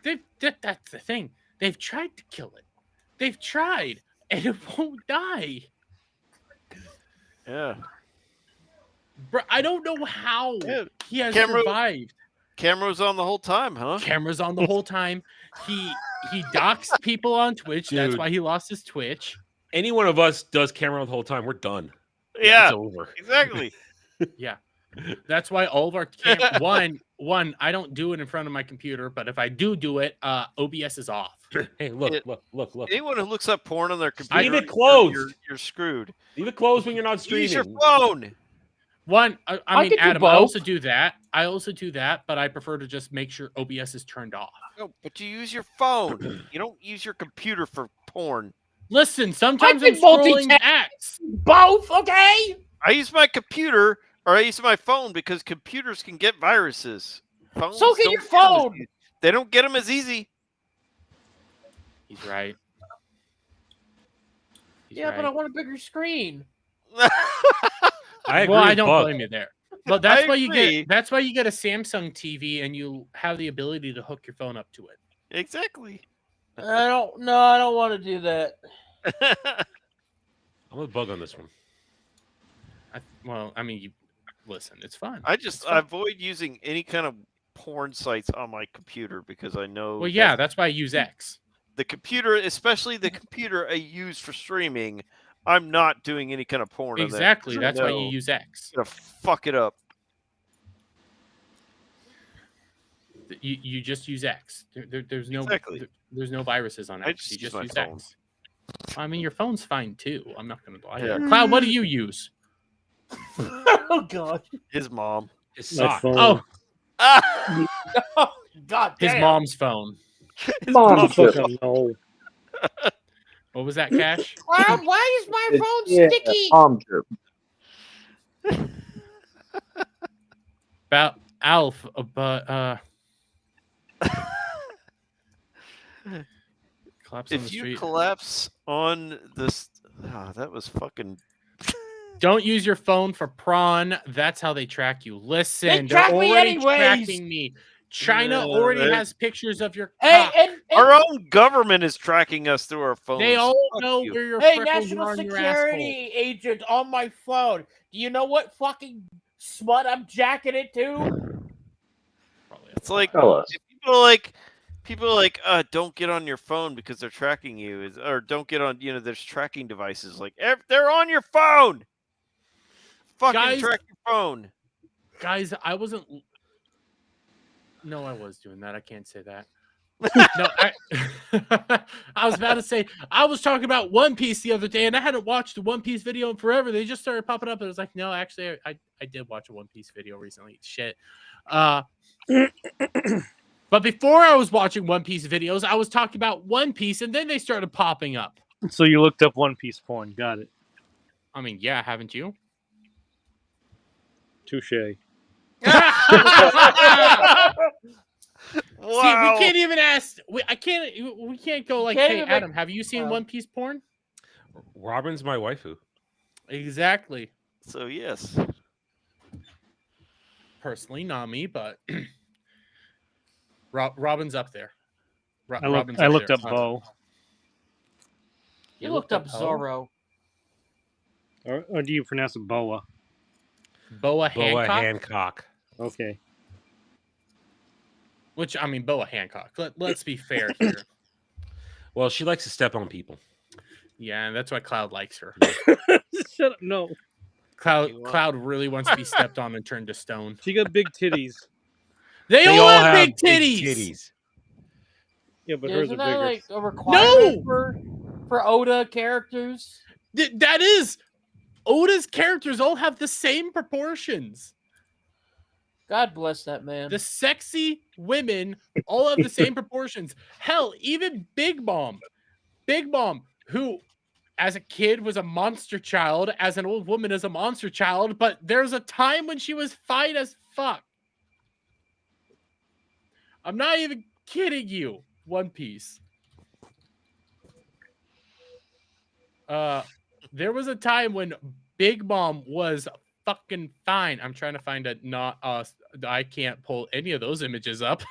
That's the thing. They've tried to kill it. They've tried, and it won't die. Yeah. Bro, I don't know how he has Camera- survived. Camera's on the whole time, huh? Camera's on the whole time. He doxed people on Twitch. That's Dude. why he lost his Twitch. Any one of us does camera the whole time, we're done. Yeah, it's over. Exactly. Yeah. That's why all of our one, I don't do it in front of my computer, but if I do it, OBS is off. Hey, look. Anyone who looks up porn on their computer, Leave it closed. You're screwed. Leave it closed when you're not streaming. Use your phone. One, I mean, could do Adam, I both. also do that, but I prefer to just make sure OBS is turned off. No, but you use your phone. You don't use your computer for porn. Listen, sometimes I I'm can scrolling multitask. X. Both, okay? I use my computer or I use my phone because computers can get viruses. Phones So can don't your get 'em as phone. easy. They don't get them as easy. He's right. Yeah, but I want a bigger screen. I agree Well, I with don't Bug. blame you there. But that's I why you agree. get that's why you get a Samsung TV and you have the ability to hook your phone up to it. Exactly. I don't want to do that. I'm with Bug on this one. I mean, listen, it's fun. I It's fun. avoid using any kind of porn sites on my computer because I know. Well, yeah, that's why I use X. The computer, especially the computer I use for streaming, I'm not doing any kind of porn. Exactly. On there. That's why you use X. It's gonna fuck it up. You just use X. There's no Exactly. there's no viruses on I X. just You use just my use phone. X. I mean, your phone's fine too. I'm not gonna lie. Yeah. Cloud, what do you use? Oh god. His mom. His My sock. phone. Oh god His damn. mom's phone. Mom, Fucking no. What was that, Cash? Cloud, why is my phone sticky? Palm trip. About Alf, but collapse on the If you street. collapse on this, that was fucking. Don't use your phone for prawn. That's how they track you. Listen, They track they're me already anyways. tracking me. China Yeah, already they- has pictures of your Hey, cock. and Our own government is tracking us through our phones. They all Fuck know you. where your hey, freckles national are on your security asshole. agent on my phone. Do you know what fucking smut I'm jacking it to? It's like Tell us. people are like, don't get on your phone because they're tracking you, or don't get on. There's tracking devices. Like they're on your phone. Fucking Guys- track your phone. Guys, I wasn't. No, I was doing that. I can't say that. No, I was about to say I was talking about One Piece the other day, and I hadn't watched a One Piece video in forever. They just started popping up, and I was like, no, actually, I did watch a One Piece video recently. Shit. But before I was watching One Piece videos, I was talking about One Piece, and then they started popping up. So you looked up One Piece porn. Got it. I mean, yeah, haven't you? Touche. See, we can't even ask. I can't. We can't go like, Can't hey, even make- Adam, have you seen One Piece porn? Robin's my waifu. Exactly. So yes. Personally, not me, but Robin's up there. I looked up Bo. You looked up Bo? Zorro. Or do you pronounce it Boa? Boa Hancock. Hancock. Okay. Which I mean, Boa Hancock. Let's be fair here. Well, she likes to step on people. Yeah, and that's why Cloud likes her. Shut up! No. Cloud really wants to be stepped on and turned to stone. She got big titties. They all have big titties. Yeah, but Yeah, hers isn't are that bigger. like a requirement for Oda characters? That is. Oda's characters all have the same proportions. God bless that man. The sexy women all have the same proportions. Hell, even Big Mom. Big Mom, who as a kid was a monster child, as an old woman is a monster child, but there's a time when she was fine as fuck. I'm not even kidding you. One Piece. There was a time when Big Mom was fucking fine. I'm trying to find I can't pull any of those images up.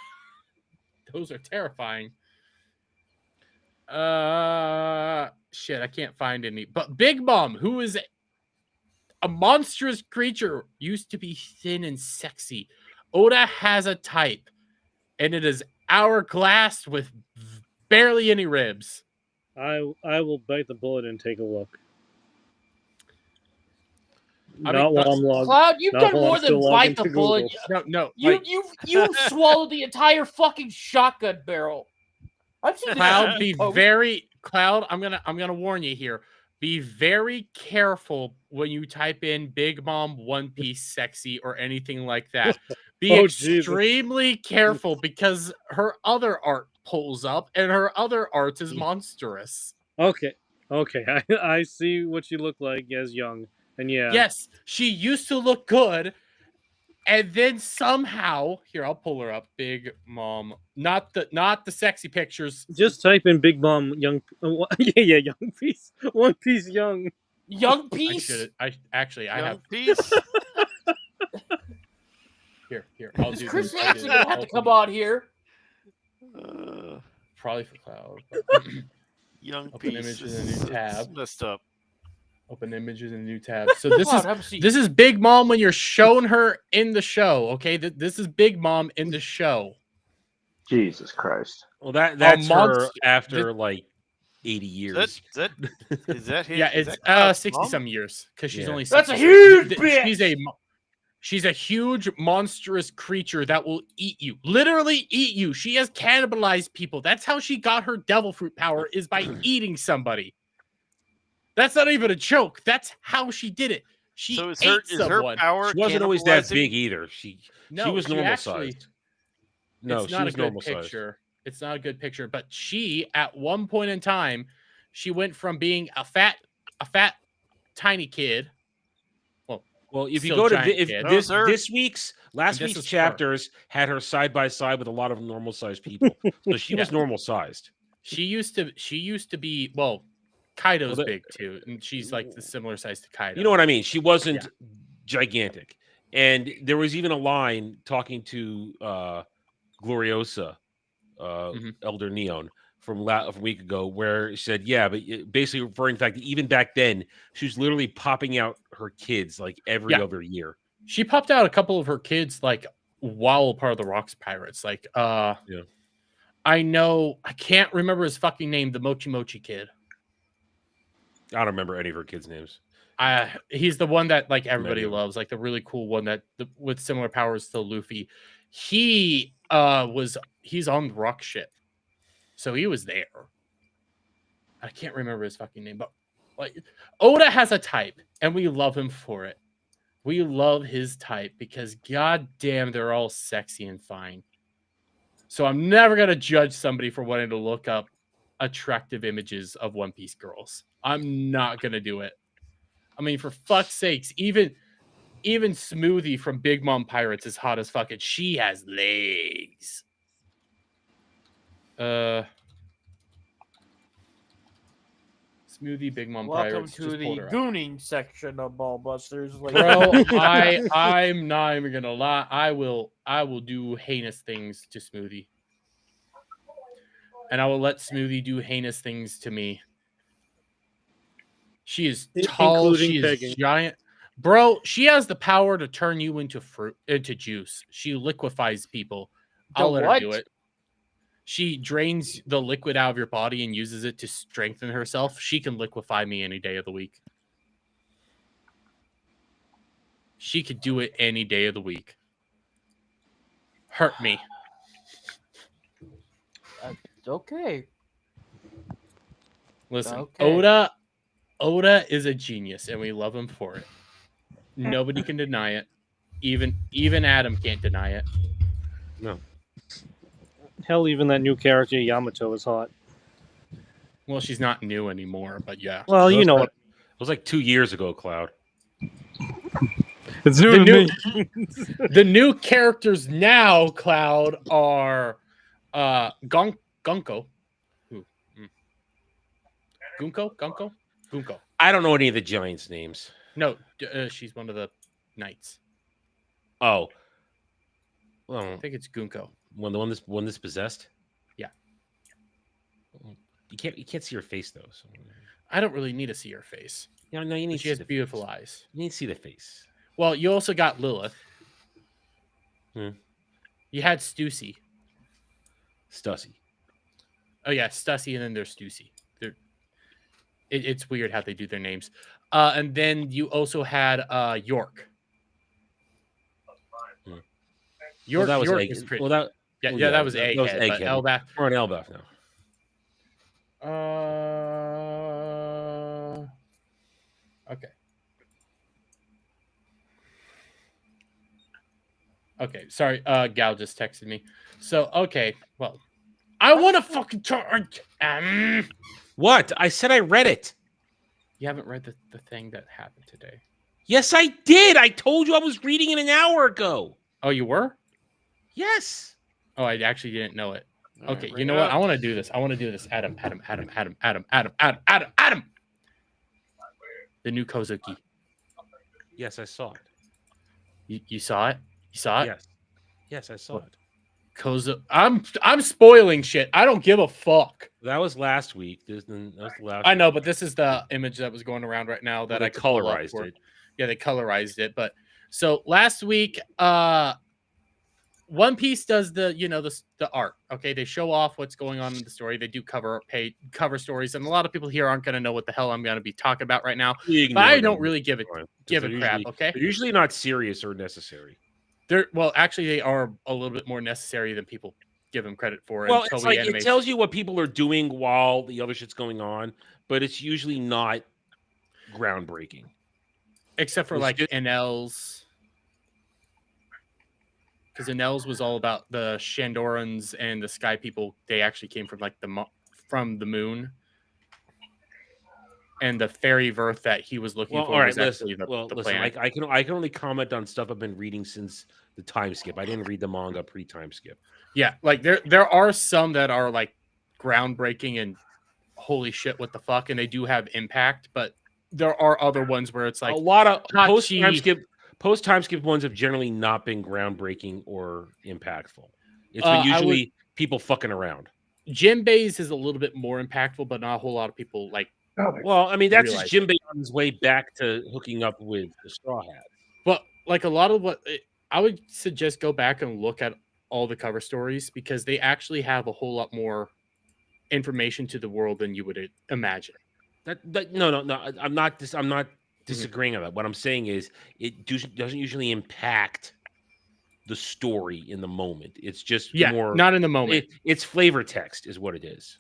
Those are terrifying. Shit, I can't find any. But Big Mom, who is a monstrous creature, used to be thin and sexy. Oda has a type, and it is hourglass with barely any ribs. I will bite the bullet and take a look. I Not mean, while I'm logged. Cloud, you've not done while more I'm still than logged bite the into bullet. Google. No. You swallowed the entire fucking shotgun barrel. I've seen Cloud, Cloud, I'm gonna warn you here. Be very careful when you type in Big Mom One Piece sexy or anything like that. Be extremely careful because her other art pulls up and her other art is monstrous. Okay. I see what you look like as young, and yeah. Yes, she used to look good, and then somehow here I'll pull her up. Big Mom, not the sexy pictures. Just type in Big Mom young. Young Piece. One Piece young. Young Piece. I have Piece. Here. I'll do Chris this. Hansen gonna have to come on here. Probably for Cloud. Young Open Piece. images in a new tab. Messed up. Open images in a new tab. So this is Big Mom when you're showing her in the show. Okay, this is Big Mom in the show. Jesus Christ. Well, that's her after like 80 years. Is that his? Yeah, is it's that 60 some years because she's only. That's 60. a huge bitch. She's a huge monstrous creature that will eat you. Literally eat you. She has cannibalized people. That's how she got her devil fruit power, is by eating somebody. That's not even a joke. That's how she did it. She is ate her someone. power? She wasn't always that big either. She was normal sized. No, it's she not was a good normal sized. picture. It's not a good picture. But she, at one point in time, she went from being a fat, tiny kid. Well, if you still go to giant kid. this last week's chapters had her side by side with a lot of normal sized people, so she was normal sized. She used to be Kaido's big too, and she's like the similar size to Kaido. You know what I mean? She wasn't gigantic, and there was even a line talking to Gloriosa, Elder Neon, from a week ago, where she said, "Yeah," but basically referring to the fact that even back then, she was literally popping out her kids like every other year. She popped out a couple of her kids like while part of the Rocks Pirates. Like, I can't remember his fucking name. The Mochi Mochi kid. I don't remember any of her kids' names. He's the one that like everybody loves, like the really cool one that with similar powers to Luffy. He's on the rock ship, so he was there. I can't remember his fucking name, but like Oda has a type, and we love him for it. We love his type because goddamn, they're all sexy and fine. So I'm never gonna judge somebody for wanting to look up attractive images of One Piece girls. I'm not gonna do it. I mean, for fuck's sakes, even Smoothie from Big Mom Pirates is hot as fuck, and she has legs. Smoothie, Big Mom Welcome Pirates. to Just the pulled her up. gooning section of Ballbusters. Bro, I'm not even gonna lie. I will do heinous things to Smoothie. And I will let Smoothie do heinous things to me. She is tall, Including she is begging. giant. Bro, she has the power to turn you into juice. She liquefies people. I'll let her do it. She drains the liquid out of your body and uses it to strengthen herself. She can liquefy me any day of the week. She could do it any day of the week. Hurt me. Okay. Listen, Okay. Oda is a genius, and we love him for it. Nobody can deny it. Even Adam can't deny it. No. Hell, even that new character Yamato is hot. Well, she's not new anymore, but yeah. Well, you know what. It was like 2 years ago, Cloud. It's new to me. The new characters now, Cloud, are Gunko. Gunko. I don't know any of the giants' names. No, she's one of the knights. Oh. Well, I think it's Gunko. The one that's possessed? Yeah. You can't see her face though. So. I don't really need to see her face. No, you need. She has beautiful eyes. You need to see the face. Well, you also got Lilith. Hmm. You had Stussy. Stussy. Oh yeah, Stussy, and then there's Stussy. It's weird how they do their names. And then you also had York. York, that was York Egg. was pretty. Well, that that was Egghead. That was Egghead. Elbaf. We're on Elbaf now. Okay. Okay, sorry. Gal just texted me. So okay, well, I want to fucking charge. What? I said I read it. You haven't read the thing that happened today. Yes, I did. I told you I was reading it an hour ago. Oh, you were? Yes. Oh, I actually didn't know it. Okay, right, you know what? I want to do this. Adam. The new Kozuki. Yes, I saw it. You saw it? You saw it? Yes. Yes, I saw it. I'm spoiling shit. I don't give a fuck. That was last week. That was last I know, but this is the image that was going around right now that they I could pull up colorized for. it. Yeah, they colorized it. But so last week, One Piece does the art. Okay, they show off what's going on in the story. They do cover stories, and a lot of people here aren't going to know what the hell I'm going to be talking about right now. But I don't really give a crap. Okay, They're usually not serious or necessary. Actually, they are a little bit more necessary than people give them credit for. Well, it's like it tells you what people are doing while the other shit's going on, but it's usually not groundbreaking. Except for like NL's. Because NL's was all about the Shandorans and the Sky People. They actually came from like from the moon. And the fairy Verth that he was looking for was actually the planet. I can only comment on stuff I've been reading since the time skip. I didn't read the manga pre-time skip. Yeah, like there are some that are like groundbreaking and holy shit, what the fuck, and they do have impact. But there are other ones where it's like a lot of post-time skip ones have generally not been groundbreaking or impactful. It's been usually people fucking around. Jinbei's is a little bit more impactful, but not a whole lot of people like. Well, I mean, that's just Jinbei on his way back to hooking up with the Straw Hat. But like a lot of I would suggest go back and look at all the cover stories because they actually have a whole lot more information to the world than you would imagine. No. I'm not disagreeing on that. What I'm saying is it doesn't usually impact the story in the moment. It's just more not in the moment. It's flavor text is what it is.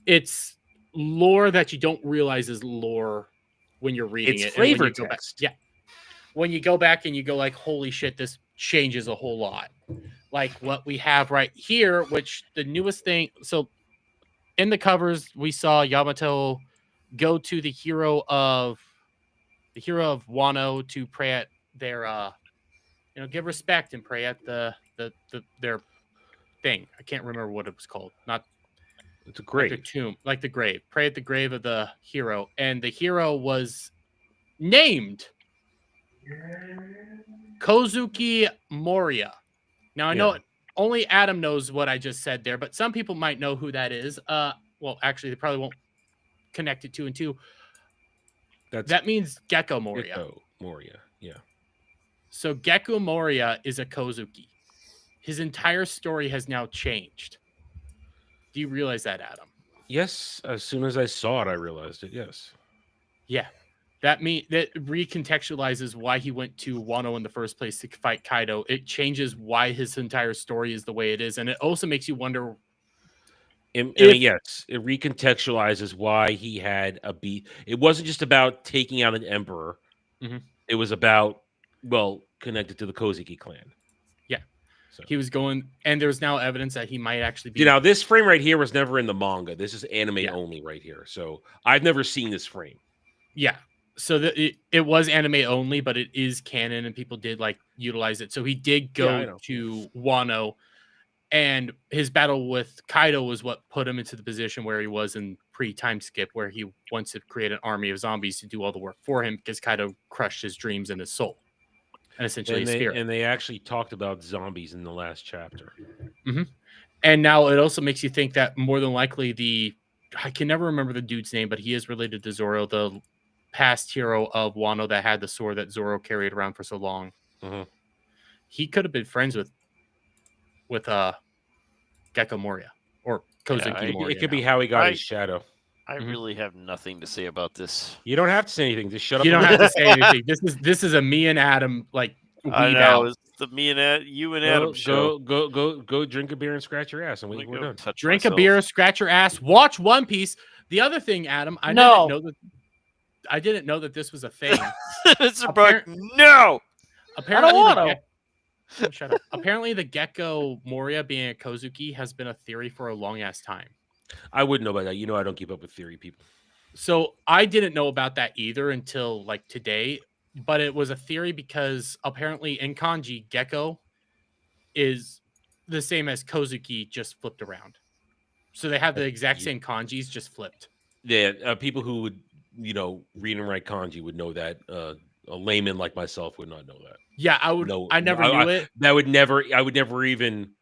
It's lore that you don't realize is lore when you're reading it. It's flavor text. When you go back and you go like, holy shit, this changes a whole lot. Like what we have right here, which the newest thing. So in the covers, we saw Yamato go to the hero of Wano to pray at their give respect and pray at their thing. I can't remember what it was called. Not It's a grave. Like a tomb, like the grave. Pray at the grave of the hero. And the hero was named Kozuki Moria. Now, I know only Adam knows what I just said there, but some people might know who that is. Well, actually, they probably won't connect it 2 and 2. That means Gecko Moria. Gecko Moria, yeah. So Gecko Moria is a Kozuki. His entire story has now changed. Do you realize that, Adam? Yes. As soon as I saw it, I realized it. Yes. Yeah. That recontextualizes why he went to Wano in the first place to fight Kaido. It changes why his entire story is the way it is. And it also makes you wonder. I mean, yes, it recontextualizes why he had a beat. It wasn't just about taking out an emperor. Mm-hmm. It was about, connected to the Kozuki clan. Yeah. So. He was going, and there's now evidence that he might actually be. Now, this frame right here was never in the manga. This is anime only right here. So I've never seen this frame. Yeah. So it was anime only, but it is canon, and people did utilize it. So he did go to Wano, and his battle with Kaido was what put him into the position where he was in pre-time skip, where he wants to create an army of zombies to do all the work for him because Kaido crushed his dreams and his soul. And essentially his spirit. And they actually talked about zombies in the last chapter. Mm-hmm. And now it also makes you think that more than likely I can never remember the dude's name, but he is related to Zoro, the past hero of Wano that had the sword that Zoro carried around for so long. Mm-hmm. He could have been friends with Gecko Moria or Kozuki Moria. It could be how he got his shadow. I really have nothing to say about this. You don't have to say anything. Just shut up. You don't have to say anything. This is a me and Adam I know. It's the me and you and Adam show. Go drink a beer and scratch your ass, and we're done. Drink a beer, scratch your ass, watch One Piece. The other thing, Adam, I didn't know that this was a thing. Mr.Bug, no. Apparently, I don't want to. Shut up. Apparently, the Gecko Moria being a Kozuki has been a theory for a long ass time. I wouldn't know about that. I don't keep up with theory people. So I didn't know about that either until today. But it was a theory because apparently in kanji, Gecko is the same as Kozuki, just flipped around. So they have the exact same kanjis, just flipped. Yeah, people who would read and write kanji would know that. A layman like myself would not know that. Yeah, I would. I never knew it. I would never even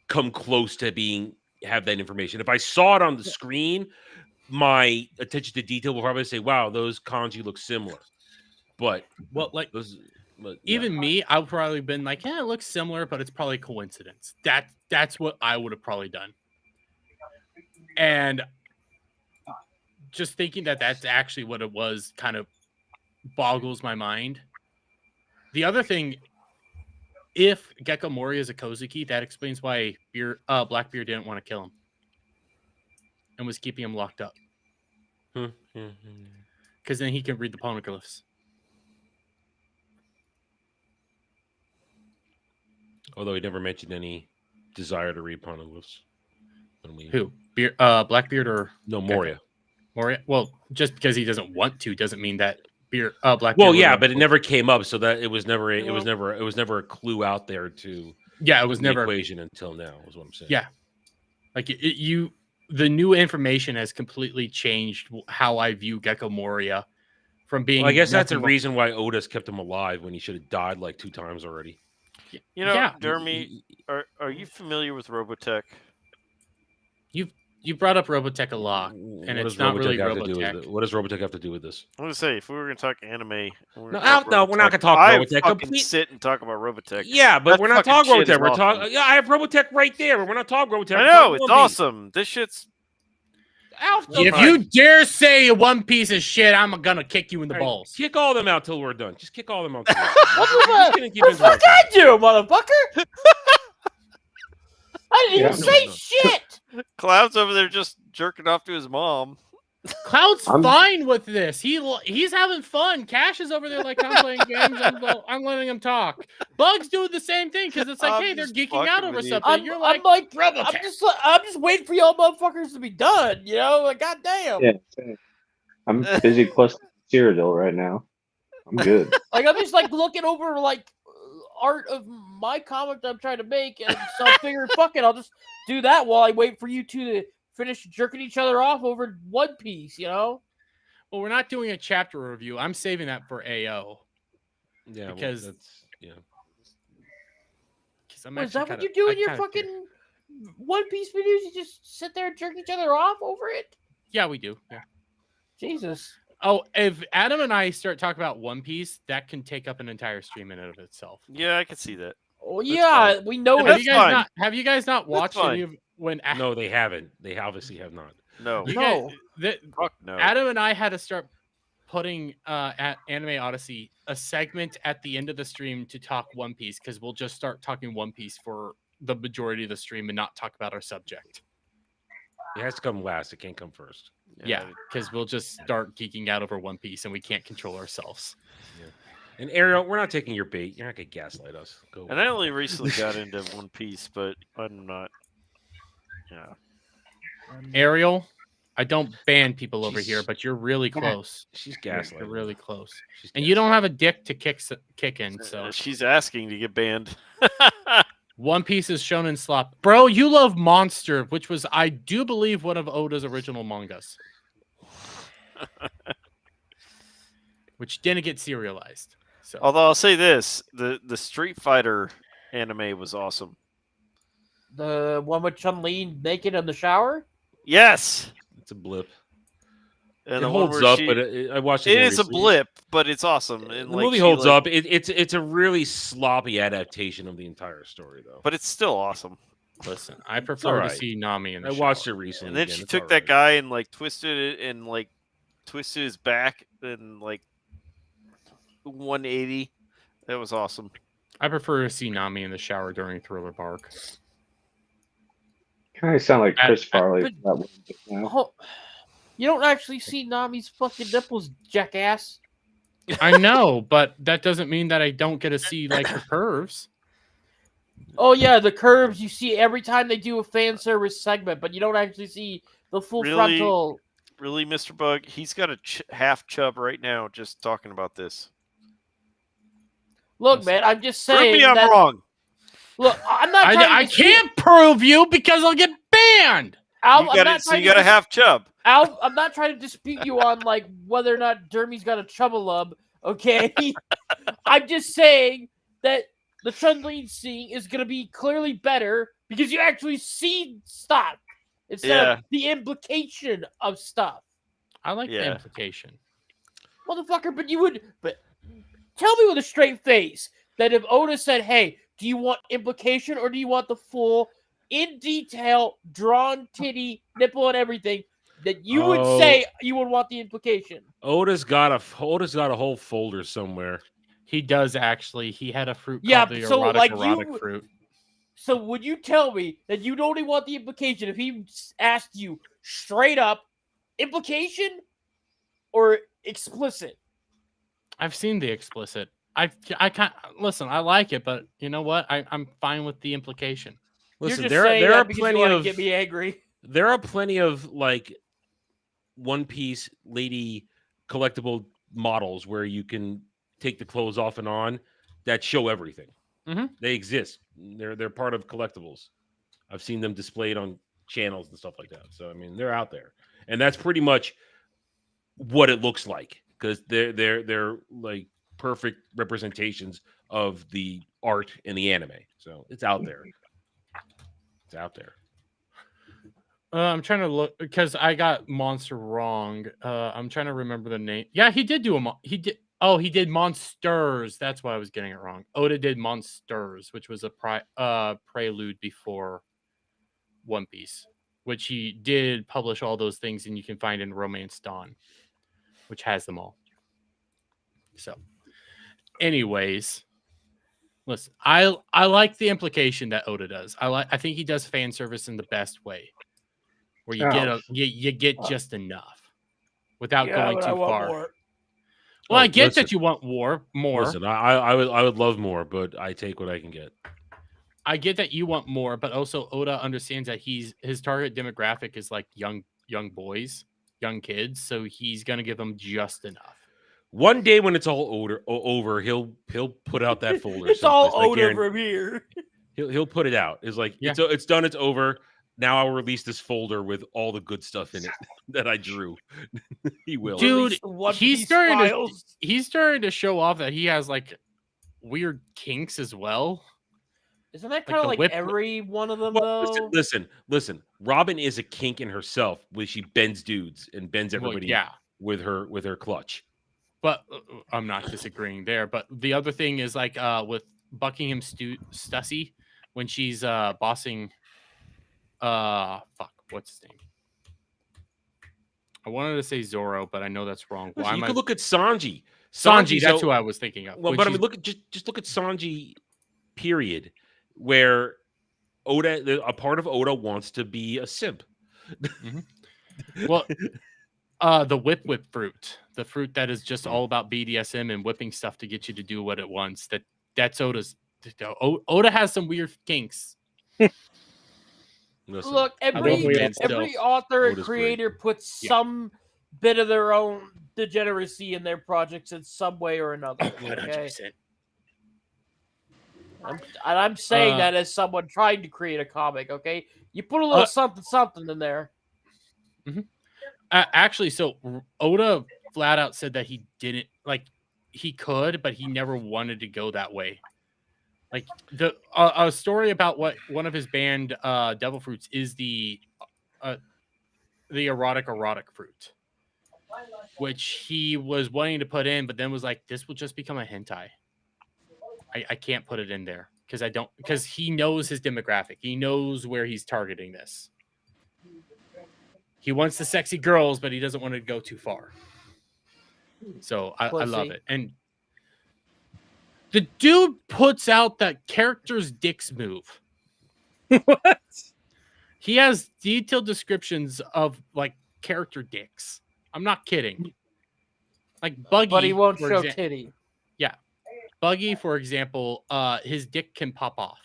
come close to have that information. If I saw it on the screen, my attention to detail will probably say, "Wow, those kanji look similar." But even me, I would probably been like, "Yeah, it looks similar, but it's probably coincidence." That's what I would have probably done. And just thinking that that's actually what it was kind of boggles my mind. The other thing, if Gecko Moria is a Kozuki, that explains why Blackbeard didn't want to kill him and was keeping him locked up. Because then he can read the poneglyphs. Although he never mentioned any desire to read poneglyphs. Who? Blackbeard or no Moria? Moria. Well, just because he doesn't want to doesn't mean that Blackbeard. Well, yeah, but it never came up, so that it was never a clue out there to. Yeah, it was never equation until now. Is what I'm saying. Yeah, the new information has completely changed how I view Gecko Moria from being. Well, I guess that's a reason why Otis kept him alive when he should have died 2 times already. Jeremy, are you familiar with Robotech? You brought up Robotech a lot, and it's not really Robotech. What does Robotech have to do with this? I'm gonna say if we were gonna talk anime, we're not gonna talk Robotech. Sit and talk about Robotech. Yeah, but we're not talking Robotech. We're talking. Yeah, I have Robotech right there. We're not talking Robotech. I know it's awesome. This shit's. If you dare say One Piece is shit, I'm gonna kick you in the balls. Kick all them out till we're done. Just kick all them out. What the fuck I do, motherfucker? I didn't even say shit. Cloud's over there just jerking off to his mom. Cloud's fine with this. He's having fun. Cash is over there I'm playing games. I'm letting him talk. Bug's doing the same thing because it's like, hey, they're geeking out over something. You're like, I'm just waiting for y'all motherfuckers to be done. Goddamn. Yeah, I'm busy plus Cyrodiil right now. I'm good. I'm just looking over art of my comic that I'm trying to make, and so I figured, fuck it, I'll just do that while I wait for you two to finish jerking each other off over One Piece, you know? Well, we're not doing a chapter review. I'm saving that for AO. Yeah, because well, that's Is that what you do in your fucking One Piece videos? You just sit there and jerk each other off over it? Yeah, we do. Yeah. Jesus. Oh, if Adam and I start talking about One Piece, that can take up an entire stream in and of itself. Yeah, I can see that. Oh yeah, we know. Have you guys not watched any of when? No, they haven't. They obviously have not. No. Fuck no. Adam and I had to start putting at Anime Odyssey a segment at the end of the stream to talk One Piece, because we'll just start talking One Piece for the majority of the stream and not talk about our subject. It has to come last. It can't come first. Yeah, because we'll just start geeking out over One Piece and we can't control ourselves. Yeah. And Ariel, we're not taking your bait. You're not gonna gaslight us. Go. And I only recently got into One Piece, but I'm not. Yeah. Ariel, I don't ban people over here, but you're really close. She's gaslighting. You're really close. And you don't have a dick to kick in, so She's asking to get banned. One Piece is shown in slop. Bro, you love Monster, which was, I do believe, one of Oda's original mangas. Which didn't get serialized. So. Although I'll say this, the Street Fighter anime was awesome. The one with Chun-Li naked in the shower? Yes. It's a blip. And it the holds one up, she, but I watched it. It is a blip, but it's awesome. And the movie holds up. It's a really sloppy adaptation of the entire story, though. But it's still awesome. Listen, I prefer to see Nami in the shower. watched it recently. And then she took that guy and twisted it and twisted his back and 180. That was awesome. I prefer to see Nami in the shower during Thriller Bark. Kind of sound like Chris Farley. You don't actually see Nami's fucking nipples, jackass. I know, but that doesn't mean that I don't get to see the curves. Oh yeah, the curves you see every time they do a fan service segment, but you don't actually see the full frontal. Really, Mr. Bug? He's got a half chub right now just talking about this. Look, man, I'm just saying. Prove me I'm wrong. Look, I'm not. I can't prove you because I'll get banned. You got a half chub. Al, I'm not trying to dispute you on whether or not Dermy's got a chubbalub. Okay, I'm just saying that the Chun-Li scene is going to be clearly better because you actually see stuff instead of the implication of stuff. I like the implication, motherfucker. But tell me with a straight face that if Oda said, "Hey, do you want implication or do you want the full, in detail, drawn titty, nipple, and everything?" that you would say you would want the implication. Oda's got a whole folder somewhere. He does actually. He had a fruit called the erotic fruit. So would you tell me that you'd only want the implication if he asked you straight up implication or explicit? I've seen the explicit. I can't listen. I like it, but you know what? I'm fine with the implication. Listen, there are plenty of get me angry. There are plenty of One Piece lady collectible models where you can take the clothes off and on that show everything. Mm-hmm. They exist. They're part of collectibles. I've seen them displayed on channels and stuff like that. So I mean, they're out there, and that's pretty much what it looks like because they're like perfect representations of the art in the anime. So it's out there. It's out there. I'm trying to look because I got Monster wrong. I'm trying to remember the name. Yeah, he did do he did Monsters. That's why I was getting it wrong. Oda did Monsters, which was a prelude before One Piece, which he did publish all those things, and you can find in Romance Dawn, which has them all. So, anyways, listen, I like the implication that Oda does. I think he does fan service in the best way. Where you get just enough without going too far. Well, I get that you want more. Listen, I would love more, but I take what I can get. I get that you want more, but also Oda understands that his target demographic is like young boys, young kids, so he's gonna give them just enough. One day when it's all over, he'll put out that folder. It's all Oda from here. He'll put it out. It's like it's done. It's over. now I'll release this folder with all the good stuff in it that I drew. He will. Dude, One he's Piece starting files. he's starting to show off that he has like weird kinks as well. Isn't that Like kind of the like whip- every one of them Well, though? listen. Robin is a kink in herself, where she bends dudes and bends everybody yeah. with her clutch. But I'm not disagreeing there. But the other thing is like with Buckingham Stussy when she's bossing what's his name? I wanted to say Zoro, but I know that's wrong. Listen, you could look at Sanji. Sanji, that's so- who I was thinking of. Well, when but I mean, she's- just look at Sanji, period, where Oda, a part of Oda wants to be a simp. Well, the whip fruit, the fruit that is just all about BDSM and whipping stuff to get you to do what it wants. That's Oda's. Oda has some weird kinks. Listen, Look, every author and Oda's creator puts Yeah. some bit of their own degeneracy in their projects in some way or another. Okay? 100%. I'm saying that as someone trying to create a comic. Okay, you put a little something in there. Actually, so Oda flat out said that he didn't like. He could, but he never wanted to go that way. Like a story about what one of his banned devil fruits is the erotic fruit, which he was wanting to put in, but then was like, this will just become a hentai. I can't put it in there because he knows his demographic. He knows where he's targeting this. He wants the sexy girls, but he doesn't want to go too far. So I love it. And the dude puts out that character's dicks move. What? He has detailed descriptions of like character dicks. I'm not kidding. Like Buggy, But he won't for show exa- titty. Yeah, Buggy, for example, his dick can pop off.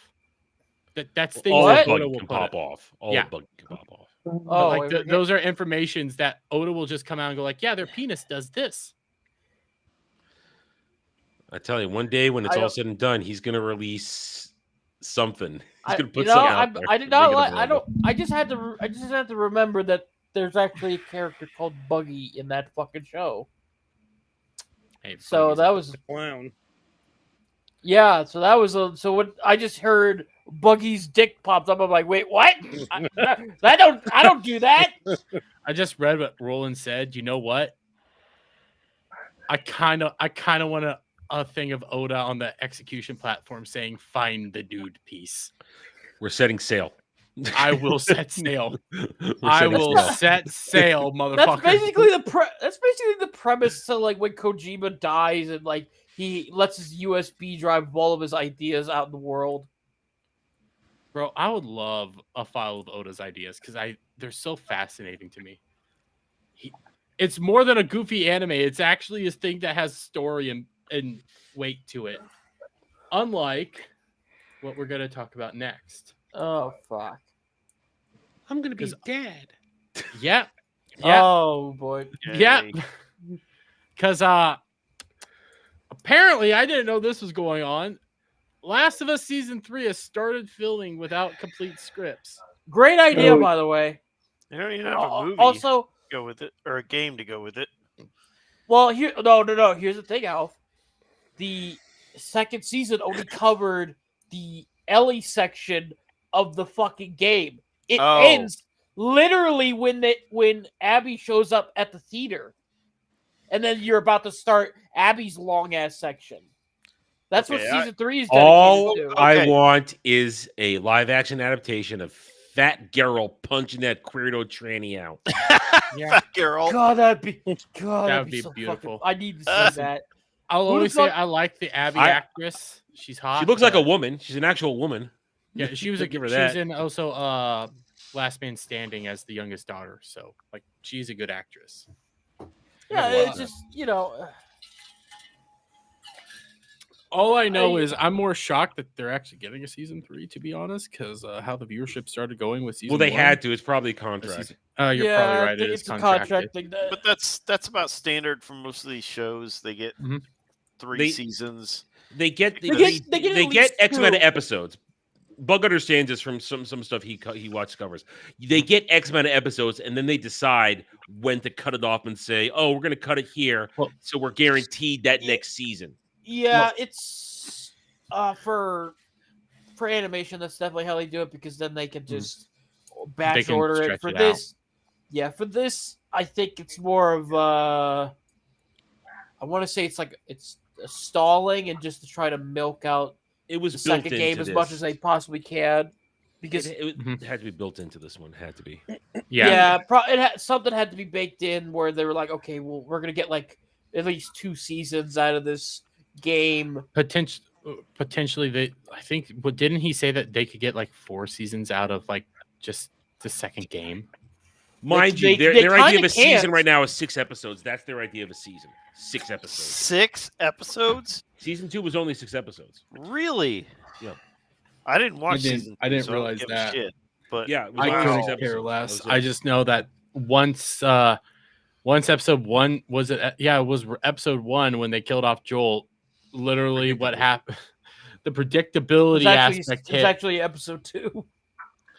That's things all that Buggy Oda will can put pop it. off. All Yeah. Buggy can pop off. But like those are informations that Oda will just come out and go like, yeah, their penis does this. I tell you, one day when it's I all don't- said and done, he's gonna release something. He's gonna put you know, something out there. I did and not make it like. I available. don't. I just had to remember that there's actually a character called Buggy in that fucking show. So that was a clown. Yeah, so that was so when I just heard Buggy's dick popped up, I'm like, wait, what? I don't do that. I just read what Roland said. You know what? I kind of want a thing of Oda on the execution platform saying "Find the dude" piece. We're setting sail. I will set sail. We're I setting will sail. set sail, motherfucker. That's basically the premise to like when Kojima dies and like he lets his USB drive of all of his ideas out in the world. Bro, I would love a file of Oda's ideas because they're so fascinating to me. It's more than a goofy anime. It's actually a thing that has story and weight to it. Unlike what we're going to talk about next. Oh, fuck. I'm going to be dad. Yeah. Oh, boy. Yeah. Because apparently I didn't know this was going on. Last of Us Season 3 has started filming without complete scripts. Great idea, by the way. They don't even have a movie Also, to go with it or a game to go with it. well, no. Here's the thing, Alf. The second season only covered the Ellie section of the fucking game. It ends literally when Abby shows up at the theater, and then you're about to start Abby's long ass section. That's what season 3 is dedicated All to. I want is a live action adaptation of Fat Geralt punching that Queerdo tranny out. Fat Geralt. God, that'd be That'd be beautiful. I need to see that. I'll Who the always say fuck- I like the Abby actress. She's hot. She looks like a but- woman. She's an actual woman. Yeah, she was Give her she was that. in also Last Man Standing as the youngest daughter. So like she's a good actress. Yeah, it's just All I know is I'm more shocked that they're actually getting a season 3, to be honest, because how the viewership started going with season. Well, they 1. had to. It's probably contract. You're Yeah, probably I right. It think is it's a contracted. contract thing. But that's about standard for most of these shows. They get three They- seasons. They get They get at X amount of least episodes. Bug understands this from some stuff he watches covers. They get X amount of episodes, and then they decide when to cut it off and say, "Oh, we're going to cut it here, so we're guaranteed that next season." Yeah, it's for animation. That's definitely how they do it because then they can just batch order it. For this, for this, I think it's more of I want to say it's stalling and just to try to milk out the second game as much as they possibly can. Because it had to be built into this one. Had to be. Something had to be baked in where they were like, okay, well, we're gonna get like at least 2 seasons out of this game. Potentially, I think. But didn't he say that they could get like 4 seasons out of like just the second game? Mind you, their idea of a season right now is 6 episodes. That's their idea of a season. 6 episodes. 6 episodes? Season 2 was only 6 episodes. Really? Yeah. I didn't watch season 2. I didn't realize that. But yeah, I couldn't care less. I just know that once episode 1 was it? Yeah, it was episode 1 when they killed off Joel. Literally, what happened? The predictability aspect. It was actually episode 2.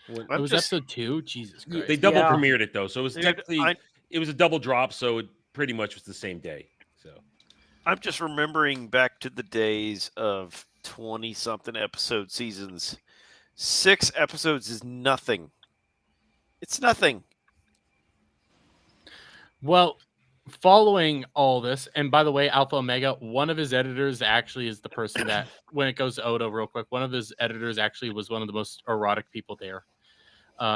It was episode 2. Jesus Christ! They double premiered it though, so it was technically it was a double drop. So it pretty much was the same day. So I'm just remembering back to the days of 20-something episode seasons. 6 episodes is nothing. It's nothing. Well, following all this, and by the way, Alpha Omega, one of his editors actually is the person that, when it goes to Odo real quick, one of his editors actually was one of the most erotic people there.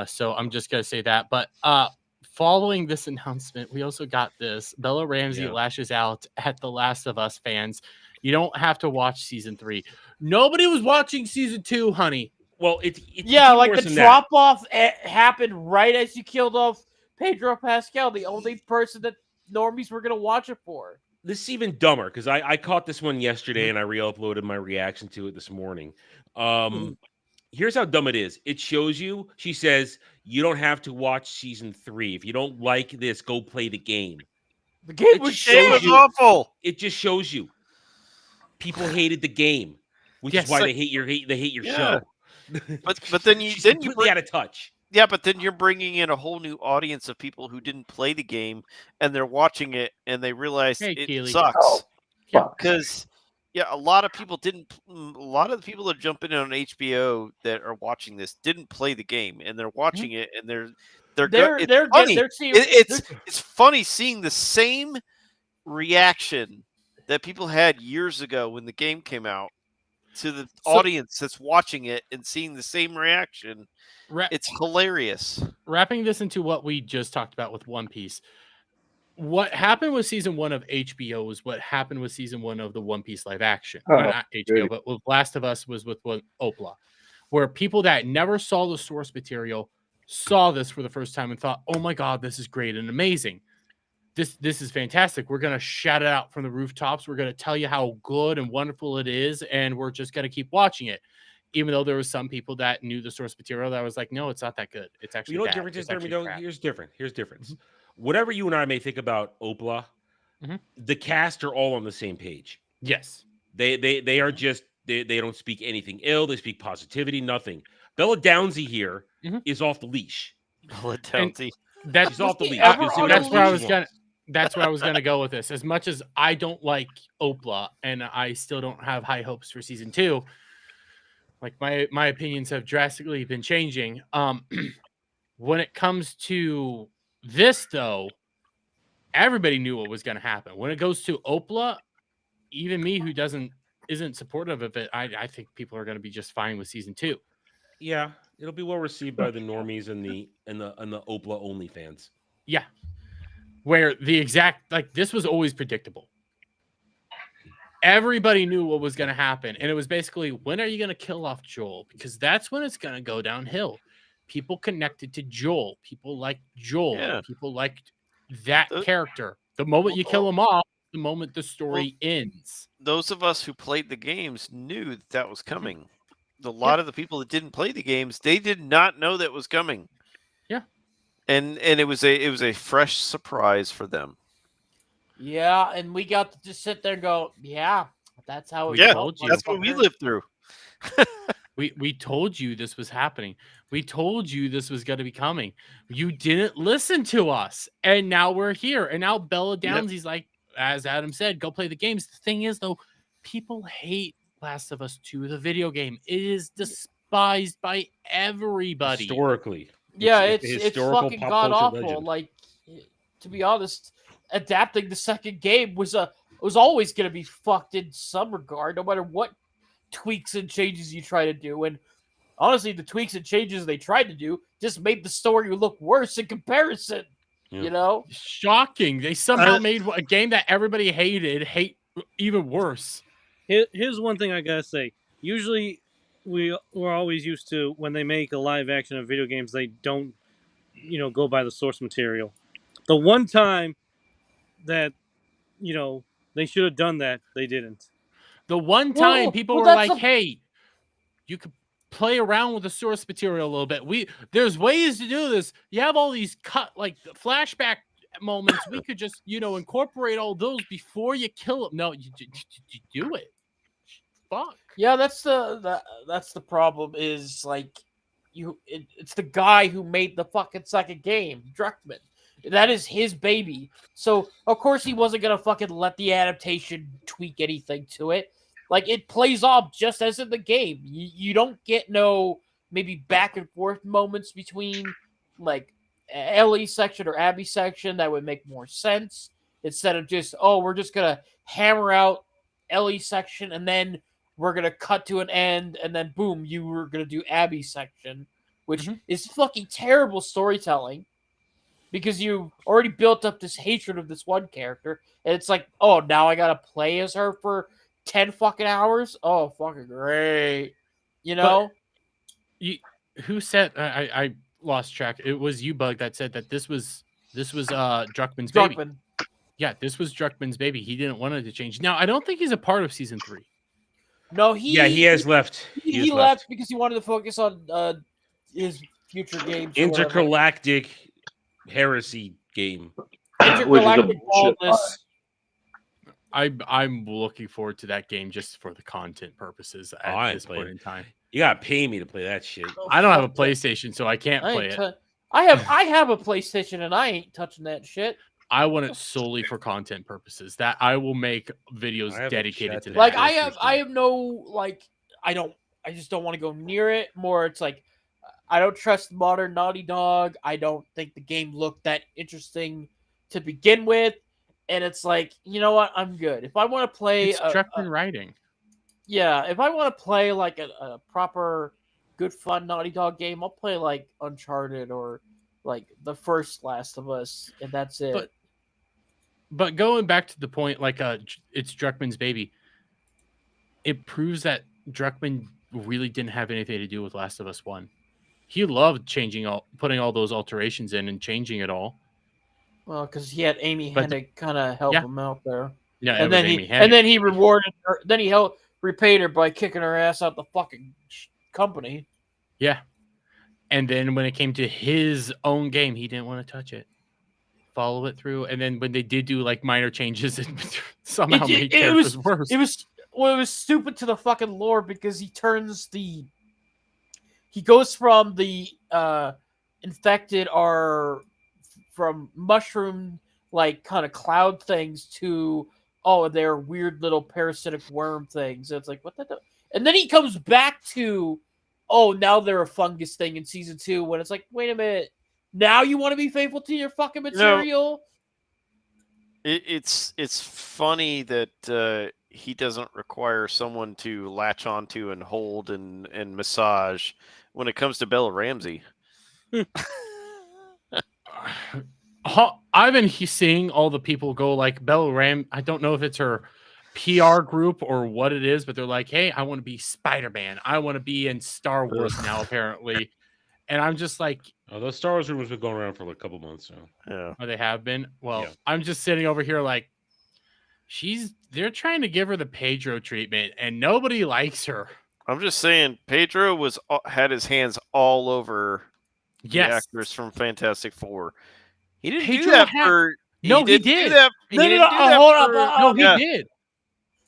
So I'm just going to say that. But following this announcement, we also got this. Bella Ramsey lashes out at The Last of Us fans. You don't have to watch season 3. Nobody was watching season 2, honey. Well, it's like the drop off happened right as you killed off Pedro Pascal, the only person that normies were going to watch it for. This is even dumber because I caught this one yesterday and I re-uploaded my reaction to it this morning. Here's how dumb it is. It shows you, she says, you don't have to watch season 3. If you don't like this, go play the game. The game was awful. It just shows you. People hated the game, which is why they hate your show. But then you completely out of touch. Yeah, but then you're bringing in a whole new audience of people who didn't play the game, and they're watching it, and they realize it sucks. Because a lot of people didn't. A lot of the people that jump in on HBO that are watching this didn't play the game, and they're watching it, and they're funny. It's funny seeing the same reaction that people had years ago when the game came out to the audience that's watching it and seeing the same reaction. It's hilarious. Wrapping this into what we just talked about with One Piece. What happened with season 1 of HBO was what happened with season 1 of the One Piece live action. Not HBO, but with Last of Us was with Opla, where people that never saw the source material saw this for the first time and thought, "Oh my God, this is great and amazing. This is fantastic. We're going to shout it out from the rooftops. We're going to tell you how good and wonderful it is, and we're just going to keep watching it." Even though there was some people that knew the source material that was like, "No, it's not that good. It's actually what bad. difference is It's actually crap." Here's difference. Whatever you and I may think about Opla, the cast are all on the same page. Yes. They are just they don't speak anything ill. They speak positivity, nothing. Bella Downsy here is off the leash. Bella Downsy. She's off the leash. That's where I was gonna go with this. As much as I don't like Opla and I still don't have high hopes for season 2, like my opinions have drastically been changing. When it comes to this, though, everybody knew what was going to happen. When it goes to Opla, even me who isn't supportive of it, I think people are going to be just fine with season 2. Yeah, it'll be well received by the normies and the Opla only fans. Yeah, where the exact this was always predictable. Everybody knew what was going to happen, and it was basically, when are you going to kill off Joel? Because that's when it's going to go downhill. People connected to Joel. People like Joel. Yeah. People liked that character. The moment you kill him off, the moment the story ends. Those of us who played the games knew that was coming. A lot of the people that didn't play the games, they did not know that was coming. Yeah. And it was a fresh surprise for them. Yeah, and we got to just sit there and go, yeah, that's how it told you. That's what we lived through. We told you this was happening. We told you this was going to be coming. You didn't listen to us, and now we're here. And now Bella Downsy's like, as Adam said, go play the games. The thing is, though, people hate Last of Us 2, the video game. It is despised by everybody. Historically. Yeah, it's fucking god awful. Like, to be honest, adapting the second game was always going to be fucked in some regard, no matter what tweaks and changes you try to do. And honestly, the tweaks and changes they tried to do just made the story look worse in comparison. You know, shocking. They somehow made a game that everybody hated hate even worse. Here's one thing I gotta say. Usually, we're always used to when they make a live action of video games, they don't, go by the source material. The one time that, they should have done that, they didn't. The one time people were like, "Hey, you could play around with the source material a little bit. There's ways to do this. You have all these flashback moments. We could just, incorporate all those before you kill them." No, you do it. Fuck. Yeah, that's the problem. Is like it's the guy who made the fucking second game, Druckmann. That is his baby. So of course he wasn't gonna fucking let the adaptation tweak anything to it. Like, it plays off just as in the game. You don't get no maybe back and forth moments between like Ellie section or Abby section that would make more sense, instead of just, we're just gonna hammer out Ellie section and then we're gonna cut to an end and then boom, you were gonna do Abby section, which is fucking terrible storytelling. Because you already built up this hatred of this one character, and it's like, now I gotta play as her for 10 fucking hours? Oh, fucking great. Who said, I lost track. It was you, Bug, that said that this was Druckmann's baby. Yeah, this was Druckmann's baby. He didn't want it to change. Now, I don't think he's a part of season 3. No, he has left. He left because he wanted to focus on his future games. Intergalactic heresy game. Intergalactic baldness. I'm looking forward to that game just for the content purposes at this point in time. You gotta pay me to play that shit. I don't have a PlayStation, so I can't play it. I have a PlayStation and I ain't touching that shit. I want it solely for content purposes. That I will make videos dedicated to that. Like, I have no, like, I just don't want to go near it. More, it's like, I don't trust modern Naughty Dog. I don't think the game looked that interesting to begin with. And it's like, you know what? I'm good. If I want to play... It's Druckmann writing. Yeah, if I want to play like a proper, good, fun Naughty Dog game, I'll play like Uncharted or like the first Last of Us, and that's it. But going back to the point, like, it's Druckmann's baby. It proves that Druckmann really didn't have anything to do with Last of Us 1. He loved putting all those alterations in and changing it all. Well, because he had Amy Hennig kind of help him out there. Yeah, and then he rewarded her. Then he repaid her by kicking her ass out the fucking company. Yeah, and then when it came to his own game, he didn't want to touch it, follow it through. And then when they did do like minor changes, it somehow made characters worse. It was stupid to the fucking lore because he goes from the infected are from mushroom like kind of cloud things to they're weird little parasitic worm things. It's like, what the? And then he comes back to now they're a fungus thing in season 2 when it's like, wait a minute, now you want to be faithful to your fucking material? It's funny that he doesn't require someone to latch onto and hold and massage when it comes to Bella Ramsey. I've been seeing all the people go like Bella Ram. I don't know if it's her PR group or what it is, but they're like, hey, I want to be Spider-Man. I want to be in Star Wars now, apparently. And I'm just like, those Star Wars rumors have been going around for like a couple months now. Yeah. Oh, they have been? Well, I'm just sitting over here like, they're trying to give her the Pedro treatment and nobody likes her. I'm just saying, Pedro had his hands all over the actress from Fantastic Four. He didn't do that for... No, he did. Hold up. No, he did.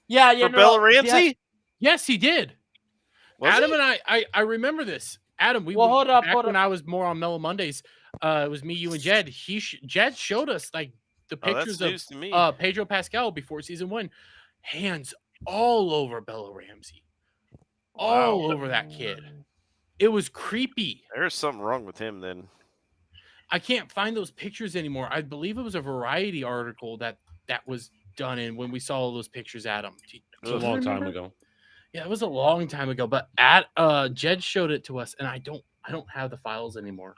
Yeah, for Bella Ramsey? Yes, he did. Adam and I remember this. Adam, hold up, back when I was more on Mellow Mondays. It was me, you, and Jed. Jed showed us like the pictures of Pedro Pascal before season 1, hands all over Bella Ramsey, all over that kid. It was creepy. There's something wrong with him then. I can't find those pictures anymore. I believe it was a Variety article that was done in when we saw all those pictures, Adam. It was a long time ago. Yeah, it was a long time ago. But Jed showed it to us, and I don't have the files anymore.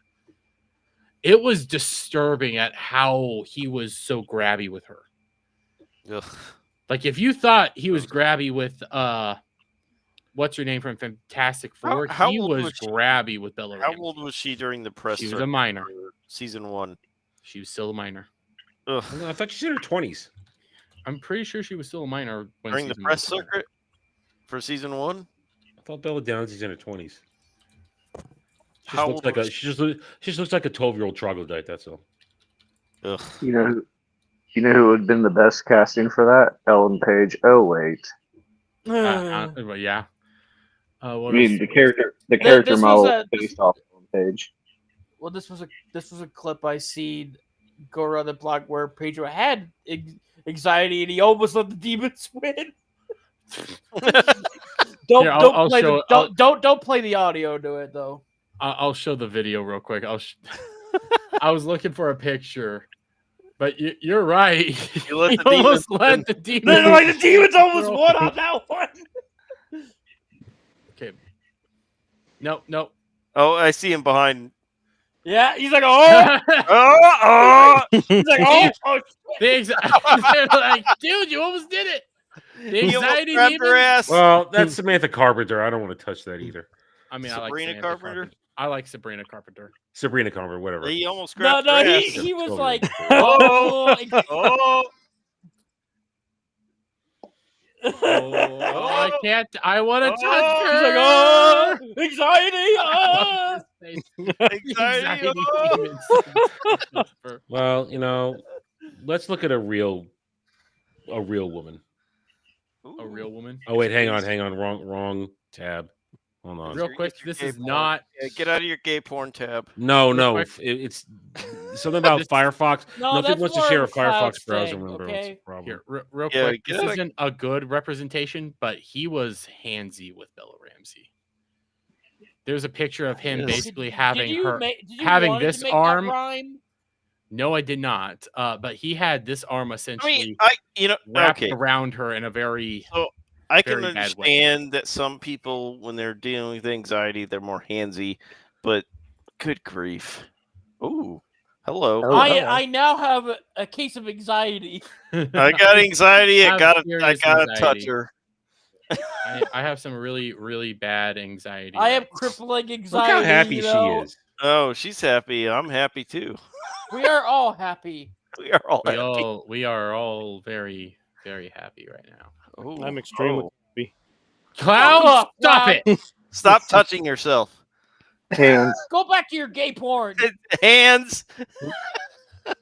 It was disturbing at how he was so grabby with her. Ugh. Like if you thought he was grabby with what's her name from Fantastic Four, he was grabby with Bella Ramsey. How old was she during the press? She was a minor. Season 1. She was still a minor. Ugh. I thought she was in her 20s. I'm pretty sure she was still a minor when during the press circuit for season 1. I thought Bella Ramsey's in her 20s. How looks like she just looks like a 12-year-old troglodyte. That's all. Ugh. You know who would have been the best casting for that? Ellen Page. Oh wait. Yeah. I mean the character model based off Ellen Page. Well, this was a clip I seen go around the block where Pedro had anxiety and he almost let the demons win. Don't play the audio to it though. I'll show the video real quick. I was looking for a picture, but you're right. You let the almost let the demons. Like the demons almost won on that one. Okay. No. Oh, I see him behind. Yeah, he's like, oh. He's like, oh. They're like, dude, you almost did it. The anxiety demons. Well, that's Samantha Carpenter. I don't want to touch that either. I mean, Sabrina I like Carpenter. I like Sabrina Carpenter. Sabrina Carpenter, whatever. He almost grabbed No, her ass. he was like, oh. I can't. I want to touch her. He's like, anxiety. Well, let's look at a real woman. A real woman. Oh wait, hang on. Wrong tab. Hold on. Real quick, this is not. Yeah, get out of your gay porn tab. No. It's something about Firefox. Nothing wants to share a Firefox browser. Okay. Here, real quick. This isn't a good representation, but he was handsy with Bella Ramsey. There's a picture of him basically having this arm. No, I did not. But he had this arm essentially wrapped around her in a very. So I can understand that some people, when they're dealing with anxiety, they're more handsy. But good grief! Oh, hello. I now have a case of anxiety. I got anxiety. I gotta touch her. I have some really, really bad anxiety. I have crippling anxiety. Look how happy she is. Oh, she's happy. I'm happy too. We are all happy. We are all happy. We are all very, very happy right now. Oh, I'm extremely happy. Clown, stop it! Stop touching yourself. Hands. Go back to your gay porn. Hands.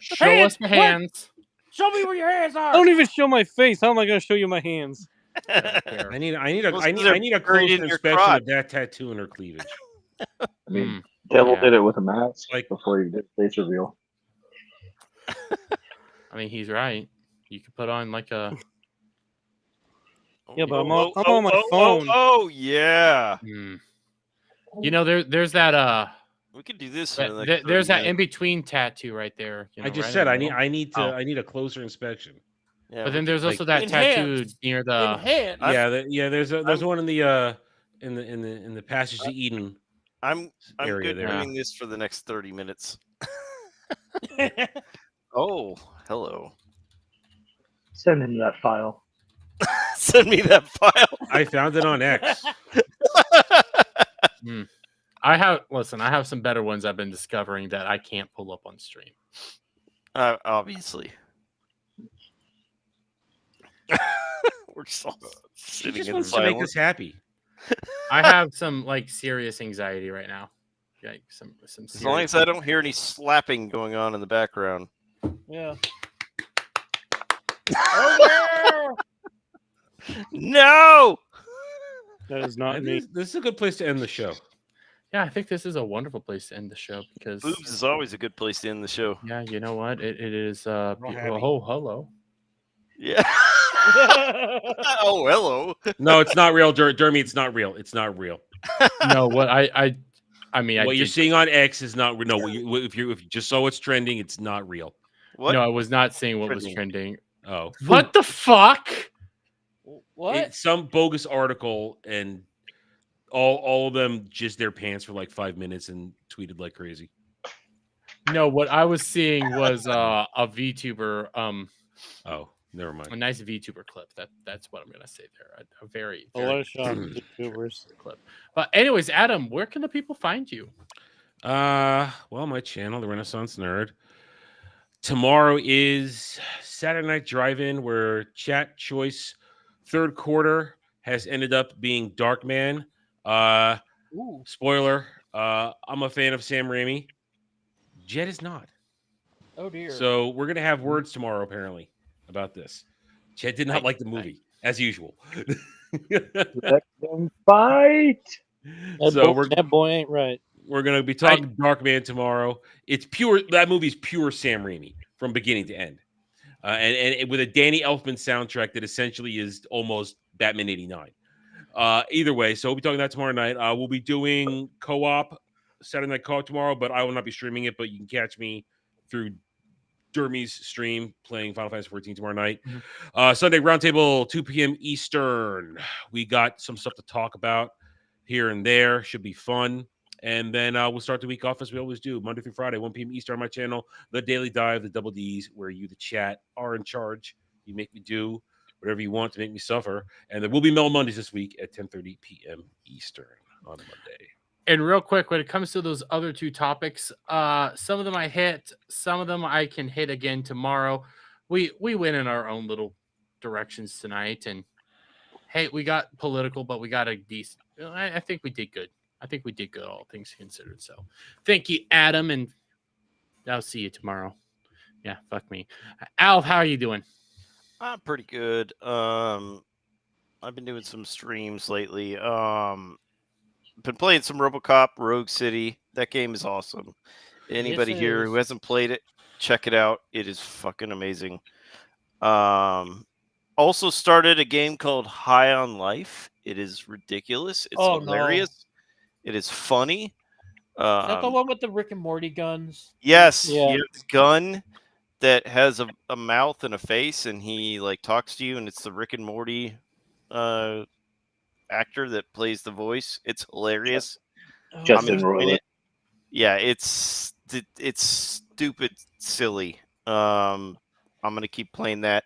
Show us the hands. Show me where your hands are. I don't even show my face. How am I going to show you my hands? I need a closer inspection of that tattoo in her cleavage. I mean, Devil did it with a mask before he did face reveal. I mean, he's right. You could put on like a. Yeah, but I'm on my phone. Oh yeah. You know, there's that. We could do this. There's that in between tattoo right there. I just said I need a closer inspection. Yeah, but then there's also that tattoo near the. There's one in the Passage to Eden. I'm area good there. doing this for the next 30 minutes. Oh, hello. Send him that file. Send me that file. I found it on X. I have some better ones I've been discovering that I can't pull up on stream. Obviously. We're just all sitting She just in wants to make silence. us happy. I have some like serious anxiety right now. Like some As long as I don't hear any slapping going on in the background. Yeah. No! That is not me. This is a good place to end the show. Yeah, I think this is a wonderful place to end the show because Boobs is always a good place to end the show. Yeah, you know what? It is. Oh, hello. Yeah. Oh, hello. No, it's not real, Jeremy. It's not real. It's not real. No, what I mean, what you're seeing on X is not real. No, if you just saw what's trending, it's not real. What? No, I was not saying what was trending. Oh, what the fuck? What? Some bogus article, and all of them just their pants for like 5 minutes and tweeted like crazy. No, what I was seeing was a VTuber. Oh, never mind. A nice VTuber clip. That's what I'm gonna say there. A very, What very a shock, VTubers clip. But anyways, Adam, where can the people find you? Well, my channel, The Renaissance Nerd. Tomorrow is Saturday Night Drive-In, where chat choice third quarter has ended up being Darkman. Spoiler, I'm a fan of Sam Raimi. Jed is not. Oh dear. So we're gonna have words tomorrow, apparently, about this. Jed did not like the movie, as usual. Let them fight. That boy ain't right. We're gonna be talking Darkman tomorrow. It's pure. That movie's pure Sam Raimi from beginning to end, and with a Danny Elfman soundtrack that essentially is almost Batman '89. Either way, so we'll be talking that tomorrow night. We'll be doing co-op Saturday Night Co-op tomorrow, but I will not be streaming it. But you can catch me through Dermy's stream playing Final Fantasy 14 tomorrow night. Sunday Roundtable 2 p.m. Eastern. We got some stuff to talk about here and there. Should be fun. And then we'll start the week off as we always do, Monday through Friday, 1 p.m. Eastern on my channel, The Daily Dive, the Double Ds, where you, the chat, are in charge. You make me do whatever you want to make me suffer. And there will be Mel Mondays this week at 10:30 p.m. Eastern on Monday. And real quick, when it comes to those other two topics, some of them I hit, some of them I can hit again tomorrow. We went in our own little directions tonight, and hey, we got political, but we got a decent. I think we did good. I think we did good, all things considered. So, thank you, Adam, and I'll see you tomorrow. Yeah, fuck me, Alf. How are you doing? I'm pretty good. I've been doing some streams lately. Been playing some RoboCop Rogue City. That game is awesome. Anybody here who hasn't played it, check it out. It is fucking amazing. Also started a game called High on Life. It is ridiculous. It's hilarious. It is funny. Is that the one with the Rick and Morty guns? Yes. Yeah. You have this gun that has a mouth and a face, and he like talks to you, and it's the Rick and Morty actor that plays the voice. It's hilarious. Justin Roiland. Yeah, it's stupid silly. I'm gonna keep playing that.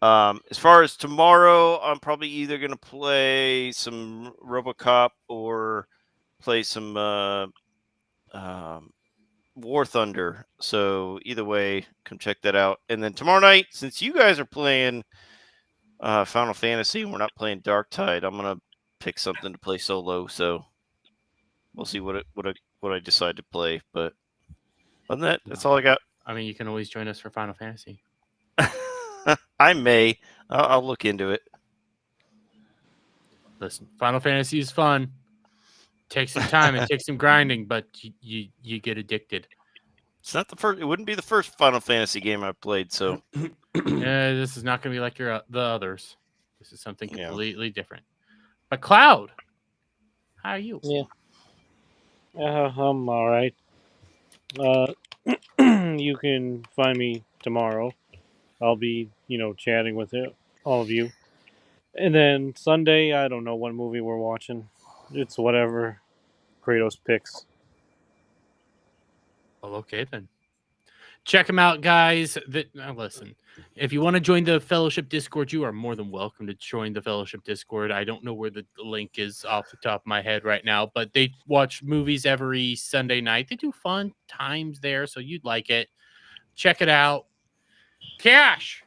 As far as tomorrow, I'm probably either gonna play some RoboCop or play some War Thunder. So either way, come check that out. And then tomorrow night, since you guys are playing Final Fantasy and we're not playing Dark Tide, I'm gonna pick something to play solo. So we'll see what I decide to play. But other than that, that's all I got. I mean, you can always join us for Final Fantasy. I may. I'll look into it. Listen, Final Fantasy is fun. Takes some time and takes some grinding, but you get addicted. It's not the first. It wouldn't be the first Final Fantasy game I've played. So this is not going to be like the others. This is something completely different. But Cloud, how are you? Yeah. I'm all right. You can find me tomorrow. I'll be, chatting with all of you. And then Sunday, I don't know what movie we're watching. It's whatever Kratos picks. Well, okay then. Check them out, guys. Listen, if you want to join the Fellowship Discord, you are more than welcome to join the Fellowship Discord. I don't know where the link is off the top of my head right now, but they watch movies every Sunday night. They do fun times there, so you'd like it. Check it out. Cash.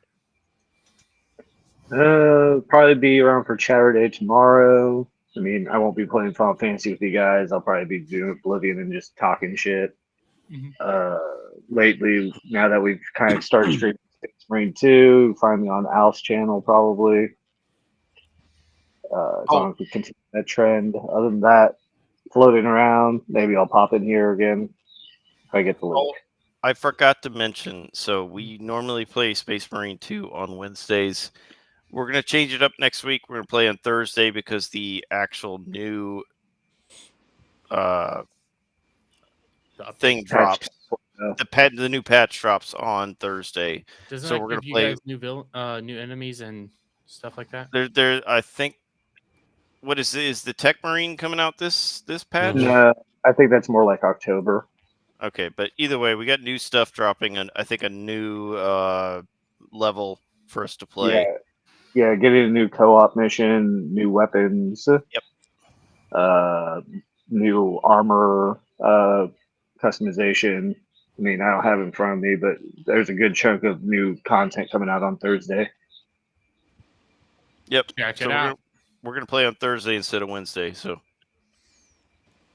Probably be around for Chatter Day tomorrow. I mean, I won't be playing Final Fantasy with you guys. I'll probably be doing Oblivion and just talking shit. Lately, now that we've kind of started streaming Space Marine 2, find me on Alf's channel probably. As long as we continue that trend. Other than that, floating around. Maybe I'll pop in here again if I get the link. I forgot to mention. So we normally play Space Marine 2 on Wednesdays. We're gonna change it up next week. We're gonna play on Thursday because the actual new thing drops. The new patch drops on Thursday. Doesn't so that we're give gonna you play guys new enemies and stuff like that? there. I think. What is the Tech Marine coming out this patch? No, I think that's more like October. Okay, but either way, we got new stuff dropping, and I think a new level for us to play. Yeah, getting a new co-op mission, new weapons. Yep. New armor customization. I mean, I don't have it in front of me, but there's a good chunk of new content coming out on Thursday. Yep. Check it so out. We're gonna play on Thursday instead of Wednesday. So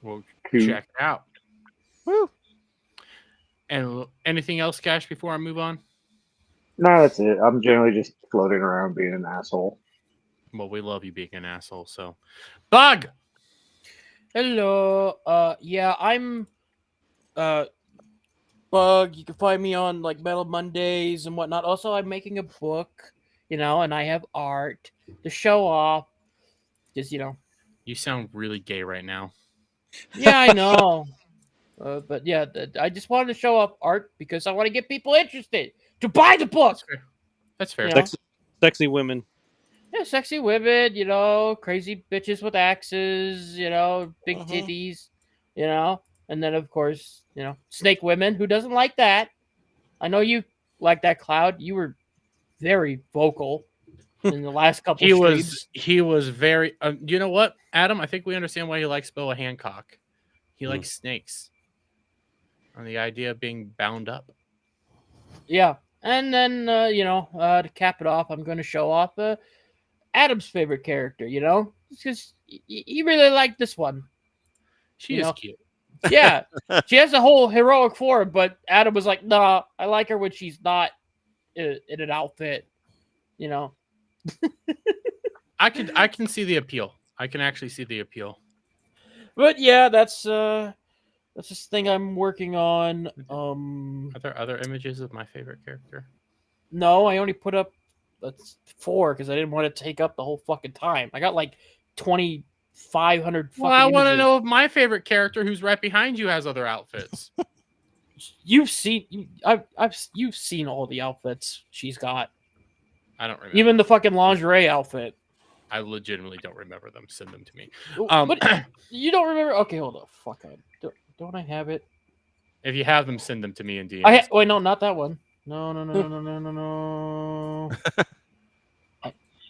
we'll Cool. check it out. Woo! And anything else, Cash, before I move on? No, that's it. I'm generally just floating around being an asshole. Well, we love you being an asshole, so. Bug! Hello. Yeah, I'm Bug. You can find me on like Metal Mondays and whatnot. Also, I'm making a book, and I have art to show off. Just You sound really gay right now. Yeah, I know. But yeah, I just wanted to show off art because I want to get people interested to buy the book. That's fair. Sexy women. Yeah, sexy women, crazy bitches with axes, big titties, and then of course, snake women. Who doesn't like that? I know you like that, Cloud. You were very vocal in the last couple streams. He was very. You know what, Adam? I think we understand why he likes Boa Hancock. He likes snakes. On the idea of being bound up. Yeah, and then to cap it off, I'm going to show off Adam's favorite character. Because he really liked this one. She is cute. Yeah, she has a whole heroic form, but Adam was like, "Nah, I like her when she's not in an outfit." I can see the appeal. I can actually see the appeal. But yeah, that's this thing I'm working on. Are there other images of my favorite character? No, I only put up 4 because I didn't want to take up the whole fucking time. I got like 2,500. Well, I want to know if my favorite character, who's right behind you, has other outfits. You've seen all the outfits she's got. I don't remember. Even the fucking lingerie outfit. I legitimately don't remember them. Send them to me. But you don't remember? Okay, hold on. Fuck. Don't I have it? If you have them, send them to me in DM. Wait, no, not that one. No.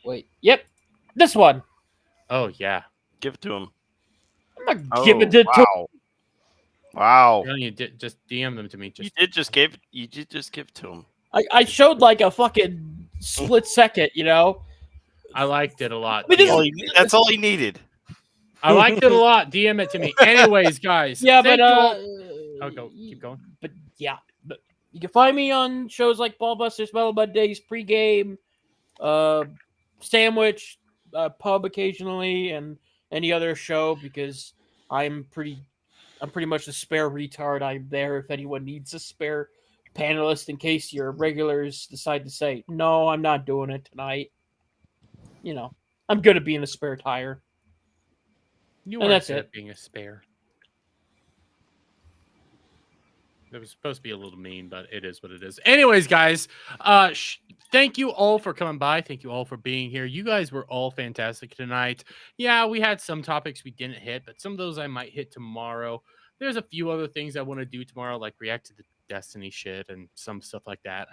Wait. Yep. This one. Oh, yeah. Give it to him. I'm not giving it to him. Wow. You did just DM them to me. You did just give it to him. I showed like a fucking split second, I liked it a lot. That's all he needed. I liked it a lot. DM it to me. Anyways, guys. Yeah, but keep going. But yeah, but you can find me on shows like Ballbusters, Metal Mondays, Pregame, Sandwich, Pub occasionally, and any other show because I'm pretty much the spare retard. I'm there if anyone needs a spare panelist in case your regulars decide to say, no, I'm not doing it tonight. I'm good at being a spare tire. You and weren't that's good it. at being a spare. It was supposed to be a little mean, but it is what it is. Anyways, guys, thank you all for coming by. Thank you all for being here. You guys were all fantastic tonight. Yeah, we had some topics we didn't hit, but some of those I might hit tomorrow. There's a few other things I want to do tomorrow, like react to the Destiny shit and some stuff like that.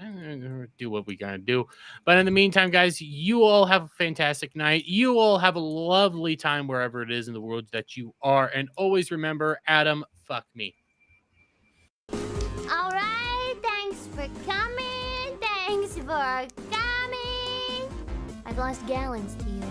Do what we gotta do. But in the meantime, guys, you all have a fantastic night. You all have a lovely time wherever it is in the world that you are. And always remember, Adam, fuck me. All right, thanks for coming. Thanks for coming. I've lost gallons to you.